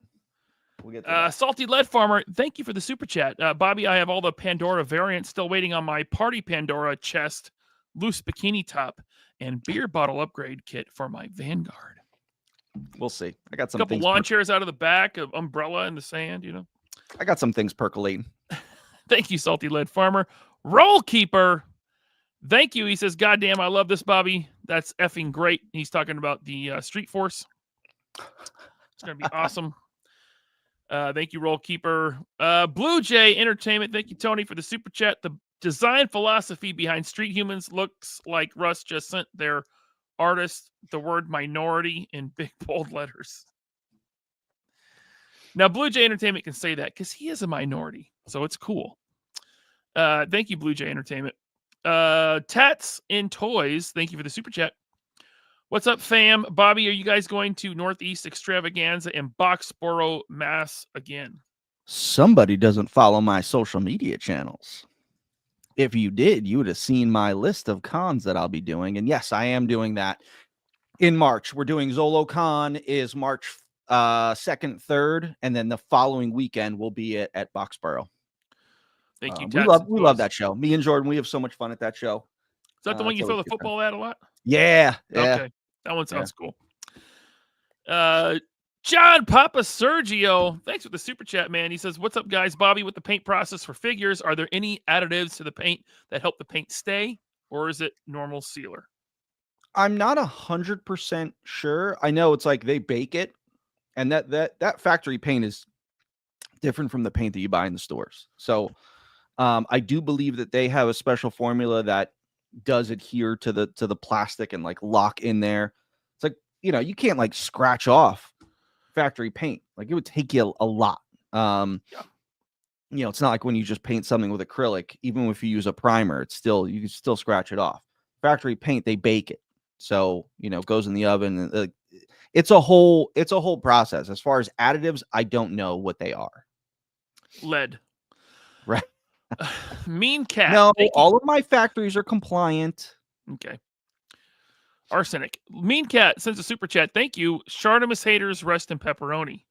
Salty Lead Farmer, thank you for the super chat. Bobby, I have all the Pandora variants still waiting on my Party Pandora chest, loose bikini top, and beer bottle upgrade kit for my Vanguard. We'll see. I got some couple lawn chairs out of the back, of umbrella in the sand, I got some things percolating. Thank you, Salty Lead Farmer. Roll Keeper, thank you. He says, goddamn, I love this, Bobby. That's effing great. He's talking about the Street Force. It's going to be awesome. Thank you, Roll Keeper. Blue Jay Entertainment, thank you, Tony, for the super chat. The design philosophy behind Street Humans looks like Russ just sent their artist the word minority in big bold letters. Now, Blue Jay Entertainment can say that because he is a minority, so it's cool. Thank you, Blue Jay Entertainment. Tats in Toys, thank you for the super chat. What's up, fam? Bobby, are you guys going to Northeast Extravaganza in Boxborough, Mass again? Somebody doesn't follow my social media channels. If you did, you would have seen my list of cons that I'll be doing. And yes, I am doing that in March. We're doing ZoloCon is March 2nd, 3rd, and then the following weekend we'll be at Boxborough. Thank you. We love that show. Me and Jordan, we have so much fun at that show. Is that the one you throw the football at a lot? Yeah. Okay. That one sounds cool. John Papa Sergio, thanks for the super chat, man. He says, what's up, guys? Bobby, with the paint process for figures, are there any additives to the paint that help the paint stay, or is it normal sealer? I'm not 100% sure. I know it's like they bake it, and that factory paint is different from the paint that you buy in the stores. So I do believe that they have a special formula that does adhere to the plastic and like lock in there. It's like, you can't like scratch off factory paint. Like it would take you a lot. It's not like when you just paint something with acrylic, even if you use a primer, you can still scratch it off. Factory paint, they bake it. So, it goes in the oven. And, it's a whole process. As far as additives, I don't know what they are. Lead. Right. Mean Cat. No, all of my factories are compliant. Okay. Arsenic. Mean Cat sends a super chat. Thank you. Shartimus haters rest in pepperoni.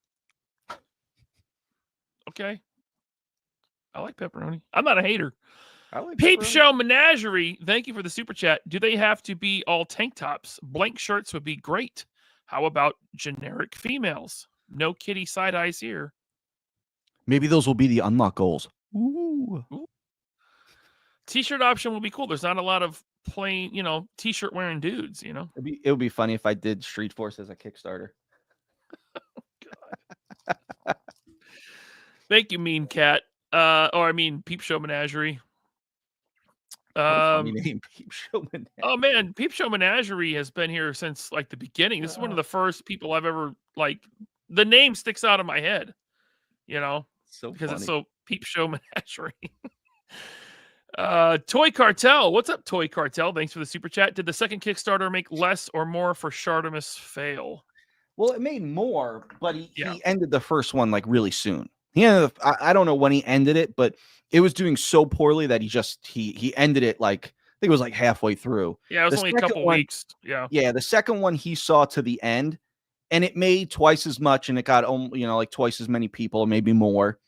Okay. I like pepperoni. I'm not a hater. I like Peep pepperoni. Show Menagerie. Thank you for the super chat. Do they have to be all tank tops? Blank shirts would be great. How about generic females? No kitty side eyes here. Maybe those will be the unlock goals. Ooh. T-shirt option will be cool. There's not a lot of plain, t-shirt wearing dudes, It would be funny if I did Street Force as a Kickstarter. Thank you, Mean Cat. Peep Show Menagerie. Name, Peep Show Menagerie. Oh man, Peep Show Menagerie has been here since like the beginning. This is one of the first people I've ever the name sticks out of my head, So because funny. it's so Peep Show Menagerie. Toy Cartel. What's up, Toy Cartel? Thanks for the super chat. Did the second Kickstarter make less or more for Shartimus fail? Well, it made more, but he ended the first one like really soon. I don't know when he ended it, but it was doing so poorly that he ended it like I think it was like halfway through. Yeah, it was only a couple weeks. Yeah. Yeah, the second one he saw to the end, and it made twice as much, and it got like twice as many people, maybe more,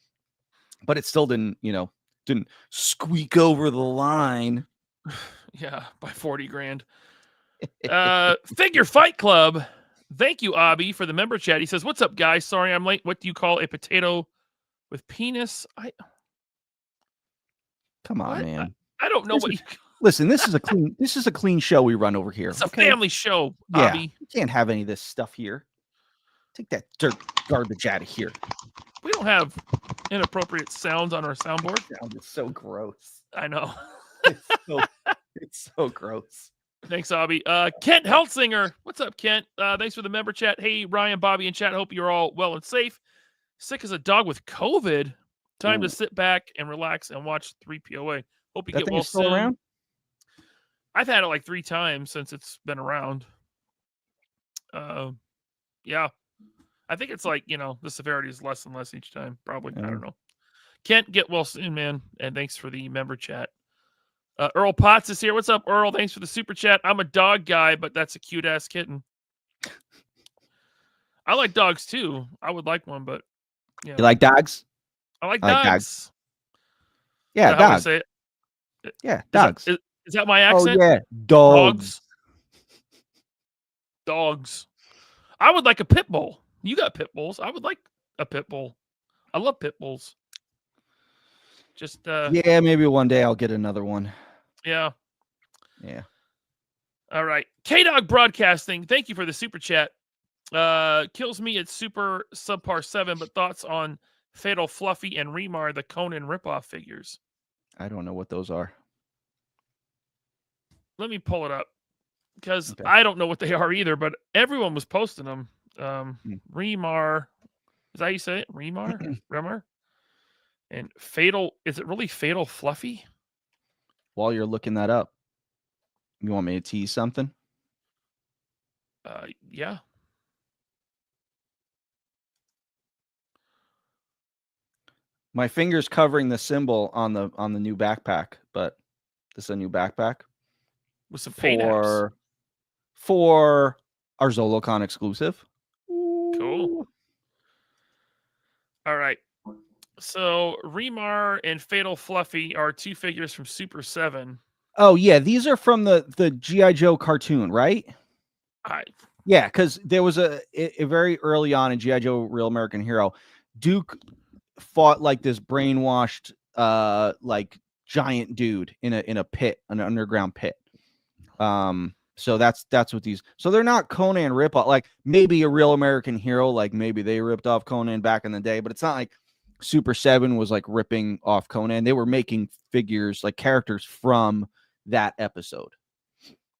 but it still didn't squeak over the line. Yeah, by 40 grand. Figure Fight Club. Thank you, Abby, for the member chat. He says, what's up, guys? Sorry I'm late. What do you call a potato with penis? Come on, man. I don't know what you... Listen, this is a clean show we run over here. It's a family show, Abby. You can't have any of this stuff here. Take that dirt garbage out of here. We don't have inappropriate sounds on our soundboard. Sound is so gross. I know. It's so gross. Thanks, Abby. Kent Heltzinger. What's up, Kent? Thanks for the member chat. Hey, Ryan, Bobby, and chat. Hope you're all well and safe. Sick as a dog with COVID. Time to sit back and relax and watch 3POA. Hope you get well soon. Around? I've had it like 3 times since it's been around. Yeah. I think it's like, the severity is less and less each time. Probably. I don't know. Kent, get well soon, man. And thanks for the member chat. Earl Potts is here. What's up, Earl? Thanks for the super chat. I'm a dog guy, but that's a cute ass kitten. I like dogs too. I would like one, but you like dogs? I like dogs. Yeah, dogs. How do I say it? Yeah, dogs. Is that my accent? Oh yeah, dogs. Dogs. I would like a pit bull. You got pit bulls. I would like a pit bull. I love pit bulls. Just yeah, maybe one day I'll get another one. Yeah. All right. K-Dog Broadcasting. Thank you for the super chat. Kills me at super subpar 7, but thoughts on Fatal Fluffy and Remar, the Conan ripoff figures. I don't know what those are. Let me pull it up because I don't know what they are either, but everyone was posting them. Remar. Is that how you say it? Remar? Remar? And Fatal. Is it really Fatal Fluffy? While you're looking that up, you want me to tease something? Yeah. My finger's covering the symbol on the new backpack, but this is a new backpack with some paint apps for our ZoloCon exclusive. Cool. All right. So Remar and Fatal Fluffy are 2 figures from Super 7. Oh yeah, these are from the G.I. Joe cartoon, right? Yeah, because there was a very early on in G.I. Joe Real American Hero, Duke fought like this brainwashed like giant dude in a pit, an underground pit. So that's what these. So they're not Conan ripoff. Like maybe a Real American Hero, like maybe they ripped off Conan back in the day, but it's not like Super 7 was like ripping off Conan. They were making figures, like characters from that episode.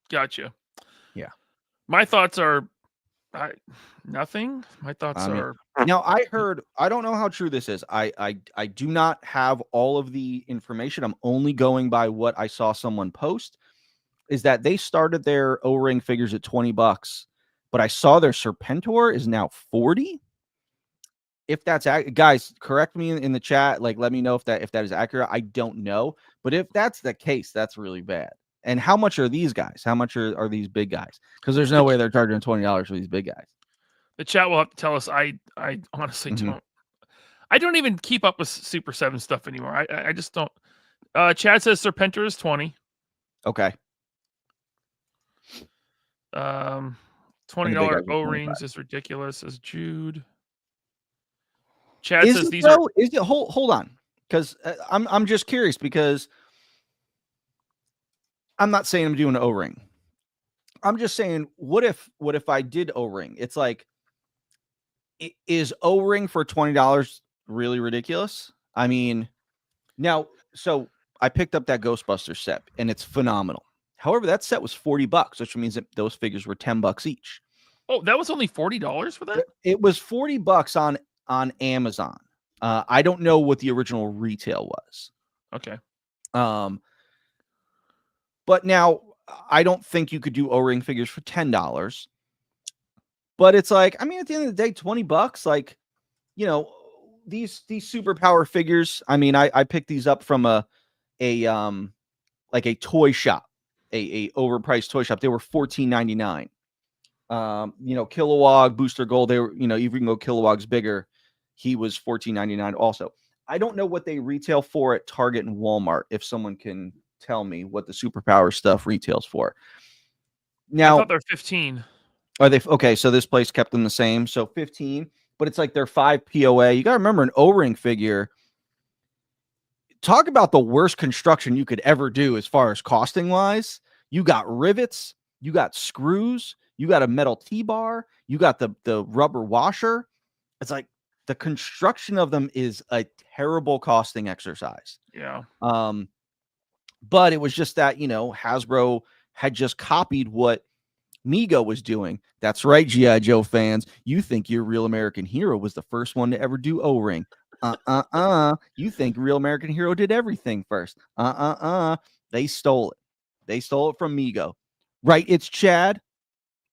Gotcha. Yeah. My thoughts are nothing. My thoughts are. Now I heard, I don't know how true this is. I do not have all of the information. I'm only going by what I saw someone post. Is that they started their O-ring figures at $20, but I saw their Serpentor is now $40. If that's guys, correct me in the chat. Like, let me know if that is accurate. I don't know, but if that's the case, that's really bad. And how much are these guys? How much are these big guys? Because there's no way they're charging $20 for these big guys. The chat will have to tell us. I honestly don't. I don't even keep up with Super 7 stuff anymore. I just don't. Chad says Serpentor is 20. Okay. $20 O-rings is ridiculous, says Jude. Chad says these are. Is it hold on? Because I'm just curious because I'm not saying I'm doing an O-ring. I'm just saying, what if I did O-ring? It's like, is O-ring for $20 really ridiculous? I mean, now, so I picked up that Ghostbusters set and it's phenomenal. However, that set was $40, which means that those figures were $10 each. Oh, that was only $40 for that? It was $40 on Amazon. I don't know what the original retail was. Okay. But now I don't think you could do O-ring figures for $10. But it's like, I mean, at the end of the day, $20, like, you know, these superpower figures. I mean, I picked these up from a toy shop, a overpriced toy shop. They were $14.99. You know, Kilowog, Booster Gold, they were, you know, even though Kilowog's bigger, he was $14.99 also. I don't know what they retail for at Target and Walmart. If someone can tell me what the superpower stuff retails for. Now, I thought they're 15. Are they okay? So this place kept them the same. So 15, but it's like they're 5 POA. You got to remember an O-ring figure. Talk about the worst construction you could ever do as far as costing wise. You got rivets, you got screws, you got a metal T-bar, you got the rubber washer. It's like the construction of them is a terrible costing exercise. Yeah. But it was just that, Hasbro had just copied what Mego was doing. That's right, G.I. Joe fans. You think your Real American Hero was the first one to ever do O-ring. You think Real American Hero did everything first. They stole it. They stole it from Mego. Right, it's Chad.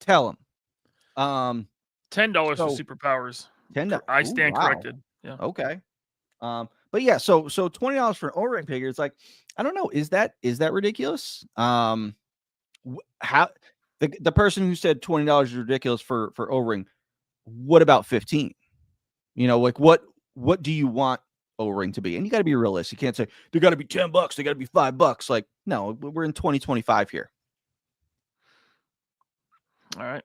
Tell him. $10 for superpowers. $10. I stand corrected. Yeah. Okay. But yeah, so $20 for an O-ring figure. It's like, I don't know. Is that ridiculous? How the person who said $20 is ridiculous for O-ring, what about 15? Like what do you want O-ring to be? And you got to be realistic. You can't say they got to be $10. They got to be $5. Like, no, we're in 2025 here. All right.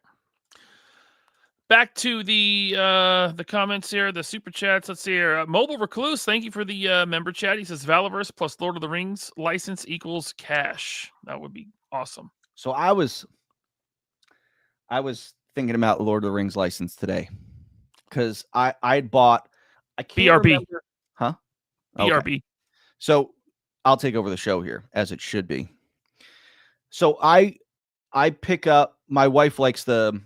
Back to the comments here, the super chats. Let's see here. Mobile Recluse, thank you for the member chat. He says Valaverse plus Lord of the Rings license equals cash. That would be awesome. So I was thinking about Lord of the Rings license today because I'd bought. I can't remember. Huh? BRB. Okay. So I'll take over the show here, as it should be. So I pick up. My wife likes the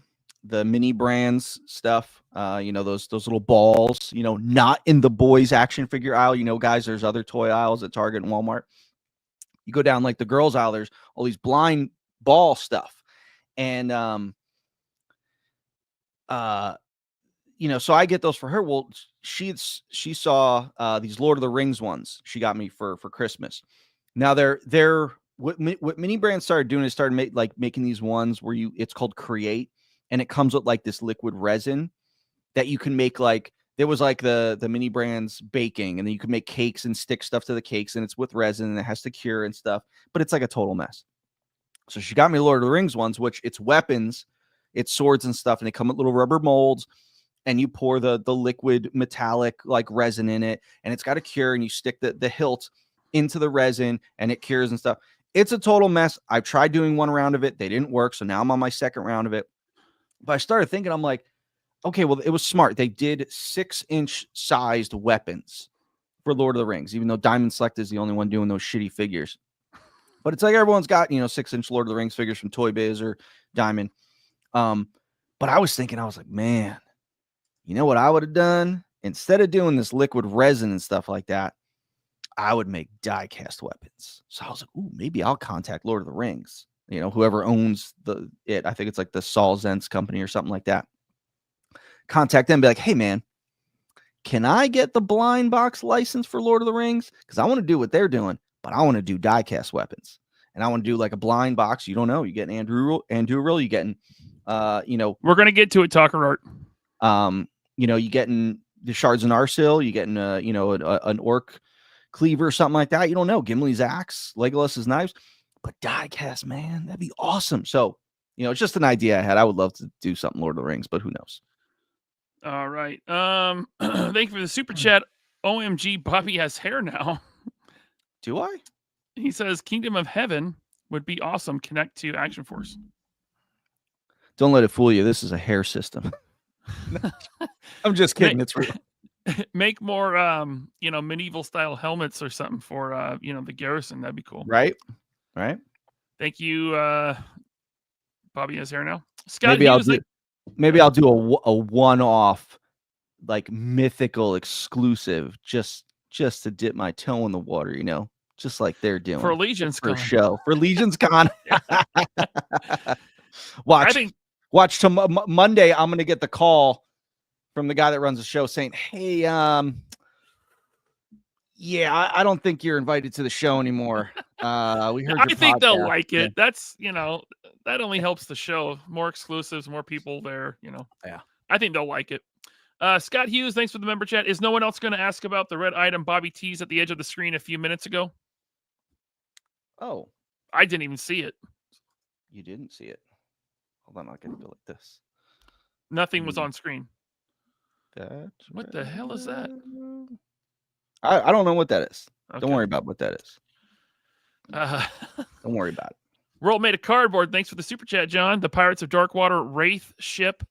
mini brands stuff, those little balls, not in the boys action figure aisle. Guys, there's other toy aisles at Target and Walmart. You go down like the girls aisle, there's all these blind ball stuff. And, so I get those for her. Well, she saw these Lord of the Rings ones she got me for Christmas. Now what mini brands started doing is started making these ones where it's called Create. And it comes with like this liquid resin that you can make there was like the mini brands baking, and then you can make cakes and stick stuff to the cakes, and it's with resin and it has to cure and stuff, but it's like a total mess. So she got me Lord of the Rings ones, which it's weapons, it's swords and stuff, and they come with little rubber molds, and you pour the liquid metallic like resin in it, and it's got a cure, and you stick the hilt into the resin and it cures and stuff. It's a total mess. I've tried doing one round of it. They didn't work. So now I'm on my second round of it. But I started thinking, I'm like, okay, well, it was smart. They did 6-inch sized weapons for Lord of the Rings, even though Diamond Select is the only one doing those shitty figures. But it's like everyone's got, 6-inch Lord of the Rings figures from Toy Biz or Diamond. But I was thinking, I was like, man, you know what I would have done? Instead of doing this liquid resin and stuff like that, I would make die-cast weapons. So I was like, ooh, maybe I'll contact Lord of the Rings. Whoever owns I think it's like the Saul Zentz company or something like that. Contact them, be like, hey man, can I get the blind box license for Lord of the Rings? Because I want to do what they're doing, but I want to do die-cast weapons. And I want to do like a blind box. You don't know. You get an Anduril, you getting we're gonna get to it, Talker Art. You getting the Shards and Arsil, you getting an orc cleaver or something like that. You don't know. Gimli's axe, Legolas's knives. But die-cast, man, that'd be awesome. So, it's just an idea I had. I would love to do something Lord of the Rings, but who knows? All right. Thank you for the super chat. OMG, Bobby has hair now. Do I? He says Kingdom of Heaven would be awesome. Connect to Action Force. Don't let it fool you. This is a hair system. I'm just kidding. It's real. Make more, medieval style helmets or something for, the garrison. That'd be cool. Right. Thank you. Bobby has hair now. Scott maybe I'll do a one-off, like mythical exclusive, just to dip my toe in the water, just like they're doing for Legion's for show for Legion's Con. Watch Monday. I'm gonna get the call from the guy that runs the show saying, "Hey, yeah, I don't think you're invited to the show anymore. We heard. I think they'll like it. Yeah. That's that only helps the show. More exclusives, more people there. Yeah, I think they'll like it. Scott Hughes, thanks for the member chat. Is no one else going to ask about the red item Bobby teased at the edge of the screen a few minutes ago? Oh, I didn't even see it. You didn't see it. Hold on, I'll get to do it like this. Nothing was on screen. What the hell is that? I don't know what that is. Okay. Don't worry about what that is. Don't worry about it. World Made of Cardboard. Thanks for the super chat, John. The Pirates of Darkwater Wraith ship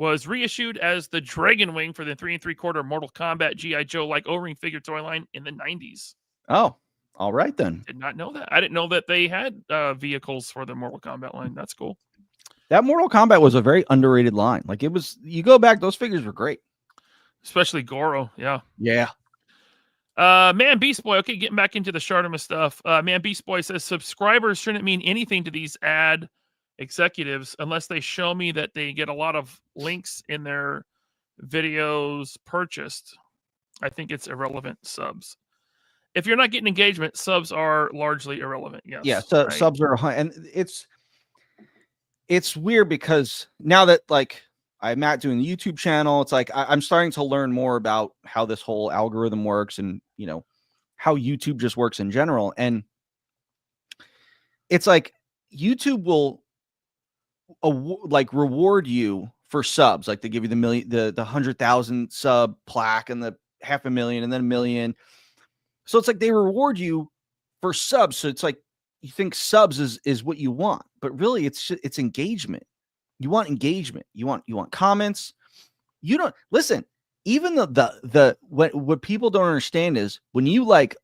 was reissued as the Dragon Wing for the 3 3/4 Mortal Kombat G.I. Joe like O-ring figure toy line in the 90s. Oh, all right then. Did not know that. I didn't know that they had vehicles for the Mortal Kombat line. That's cool. That Mortal Kombat was a very underrated line. Like, it was, you go back, those figures were great. Especially Goro. Yeah. Yeah. Man Beast Boy. Okay, getting back into the Shartimus stuff. Man Beast Boy says subscribers shouldn't mean anything to these ad executives unless they show me that they get a lot of links in their videos purchased. I think it's irrelevant subs. If you're not getting engagement, subs are largely irrelevant. Yes. Yeah. So right? subs are, and it's weird because now that, like, I'm not doing the YouTube channel, it's like I'm starting to learn more about how this whole algorithm works and, you know, how YouTube just works in general. And it's like YouTube will like reward you for subs. Like, they give you the 100,000 sub plaque and the 500,000 and then 1 million. So it's like they reward you for subs. So it's like you think subs is what you want, but really it's engagement. You want engagement. You want comments. You don't listen. Even what people don't understand is when you like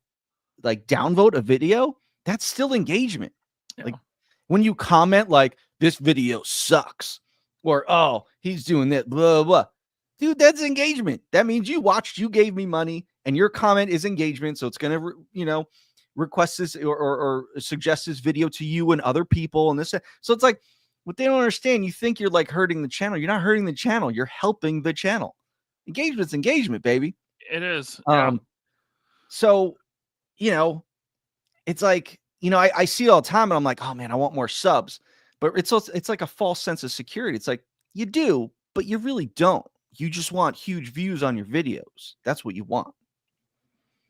downvote a video, that's still engagement. Yeah. Like when you comment like, this video sucks, or, oh, he's doing that, blah, blah. Dude, that's engagement. That means you watched, you gave me money, and your comment is engagement. So it's going to, request this or suggest this video to you and other people. And this, so it's like, what they don't understand, you think you're like hurting the channel. You're not hurting the channel. You're helping the channel. Engagement's engagement, baby. It is. Yeah. So, it's like, I see it all the time and I'm like, oh man, I want more subs. But it's like a false sense of security. It's like, you do, but you really don't. You just want huge views on your videos. That's what you want.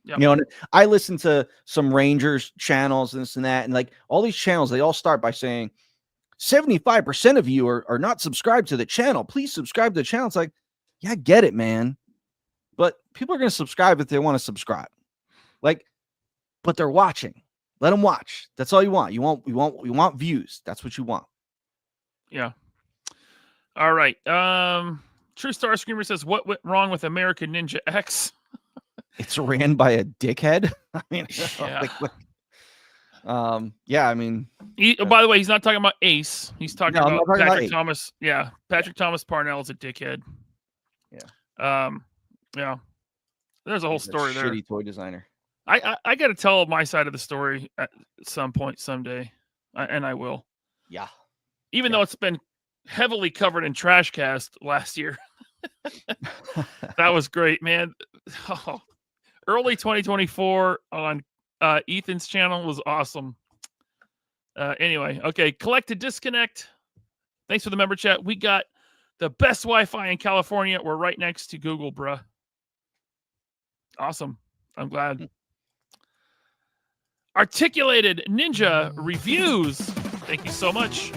Yep. And I listen to some Rangers channels and this and that. And like all these channels, they all start by saying 75% of you are not subscribed to the channel. Please subscribe to the channel. It's like, yeah, I get it, man. But people are going to subscribe if they want to subscribe. Like, but they're watching. Let them watch. That's all you want. You want views. That's what you want. Yeah. All right. True Star Screamer says, what went wrong with American Ninja X? It's ran by a dickhead. I mean, yeah. I mean, by the way, he's not talking about Ace. He's talking about Patrick about Thomas. Yeah. Patrick Thomas Parnell is a dickhead. Yeah. Yeah. There's a whole story there. Shitty toy designer. I got to tell my side of the story at some point someday, and I will. Yeah. Even though it's been heavily covered in Trashcast last year. That was great, man. Oh, early 2024 on Ethan's channel was awesome. Anyway, okay. Collect to Disconnect. Thanks for the member chat. We got the best Wi-Fi in California. We're right next to Google, bruh. Awesome. I'm glad. Articulated Ninja Reviews. Thank you so much.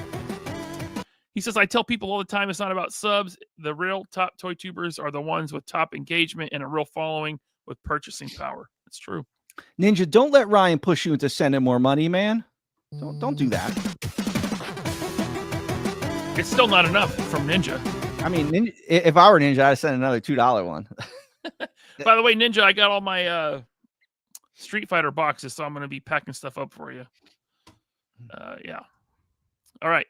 He says, I tell people all the time it's not about subs. The real top toy tubers are the ones with top engagement and a real following with purchasing power. That's true. Ninja, don't let Ryan push you into sending more money, man. Don't do that. It's still not enough from Ninja. I mean, Ninja, if I were Ninja, I'd send another $2 one. By the way, Ninja, I got all my Street Fighter boxes, so I'm going to be packing stuff up for you. Yeah. All right.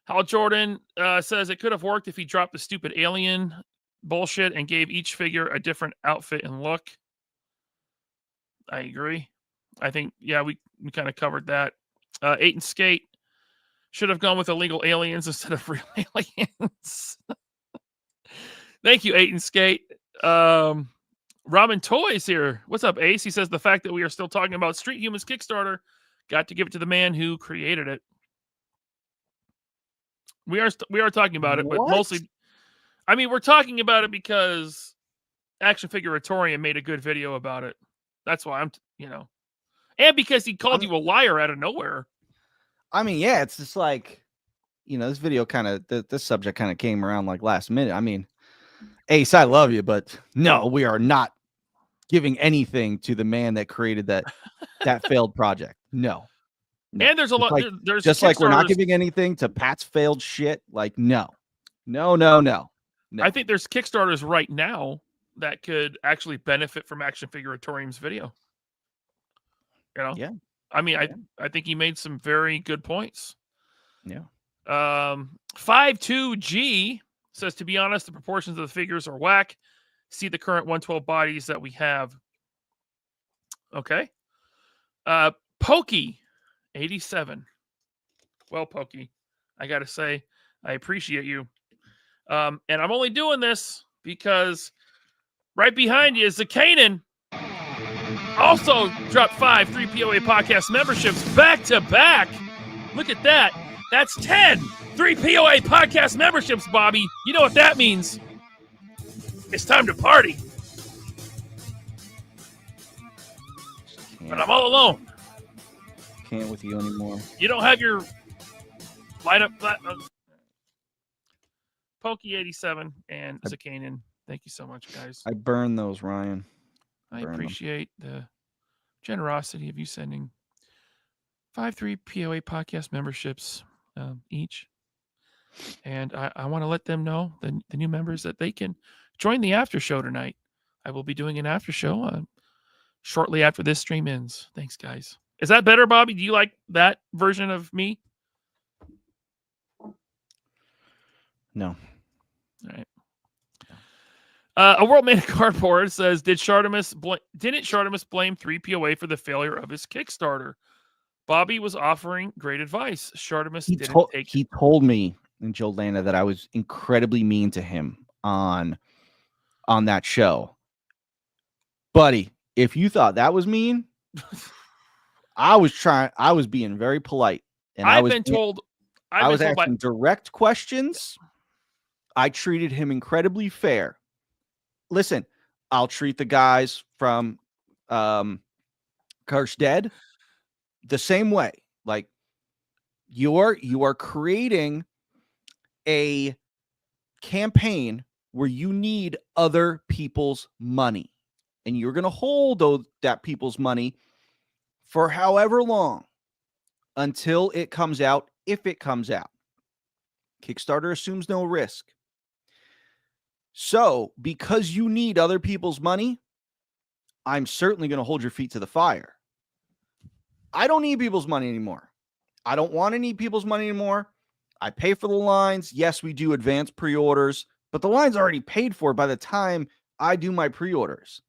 Hal Jordan says it could have worked if he dropped the stupid alien bullshit and gave each figure a different outfit and look. I agree. I think, yeah, we kind of covered that. 8 and Skate should have gone with illegal aliens instead of real aliens. Thank you, 8 and Skate. Robin Toys here. What's up, Ace? He says the fact that we are still talking about Street Humans Kickstarter, got to give it to the man who created it. We are talking about it, but mostly, I mean, we're talking about it because Action Figure Atorium made a good video about it. That's why and because he called you a liar out of nowhere. I mean, yeah, it's just like, this video this subject kind of came around like last minute. I mean, Ace, I love you, but no, we are not giving anything to the man that created that failed project. No. And there's a lot. There's just like we're not giving anything to Pat's failed shit. Like, no. No. I think there's Kickstarters right now that could actually benefit from Action Figure Atorium's video. You know? Yeah. I mean, I think he made some very good points. Yeah. 52G says, to be honest, the proportions of the figures are whack. See the current 112 bodies that we have. Okay. Pokey 87. Well, Pokey, I gotta say, I appreciate you. And I'm only doing this because right behind you is the Kanan. Also dropped 5 3POA podcast memberships back to back. Look at that. That's 10 3POA podcast memberships, Bobby. You know what that means. It's time to party. But I'm all alone. Can't with you anymore. You don't have your lineup. Pokey 87 and Zakanan. Thank you so much, guys. I burn those, Ryan. I Burn appreciate the generosity of you sending 5 3POA podcast memberships each. And I want to let them know, the new members, that they can join the after show tonight. I will be doing an after show shortly after this stream ends. Thanks, guys. Is that better, Bobby? Do you like that version of me? No. All right. A World Made of Cardboard says, didn't Shartimus blame 3POA for the failure of his Kickstarter? Bobby was offering great advice. Shartimus didn't take it. He told me in Joe Lana that I was incredibly mean to him on that show. Buddy, if you thought that was mean, I was being very polite. And I was asking direct questions. I treated him incredibly fair. Listen, I'll treat the guys from Curse Dead the same way. Like, you are creating a campaign where you need other people's money, and you're going to hold that people's money for however long until it comes out, if it comes out. Kickstarter assumes no risk. So, because you need other people's money, I'm certainly going to hold your feet to the fire. I don't need people's money anymore. I don't want to need people's money anymore. I pay for the lines. Yes, we do advanced pre-orders, but the line's already paid for by the time I do my pre-orders.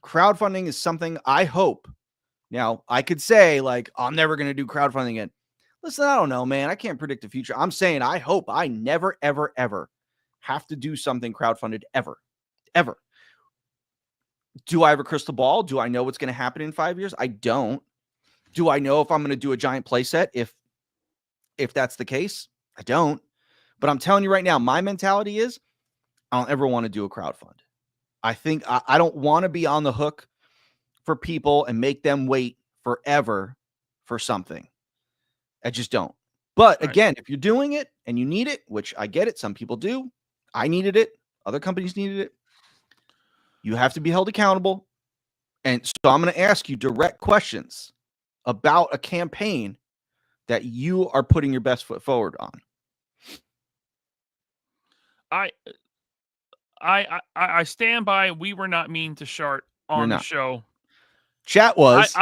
Crowdfunding is something I hope. Now, I could say, like, I'm never going to do crowdfunding again. Listen, I don't know, man. I can't predict the future. I'm saying I hope I never, ever, ever have to do something crowdfunded ever. Ever. Do I have a crystal ball? Do I know what's going to happen in 5 years? I don't. Do I know if I'm going to do a giant playset if that's the case? I don't. But I'm telling you right now, my mentality is I don't ever want to do a crowdfund. I think I don't want to be on the hook for people and make them wait forever for something. I just don't. But again, if you're doing it and you need it, which I get it, some people do. I needed it. Other companies needed it. You have to be held accountable. And so I'm going to ask you direct questions about a campaign that you are putting your best foot forward on. I stand by. We were not mean to Shart on the show. Chat was.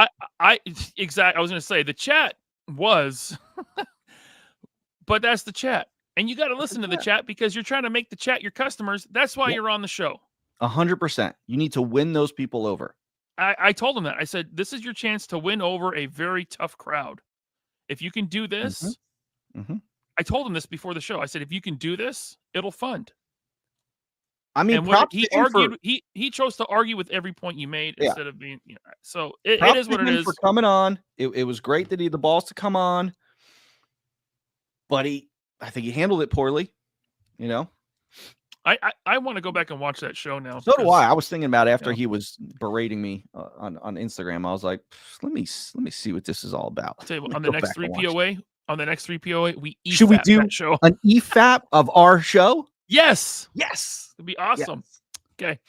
Exactly. I was going to say the chat was, but that's the chat, and you got to listen to the chat because you're trying to make the chat your customers. That's why you're on the show. 100%. You need to win those people over. I told him that. I said, this is your chance to win over a very tough crowd. If you can do this, I told him this before the show. I said, if you can do this, it'll fund. I mean, he chose to argue with every point you made instead of being, so it is what it is. For coming on. It was great that he had the balls to come on, but I think he handled it poorly, I want to go back and watch that show now. So do I. I was thinking about after he was berating me on Instagram. I was like, let me see what this is all about. I'll tell you what, on the next 3POA, we EFAP should we do that show. An EFAP of our show? Yes. Yes. It'd be awesome. Yes. Okay.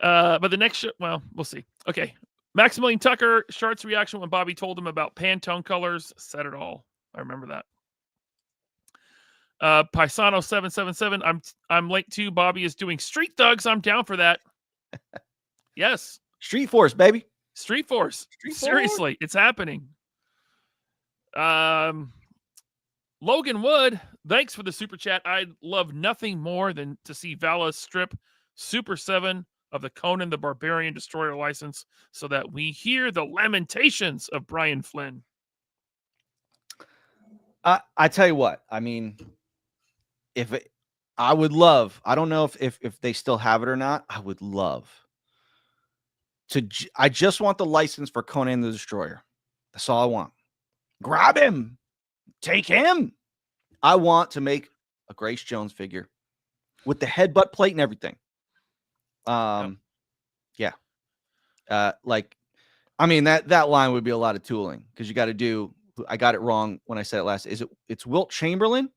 But the next show, well, we'll see. Okay. Maximilian Tucker, Shart's reaction when Bobby told him about Pantone colors said it all. I remember that. Paisano 777. I'm late too. Bobby is doing Street Thugs. I'm down for that. Yes. Street Force, baby. Street Force. Street Force. Seriously, it's happening. Logan Wood, thanks for the super chat. I'd love nothing more than to see Vala strip Super 7 of the Conan the Barbarian Destroyer license so that we hear the lamentations of Brian Flynn. I tell you what, I mean, I would love, I don't know if they still have it or not. I would love I just want the license for Conan the Destroyer. That's all I want. Grab him. Take him. I want to make a Grace Jones figure with the headbutt plate and everything. Yeah. Like, I mean, that line would be a lot of tooling because you got to do, I got it wrong when I said it last. It's Wilt Chamberlain?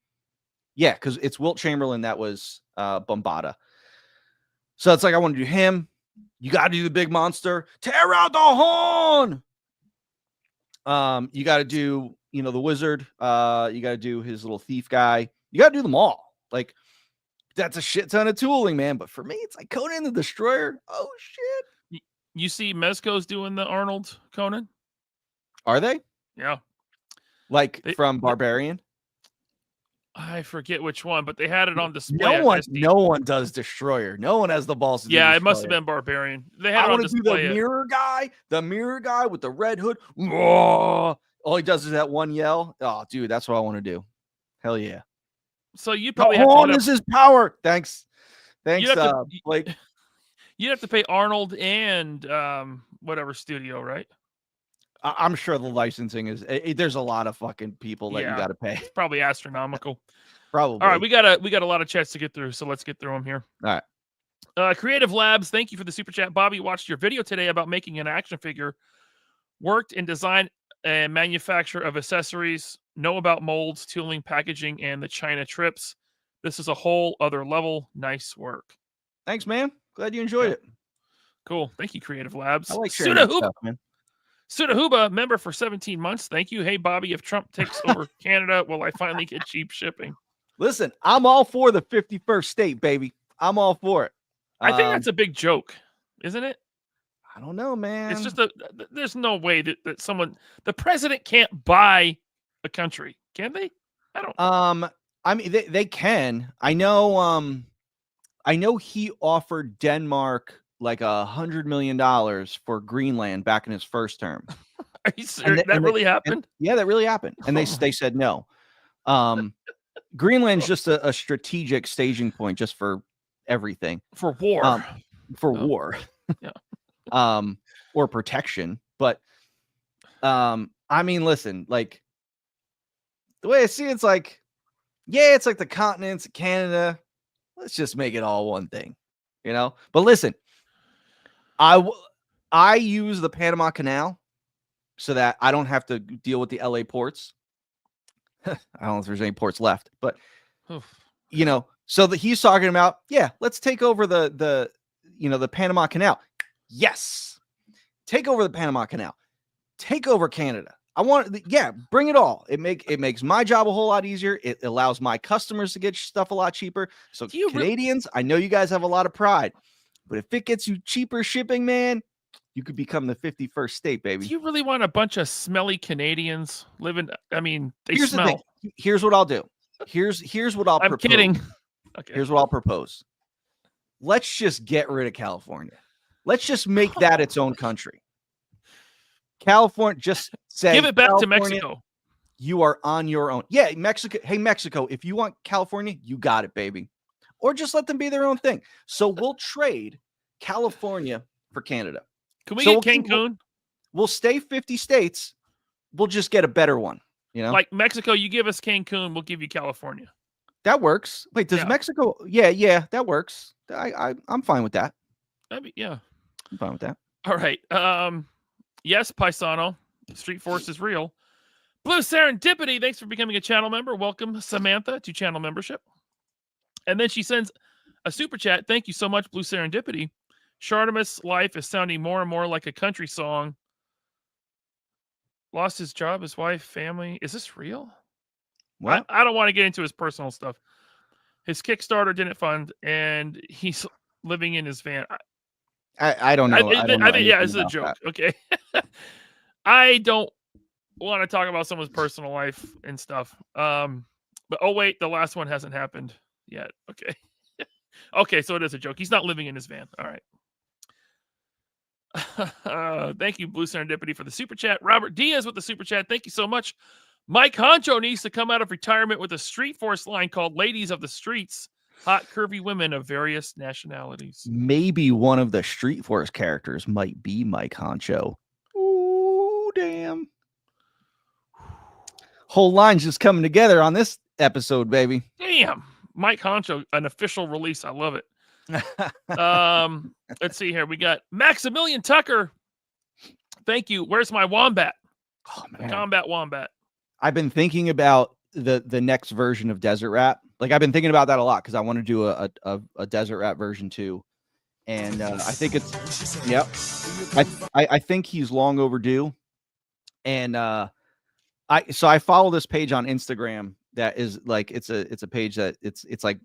Yeah, because it's Wilt Chamberlain that was Bombada. So it's like I want to do him. You got to do the big monster. Tear out the horn. You got to do, the wizard. You got to do his little thief guy. You got to do them all. Like, that's a shit ton of tooling, man. But for me, it's like Conan the Destroyer. Oh, shit. You see Mezco's doing the Arnold Conan? Are they? Yeah. Like from Barbarian? I forget which one, but they had it on display. No one does Destroyer. No one has the balls to do Yeah, Destroyer. it must have been Barbarian. They had I it on want to do display. the mirror guy with the red hood. Oh, all he does is that one yell. Oh, dude, that's what I want to do. Hell yeah. So you probably the horn is his power. Thanks, Blake. You'd have to pay Arnold and whatever studio, right? I'm sure the licensing is. There's a lot of fucking people that you got to pay. It's probably astronomical. Probably. All right, we got a lot of chats to get through, so let's get through them here. All right. Creative Labs, thank you for the super chat. Bobby watched your video today about making an action figure. Worked in design and manufacture of accessories. Know about molds, tooling, packaging, and the China trips. This is a whole other level. Nice work. Thanks, man. Glad you enjoyed it. Cool. Thank you, Creative Labs. I like sharing that stuff, man. Sudahuba, member for 17 months. Thank you. Hey, Bobby, if Trump takes over Canada, will I finally get cheap shipping? Listen, I'm all for the 51st state, baby. I'm all for it. I think that's a big joke, isn't it? I don't know, man. It's just there's no way that the president can't buy a country, can they? I don't. I mean, they can. I know he offered Denmark like $100 million for Greenland back in his first term. Are you serious? That really happened? Yeah, that really happened. And they said no. Greenland's just a strategic staging point just for everything. For war. War. Yeah. Or protection. But I mean, listen, like the way I see it's like, yeah, it's like the continents, Canada. Let's just make it all one thing, But listen, I use the Panama Canal so that I don't have to deal with the LA ports. I don't know if there's any ports left, but so that he's talking about, yeah, let's take over the Panama Canal. Yes. Take over the Panama Canal. Take over Canada. Bring it all. It makes my job a whole lot easier. It allows my customers to get stuff a lot cheaper. So Canadians, I know you guys have a lot of pride, but if it gets you cheaper shipping, man, you could become the 51st state, baby. Do you really want a bunch of smelly Canadians living? I mean, Here's smell. The thing. Here's what I'll do. Here's what I'll propose. I'm kidding. Okay. Here's what I'll propose. Let's just get rid of California. Let's just make that its own country. California, just say, give it back to Mexico. You are on your own. Yeah, Mexico. Hey, Mexico, if you want California, you got it, baby. Or just let them be their own thing. So we'll trade California for Canada. Can we get Cancun? We'll stay 50 states. We'll just get a better one. Like Mexico, you give us Cancun, we'll give you California. That works. Wait, does Mexico? Yeah, that works. I'm fine with that. I'm fine with that. All right. Yes, Paisano. Street Force is real. Blue Serendipity, thanks for becoming a channel member. Welcome, Samantha, to channel membership. And then she sends a super chat. Thank you so much, Blue Serendipity. Shartimus' life is sounding more and more like a country song. Lost his job, his wife, family. Is this real? What? I don't want to get into his personal stuff. His Kickstarter didn't fund, and he's living in his van. I don't know. I don't know think, yeah, anything it's a about joke. that. Okay. I don't want to talk about someone's personal life and stuff. But oh wait, the last one hasn't happened yet. Okay. Okay, so it is a joke. He's not living in his van. All right. Thank you, Blue Serendipity, for the super chat. Robert Diaz with the super chat. Thank you so much. Mike Honcho needs to come out of retirement with a Street Force line called Ladies of the Streets. Hot, curvy women of various nationalities. Maybe one of the Street Force characters might be Mike Honcho. Ooh, damn. Whole line's just coming together on this episode, baby. Damn. Mike Honcho, an official release. I love it. Let's see here. We got Maximilian Tucker. Thank you. Where's my wombat? Oh, man. Combat wombat. I've been thinking about the next version of Desert Rat. Like, I've been thinking about that a lot because I want to do a Desert Rat version too. And I think it's, yep. I think he's long overdue. And I follow this page on Instagram that is like, it's a page that it's like,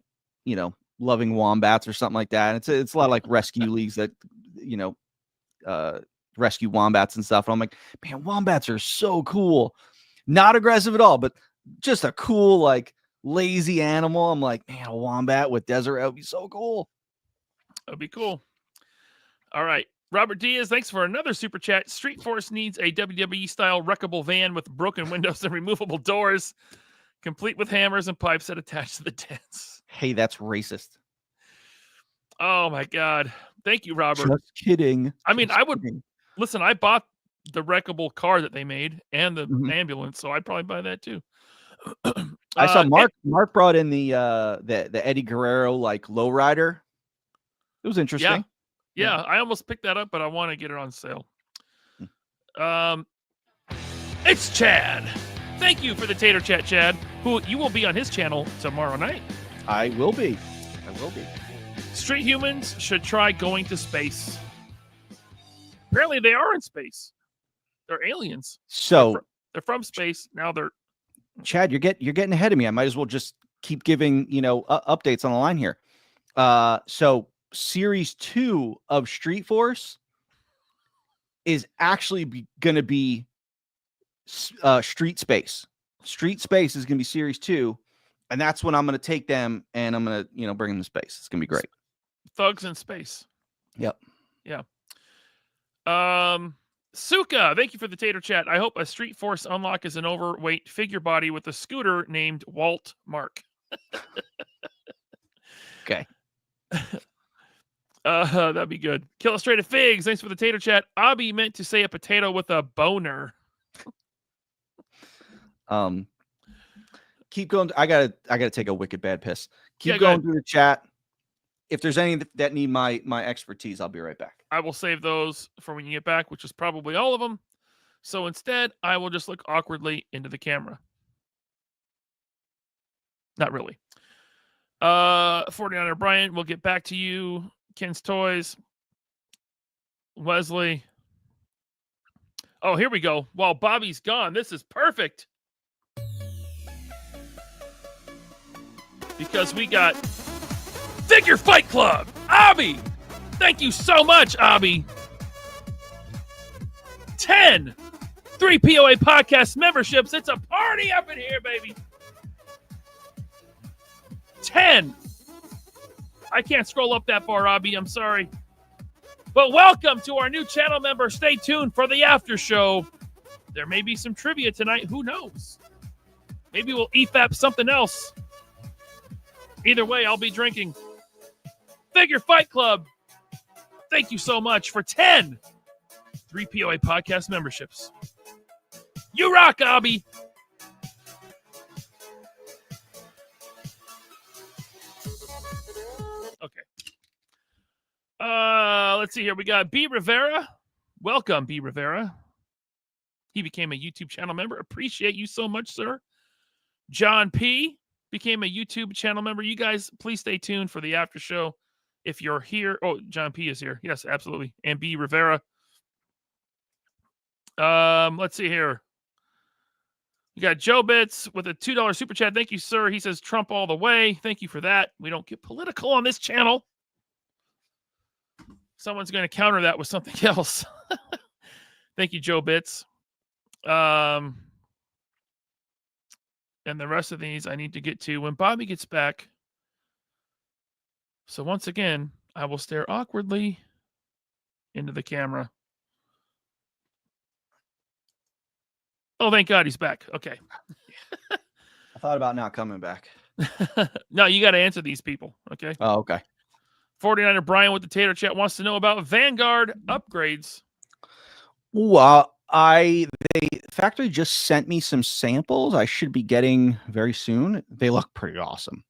you know, loving wombats or something like that. And it's a lot of like rescue leagues that, you know, rescue wombats and stuff. And I'm like, man, wombats are so cool. Not aggressive at all, but just a cool, like, lazy animal. I'm like, man, a wombat with Desert Rat would be so cool. That'd be cool. All right. Robert Diaz, thanks for another super chat. Street Force needs a WWE style wreckable van with broken windows and removable doors, complete with hammers and pipes that attach to the tents. Hey, that's racist. Oh my God. Thank you, Robert. Just kidding. I mean, listen, I bought the wreckable car that they made and the ambulance, so I'd probably buy that too. I saw Mark brought in the Eddie Guerrero like lowrider. It was interesting. Yeah, I almost picked that up, but I want to get it on sale. It's Chad. Thank you for the Tater Chat, Chad, who you will be on his channel tomorrow night. I will be. Street humans should try going to space. Apparently they are in space. They're aliens. So they're from space. Now they're Chad, you're getting ahead of me. I might as well just keep giving, you know, updates on the line here. So series 2 of Street Force is actually going to be Street Space. Street Space is going to be series 2, and that's when I'm going to take them and I'm going to, you know, bring them to space. It's going to be great. Thugs in space. Yep. Yeah. Suka, thank you for the Tater Chat. I hope a Street Force unlock is an overweight figure body with a scooter named Walt Mark. Okay. That'd be good. Illustrated Figs, thanks for the Tater Chat. Abby meant to say a potato with a boner. Keep going. I gotta take a wicked bad piss. Keep Yeah, going through the chat. If there's any that need my expertise, I'll be right back. I will save those for when you get back, which is probably all of them. So instead, I will just look awkwardly into the camera. Not really. 49er Brian, we'll get back to you. Ken's Toys. Wesley. Oh, here we go. While Bobby's gone, this is perfect. Because we got Figure Fight Club. Abby, thank you so much, Abby. 10 3POA podcast memberships. It's a party up in here, baby. 10. I can't scroll up that far, Abby. I'm sorry. But welcome to our new channel member. Stay tuned for the after show. There may be some trivia tonight. Who knows? Maybe we'll EFAP something else. Either way, I'll be drinking. Figure Fight Club. Thank you so much for 10 3POA podcast memberships. You rock, Abby. Okay. Let's see here. We got B. Rivera. Welcome, B. Rivera. He became a YouTube channel member. Appreciate you so much, sir. John P. became a YouTube channel member. You guys, please stay tuned for the after show. If you're here, oh, John P is here. Yes, absolutely. And B. Rivera. Let's see here. You got Joe Bits with a $2 super chat. Thank you, sir. He says Trump all the way. Thank you for that. We don't get political on this channel. Someone's going to counter that with something else. Thank you, Joe Bits. And the rest of these I need to get to when Bobby gets back. So once again, I will stare awkwardly into the camera. Oh, thank God he's back. Okay. I thought about not coming back. No, you got to answer these people. Okay. Oh, okay. 49er Brian with the Tater Chat wants to know about Vanguard upgrades. Well, the factory just sent me some samples I should be getting very soon. They look pretty awesome.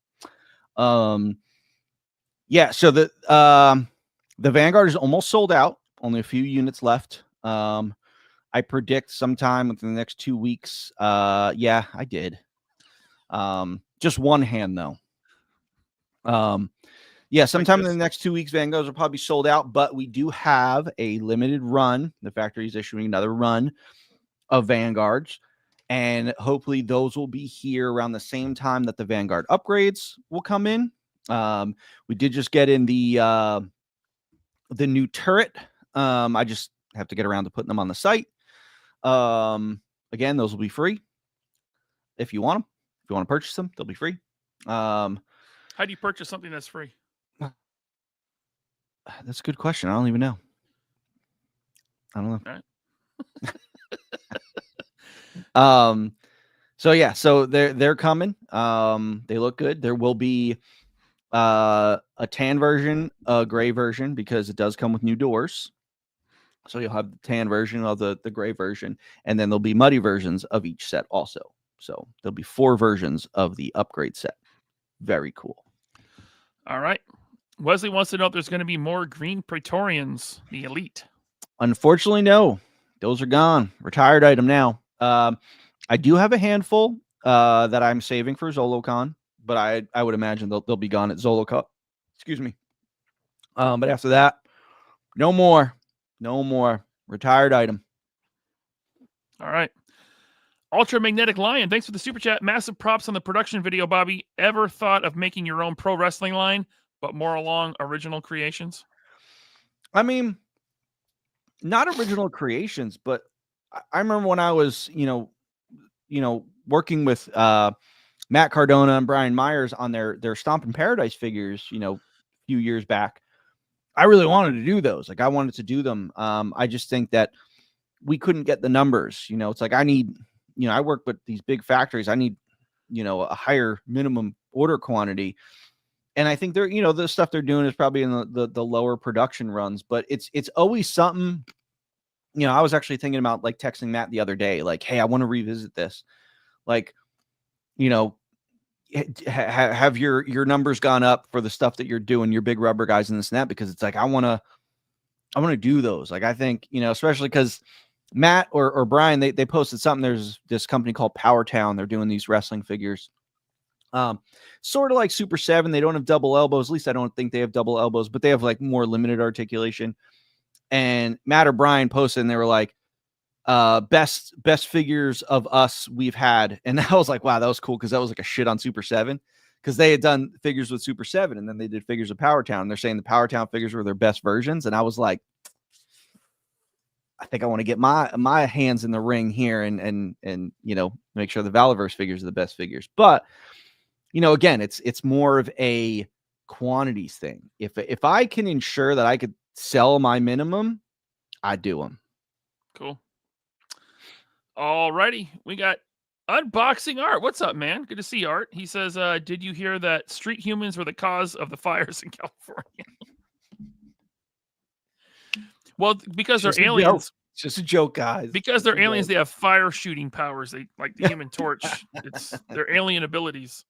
Yeah, so the Vanguard is almost sold out. Only a few units left. I predict sometime within the next 2 weeks. Yeah, I did. Just one hand though. Yeah, sometime in the next 2 weeks, Vanguards will probably be sold out, but we do have a limited run. The factory is issuing another run of Vanguards, and hopefully those will be here around the same time that the Vanguard upgrades will come in. We did just get in the new turret. I just have to get around to putting them on the site. Again, those will be free if you want them. If you want to purchase them, they'll be free. How do you purchase something that's free? That's a good question. I don't even know. I don't know. All right. So yeah, so they're coming. They look good. There will be a tan version, a gray version, because it does come with new doors. So you'll have the tan version of the gray version, and then there'll be muddy versions of each set also. So there'll be 4 versions of the upgrade set. Very cool. All right. Wesley wants to know if there's going to be more green Praetorians, the elite. Unfortunately, no. Those are gone. Retired item now. I do have a handful that I'm saving for ZoloCon, but I would imagine they'll be gone at ZoloCon. Excuse me. But after that, no more. No more. Retired item. All right. Ultramagnetic Lion, thanks for the super chat. Massive props on the production video, Bobby. Ever thought of making your own pro wrestling line, but more along original creations? I mean, not original creations, but I remember when I was, working with Matt Cardona and Brian Myers on their Stomp in Paradise figures, a few years back. I really wanted to do those. Like I wanted to do them. I just think that we couldn't get the numbers. It's like I need, I work with these big factories. I need, a higher minimum order quantity. And I think they're, the stuff they're doing is probably in the lower production runs, but it's always something. I was actually thinking about like texting Matt the other day, like, hey, I want to revisit this. Like, have your numbers gone up for the stuff that you're doing, your big rubber guys and this and that, because it's like, I want to do those. Like, I think, especially because Matt or Brian, they posted something. There's this company called Powertown. They're doing these wrestling figures. Sort of like Super 7. They don't have double elbows. At least I don't think they have double elbows, but they have like more limited articulation. And Matt or Brian posted and they were like, best figures of us we've had. And I was like, wow, that was cool. Cause that was like a shit on Super 7. Cause they had done figures with Super 7 and then they did figures of Powertown. And they're saying the Powertown figures were their best versions. And I was like, I think I want to get my hands in the ring here and make sure the Valaverse figures are the best figures. But, again, it's more of a quantities thing. If I can ensure that I could sell my minimum, I do them. Cool. Alrighty. We got Unboxing Art. What's up, man? Good to see Art. He says, did you hear that street humans were the cause of the fires in California? Well, because they're aliens. It's just a joke, guys. Because they're aliens, they have fire shooting powers. They like the Human Torch. It's their alien abilities.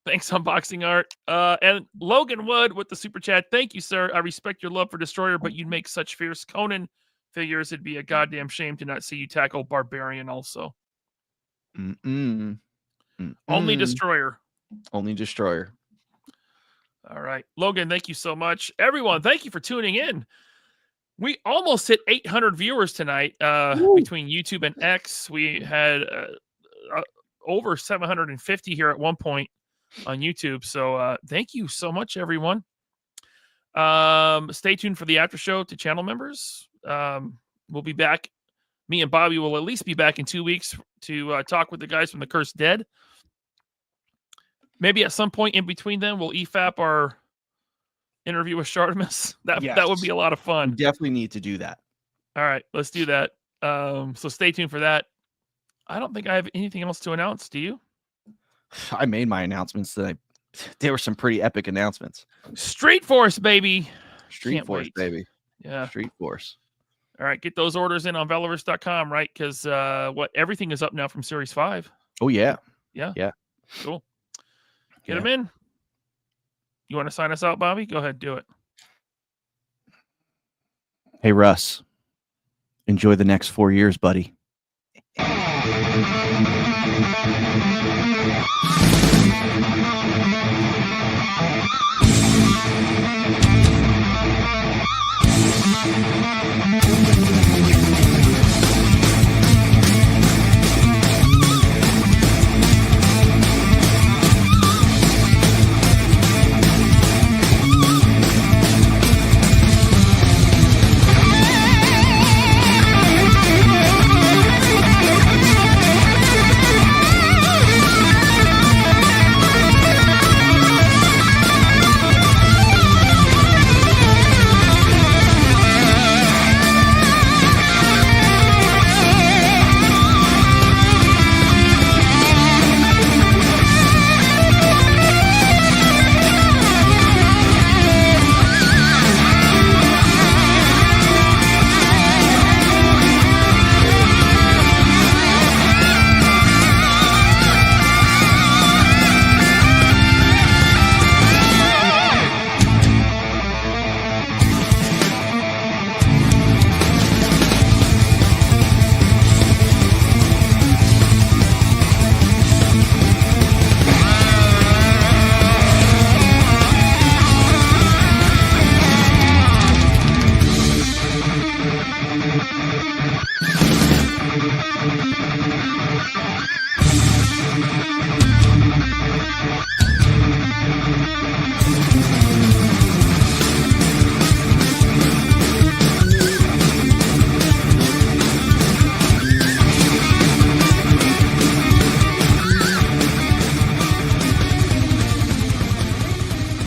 Thanks, Unboxing Art. And Logan Wood with the super chat. Thank you, sir. I respect your love for Destroyer, but you'd make such fierce Conan figures. It'd be a goddamn shame to not see you tackle Barbarian also. Only Destroyer. Only Destroyer. All right. Logan, thank you so much. Everyone, thank you for tuning in. We almost hit 800 viewers tonight between YouTube and X. We had over 750 here at one point on YouTube. So thank you so much, everyone. Stay tuned for the after show to channel members. We'll be back. Me and Bobby will at least be back in 2 weeks to talk with the guys from the Cursed Dead. Maybe at some point in between then, we'll EFAP our interview with Shartimus. That would be a lot of fun. We definitely need to do that. All right, let's do that. So stay tuned for that. I don't think I have anything else to announce. Do you? I made my announcements today. There were some pretty epic announcements. Street Force, baby. Street Force, baby. Yeah. Street Force. All right, get those orders in on Valorous.com, right? Because everything is up now from Series 5. Oh, yeah. Yeah. Cool. Get them in. You want to sign us out, Bobby? Go ahead, do it. Hey, Russ. Enjoy the next 4 years, buddy.